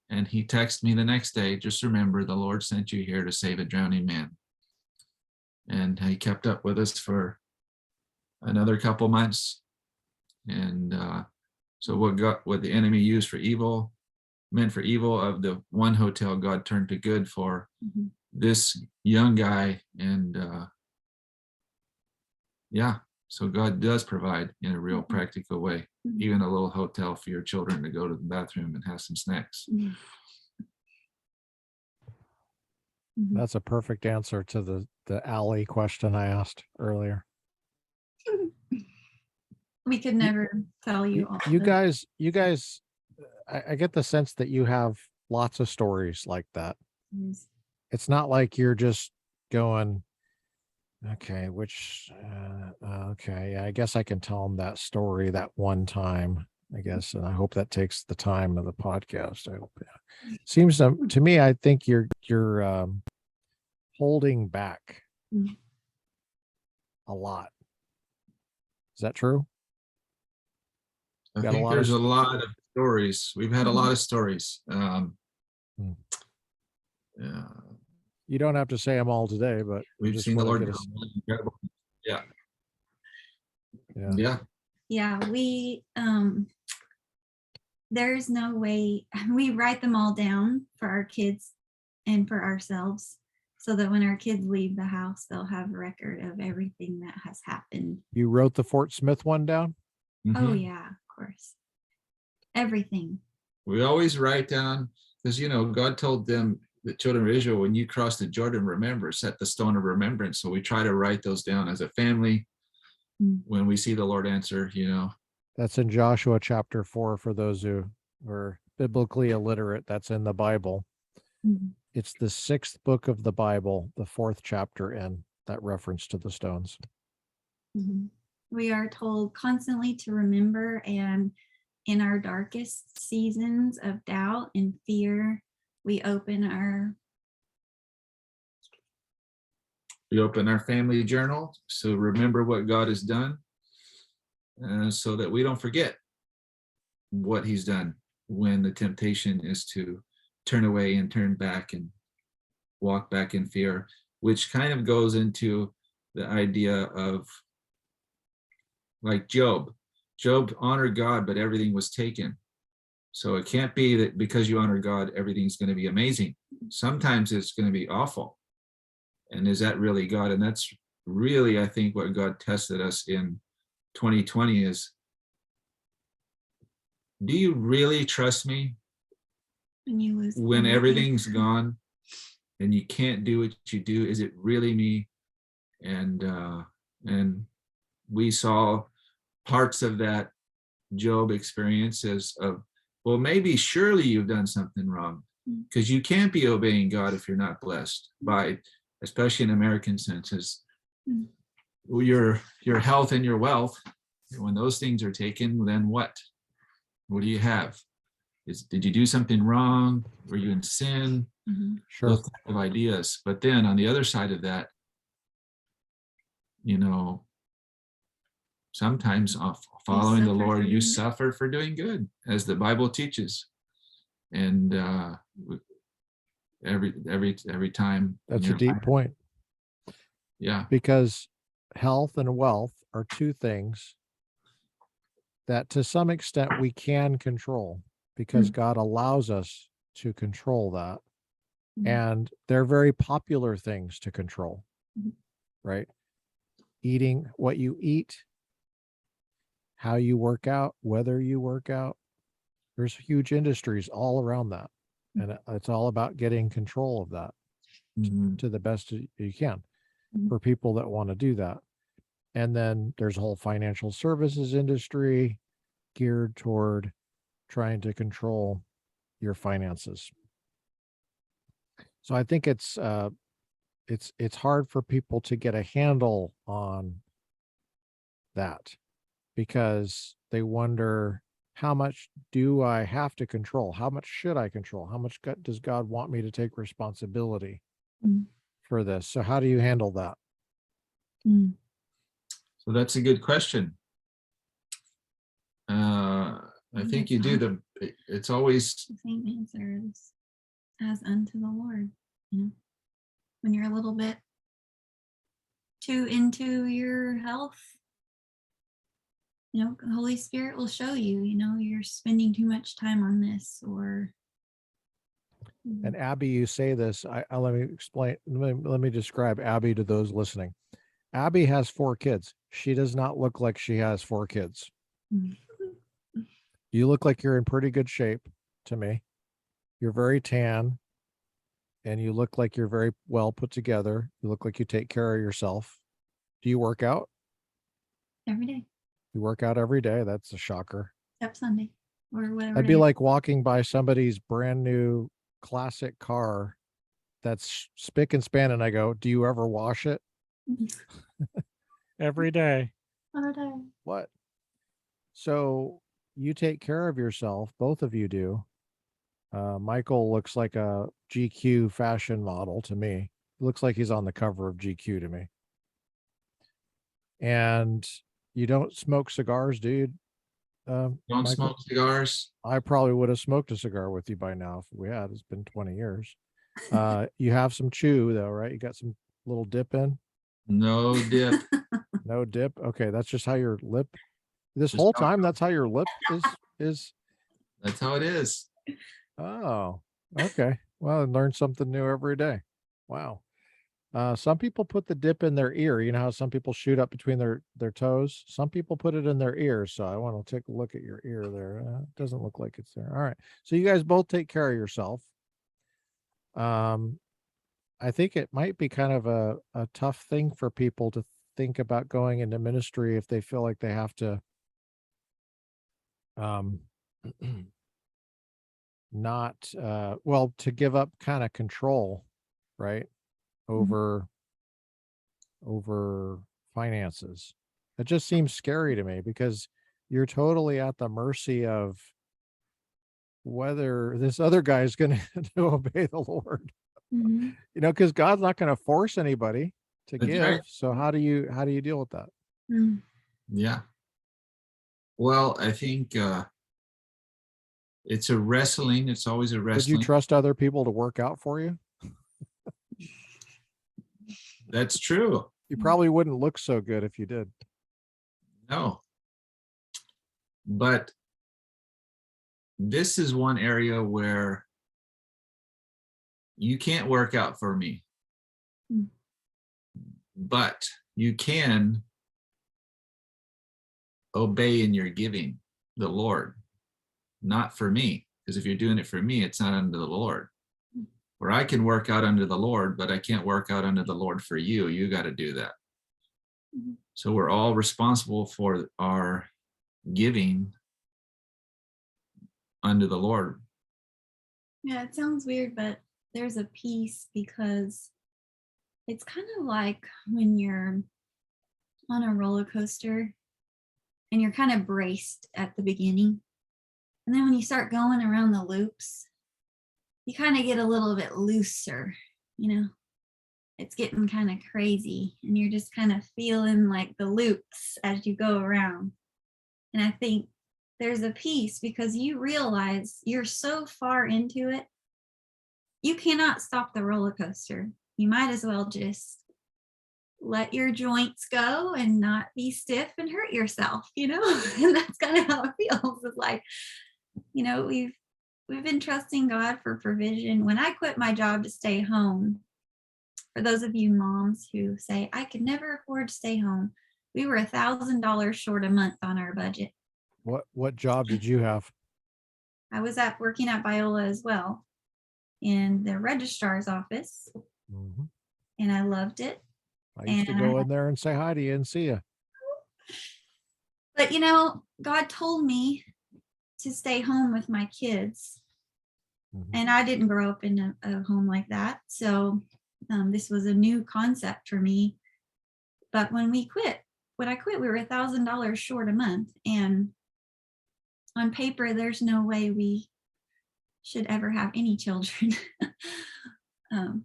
And he texted me the next day, "Just remember, the Lord sent you here to save a drowning man." And he kept up with us for another couple months. And so what the enemy used for evil, meant for evil of the one hotel, God turned to good for this young guy. And yeah, so God does provide in a real practical way. even a little hotel for your children to go to the bathroom and have some snacks. That's a perfect answer to the alley question I asked earlier. We could never tell you all. You guys, I get the sense that you have lots of stories like that. It's not like you're just going, okay, okay, I guess I can tell them that story that one time, I guess, and I hope that takes the time of the podcast. I hope. Seems to me, I think you're holding back a lot. Is that true? I Got a think lot of there's a lot of stories. We've had a lot of stories. Yeah, You don't have to say them all today, but we've seen the Lord do incredible. Yeah, we there's no way. We write them all down for our kids and for ourselves, so that when our kids leave the house, they'll have a record of everything that has happened. You wrote the Fort Smith one down? Oh yeah, of course. Everything. We always write down, because God told them, the children of Israel, when you cross the Jordan, remember, set the stone of remembrance. So we try to write those down as a family when we see the Lord answer. That's in Joshua chapter 4 for those who were biblically illiterate. That's in the Bible. It's the 6th book of the Bible, the 4th chapter in that reference to the stones. We are told constantly to remember, and in our darkest seasons of doubt and fear, we open our family journal. So remember what God has done, so that we don't forget what he's done when the temptation is to turn away and turn back and walk back in fear, which kind of goes into the idea of, like Job honored God, but everything was taken. So it can't be that because you honor God, everything's going to be amazing. Sometimes it's going to be awful. And is that really God? And that's really, I think, what God tested us in 2020 is, do you really trust me when everything's gone and you can't do what you do? Is it really me? And we saw parts of that Job experiences of, well, maybe surely you've done something wrong, because you can't be obeying God if you're not blessed by, especially in American senses, your health and your wealth. When those things are taken, then what do you have? Did you do something wrong? Were you in sin? Sure. Those type of ideas. But then on the other side of that, sometimes following the Lord, you suffer for doing good, as the Bible teaches. And every time. That's a deep point. Yeah. Because health and wealth are two things that to some extent we can control, because God allows us to control that. And they're very popular things to control, right? Eating what you eat, how you work out, whether you work out. There's huge industries all around that. And it's all about getting control of that to the best you can for people that want to do that. And then there's a whole financial services industry geared toward trying to control your finances. So I think it's hard for people to get a handle on that, because they wonder, how much do I have to control? How much should I control? How much does God want me to take responsibility for this? So how do you handle that? So that's a good question. I think you do it's always the same answer as unto the Lord. When you're a little bit too into your health, the Holy Spirit will show you, you're spending too much time on this, or. And Abby, you say this, let me explain, let me describe Abby to those listening. Abby has 4 kids. She does not look like she has 4 kids. You look like you're in pretty good shape to me. You're very tan and you look like you're very well put together. You look like you take care of yourself. Do you work out? Every day, You work out every day. That's a shocker. except Sunday or whatever. I'd be day. like walking by somebody's brand new classic car that's spick and span, and I go, "Do you ever wash it?" Every day. Other day. What? So you take care of yourself. Both of you do. Michael looks like a GQ fashion model to me. He looks like he's on the cover of GQ to me. And you don't smoke cigars, dude. Don't Michael? smoke cigars. I probably would have smoked a cigar with you by now if we had. It's been 20 years. You have some chew though, right? You got some little dip in? No dip. No dip. Okay, that's just how your lip. This Just whole how- time, that's how your lip is. That's how it is. Oh, okay. Well, I learn something new every day. Wow. Some people put the dip in their ear. You know how some people shoot up between their toes? Some people put it in their ears. So I want to take a look at your ear there. It doesn't look like it's there. All right. So you guys both take care of yourself. I think it might be kind of a tough thing for people to think about going into ministry if they feel like they have to not well, to give up kind of control, right? Over finances. It just seems scary to me because you're totally at the mercy of whether this other guy is going to obey the Lord. Mhm. You know, because God's not going to force anybody to That's give. right. So how do you deal with that? Mm. Yeah. Well, I think it's a wrestling. It's always a Would you wrestling. trust other people to work out for you? That's true. You probably wouldn't look so good if you did. No. But this is one area where you can't work out for me. Mm. But you can obey in your giving the Lord, not for me. Because if you're doing it for me, it's not under the Lord. Or I can work out under the Lord, but I can't work out under the Lord for you. You got to do that. Mhm. So we're all responsible for our giving under the Lord. Yeah, it sounds weird, but there's a peace because it's kind of like when you're on a roller coaster and you're kind of braced at the beginning. And then when you start going around the loops, you kind of get a little bit looser, you know? It's getting kind of crazy and you're just kind of feeling like the loops as you go around. And I think there's a peace because you realize you're so far into it, you cannot stop the roller coaster. You might as well just let your joints go and not be stiff and hurt yourself, you know? And that's kind of how it feels. It's like, you know, we've been trusting God for provision. When I quit my job to stay home, for those of you moms who say, I could never afford to stay home, we were $1,000 short a month on our budget. What job did you have? I was working at Biola as well in the registrar's office, Mhm. and I loved it. I used to And go in there and say hi to you and see you. But you know, God told me to stay home with my kids. Mhm. And I didn't grow up in a home like that. So this was a new concept for me. But when I quit, we were $1,000 short a month. And on paper, there's no way we should ever have any children.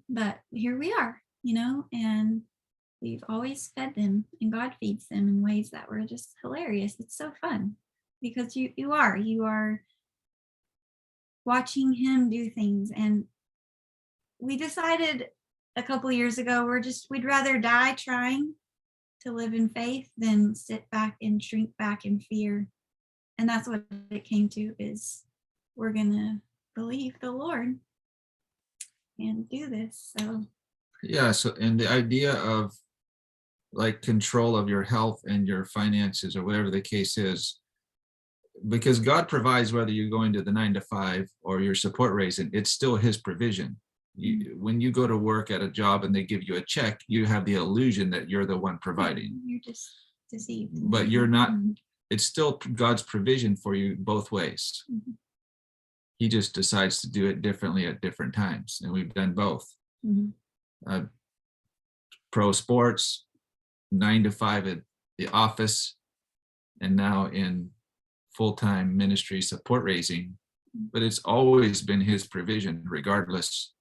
But here we are, you know, and we've always fed them and God feeds them in ways that were just hilarious. It's so fun because you are watching him do things. And we decided a couple years ago, we'd rather die trying to live in faith than sit back and shrink back in fear. And that's what it came to, is we're gonna believe the Lord and do this. So Yeah. So, and the idea of like control of your health and your finances or whatever the case is, because God provides whether you're going to the 9 to 5 or you're support raising, it's still his provision. When you go to work at a job and they give you a check, you have the illusion that you're the one providing. You're just deceived. But you're not. Mhm. It's still God's provision for you both ways. Mhm. He just decides to do it differently at different times. And we've done both. Mhm. Pro sports, 9 to 5 at the office, and now in full-time ministry support raising. But it's always been his provision, regardless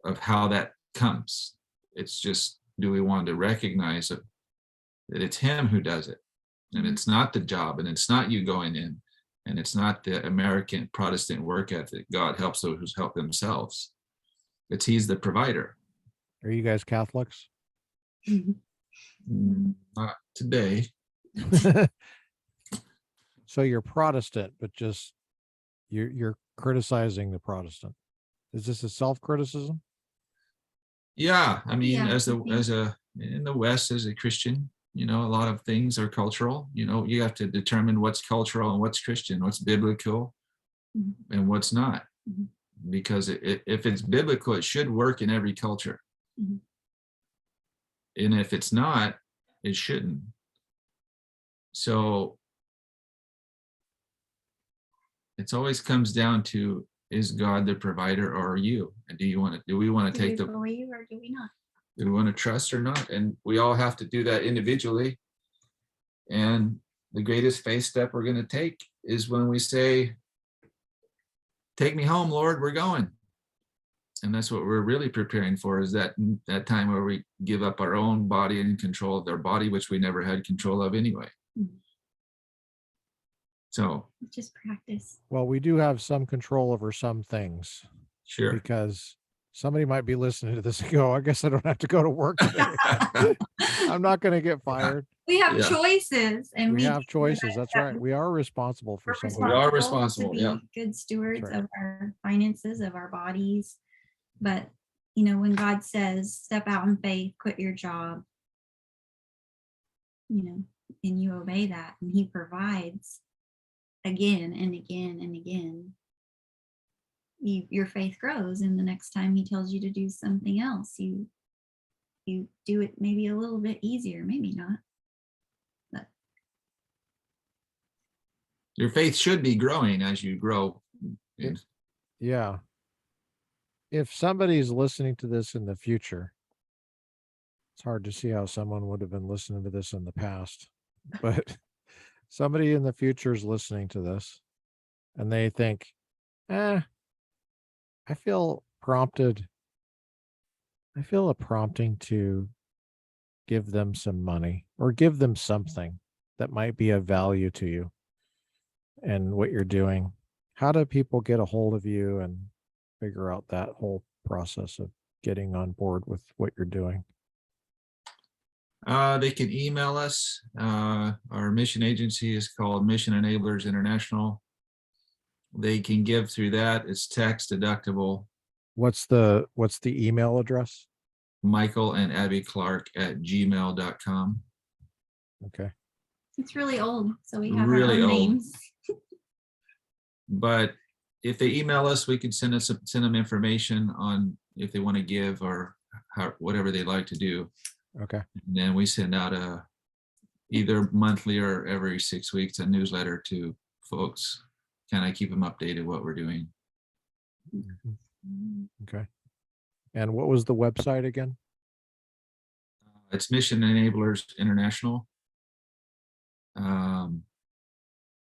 of how that comes. It's just, do we want to recognize that it's him who does it? And it's not the job, and it's not you going in, and it's not the American Protestant work ethic. God helps those who help themselves. He's the provider. Are you guys Catholics? Not today. So you're Protestant, but just you're criticizing the Protestant. Is this a self-criticism? Yeah, I mean, Yeah, in the West, as a Christian, a lot of things are cultural. You have to determine what's cultural and what's Christian, what's biblical, and what's not. Because if it's biblical, it should work in every culture. And if it's not, it shouldn't. So it always comes down to, is God the provider, or are you? And do we want to Do we take believe or do we not? do we want to trust or not? And we all have to do that individually. And the greatest faith step we're going to take is when we say, take me home, Lord, we're going. And that's what we're really preparing for, is that time where we give up our own body and control of their body, which we never had control of anyway. So Just practice. Well, we do have some control over some things, sure. because somebody might be listening to this and go, I guess I don't have to go to work today. I'm not going to get fired. We have Yeah. choices, and We have choices. That's that right. We are responsible for we're something. We are responsible, to be yeah. good stewards right. of our finances, of our bodies. But when God says step out in faith, quit your job, and you obey that, and he provides again and again and again, your faith grows, and the next time he tells you to do something else, you do it maybe a little bit easier, maybe not. But Your faith should be growing as you grow. Yeah. If somebody's listening to this in the future, it's hard to see how someone would have been listening to this in the past, but somebody in the future is listening to this and they think, I feel a prompting to give them some money or give them something that might be of value to you and what you're doing. How do people get a hold of you and figure out that whole process of getting on board with what you're doing? They can email us. Our mission agency is called Mission Enablers International. They can give through that. It's tax deductible. What's the email address? Michael and Abby Clark at gmail.com. Okay. it's really old, so we have Really our own old. names. But if they email us, we can send them information on if they want to give or whatever they like to do. Okay. And then we send out either monthly or every 6 weeks a newsletter to folks. Kind of keep them updated what we're doing. Okay. And what was the website again? It's Mission Enablers International.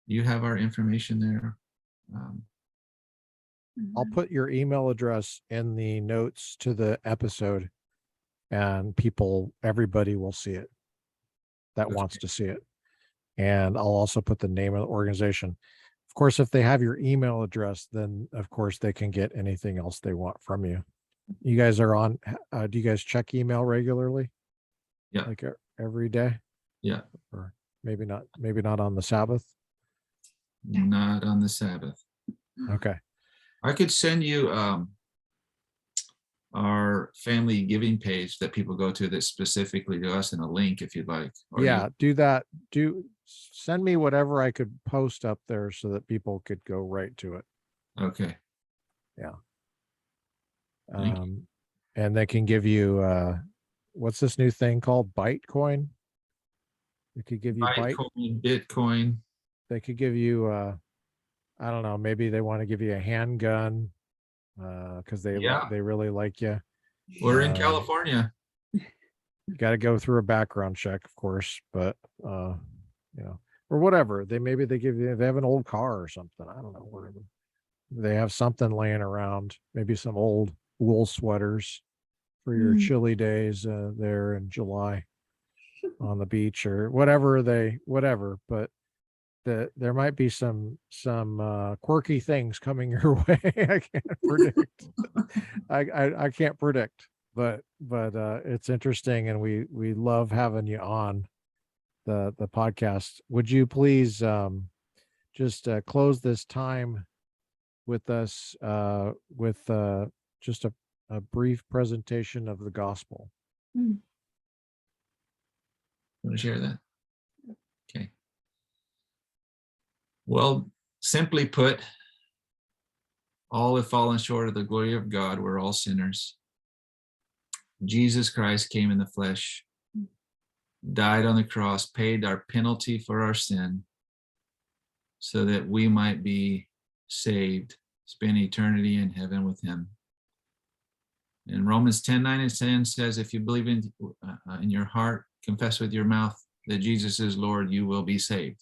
You have our information there. I'll put your email address in the notes to the episode, and everybody will see it that wants to see it. And I'll also put the name of the organization. Of course, if they have your email address, then of course they can get anything else they want from you. You guys are on, do you guys check email regularly? Yeah. Like every day? Yeah. Or maybe not on the Sabbath? Not on the Sabbath. Okay. I could send you our family giving page that people go to that's specifically to us, and a link if you'd like. Or Yeah, do that. Send me whatever I could post up there so that people could go right to it. Okay. Thank you. And they can give you what's this new thing called? Bytecoin? They could give you Bitcoin. They could give you I don't know, maybe they want to give you a handgun because they really like you. We're in California. You got to go through a background check, of course, but you know, or whatever. Maybe they give you, they have an old car or something. I don't know, whatever. They have something laying around, maybe some old wool sweaters for your chilly days there in July on the beach or whatever but there might be some quirky things coming your way. I can't predict. I can't predict, but it's interesting, and we love having you on the podcast. Would you please just close this time with us with just a brief presentation of the gospel? Want to share that? Okay. Well, simply put, all have fallen short of the glory of God. We're all sinners. Jesus Christ came in the flesh, died on the cross, paid our penalty for our sin so that we might be saved, spend eternity in heaven with him. And Romans 10:9 and 10 says, if you believe in your heart, confess with your mouth that Jesus is Lord, you will be saved.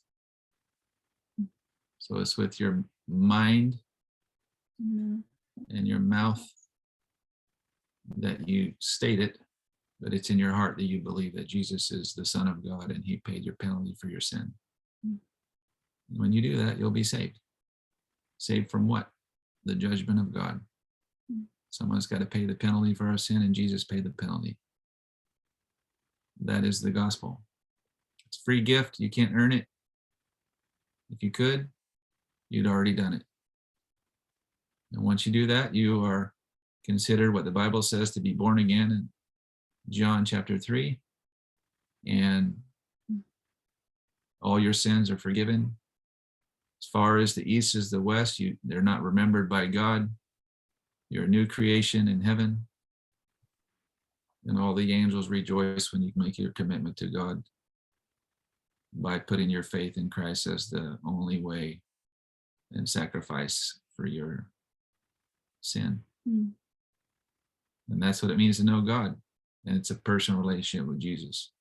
So it's with your mind and your mouth that you state it, but it's in your heart that you believe that Jesus is the Son of God and he paid your penalty for your sin. When you do that, you'll be saved. Saved from what? The judgment of God. Someone's got to pay the penalty for our sin, and Jesus paid the penalty. That is the gospel. It's a free gift. You can't earn it. If you could, you'd already done it. And once you do that, you are considered what the Bible says to be born again in John chapter 3. And all your sins are forgiven. As far as the east is the west, they're not remembered by God. You're a new creation in heaven. And all the angels rejoice when you make your commitment to God by putting your faith in Christ as the only way and sacrifice for your sin. And that's what it means to know God. And it's a personal relationship with Jesus.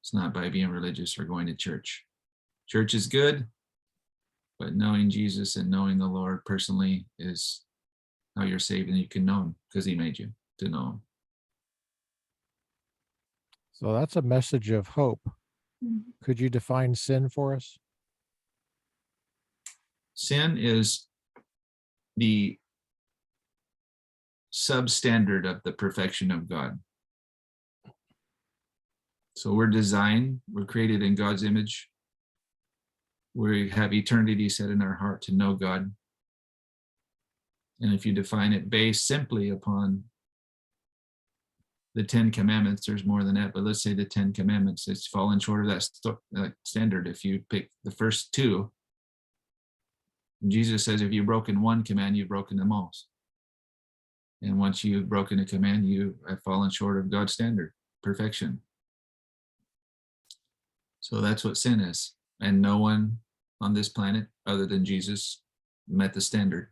It's not by being religious or going to church. Church is good, but knowing Jesus and knowing the Lord personally is how you're saved, and you can know him because he made you to know him. So that's a message of hope. Could you define sin for us? Sin is the substandard of the perfection of God. So we're created in God's image. We have eternity set in our heart to know God. And if you define it based simply upon the 10 commandments, there's more than that, but let's say the 10 commandments, it's fallen short of that standard. If you pick the first two, Jesus says, if you've broken one command, you've broken them all. And once you've broken a command, you have fallen short of God's standard, perfection. So that's what sin is. And no one on this planet other than Jesus met the standard.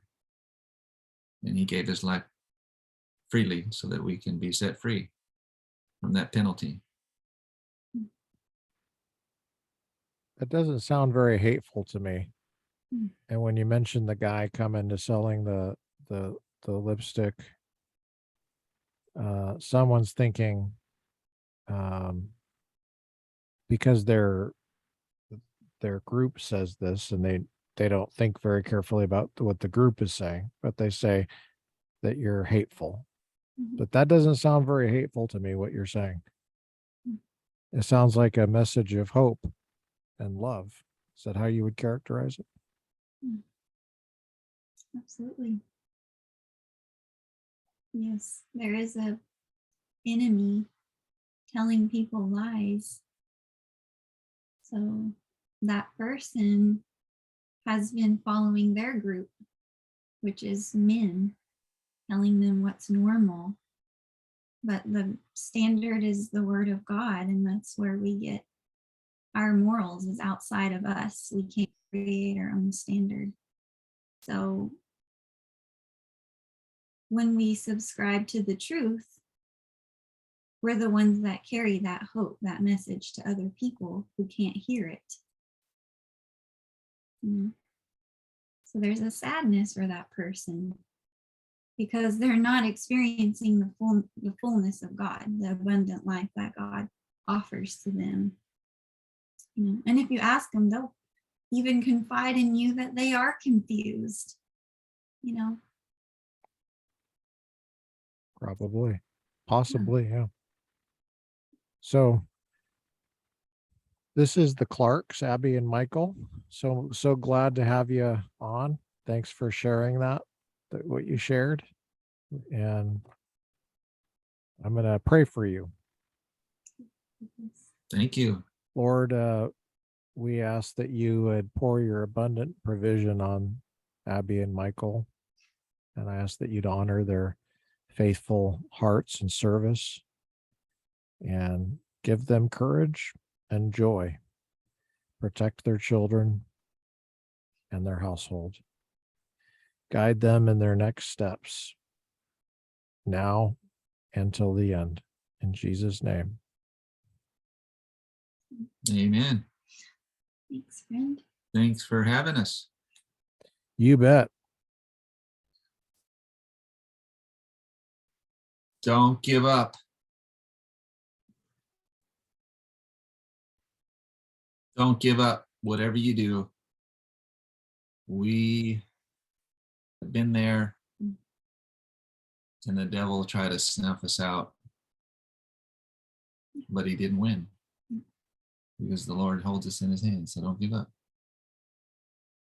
And he gave his life freely so that we can be set free from that penalty. That doesn't sound very hateful to me. And when you mentioned the guy coming to selling the lipstick, someone's thinking because their group says this, and they don't think very carefully about what the group is saying, but they say that you're hateful. But that doesn't sound very hateful to me, what you're saying. It sounds like a message of hope and love. Is that how you would characterize it? Absolutely. Yes, there is a enemy telling people lies. So that person has been following their group, which is men, telling them what's normal. But the standard is the word of God, and that's where we get our morals, is outside of us. We can't create our own standard. So when we subscribe to the truth, we're the ones that carry that hope, that message to other people who can't hear it. So there's a sadness for that person because they're not experiencing the fullness of God, the abundant life that God offers to them. And if you ask them, they'll even confide in you that they are confused. Probably, possibly, yeah. So this is the Clarks, Abby and Michael. So glad to have you on. Thanks for sharing what you shared. And I'm going to pray for you. Thank you. Lord, we ask that you would pour your abundant provision on Abby and Michael. And I ask that you'd honor their faithful hearts and service and give them courage and joy. Protect their children and their household. Guide them in their next steps now and till the end. In Jesus' name. Amen. Thanks, friend. Thanks for having us. You bet. Don't give up. Don't give up, whatever you do. We have been there, and the devil tried to snuff us out, but he didn't win because the Lord holds us in his hand. So don't give up.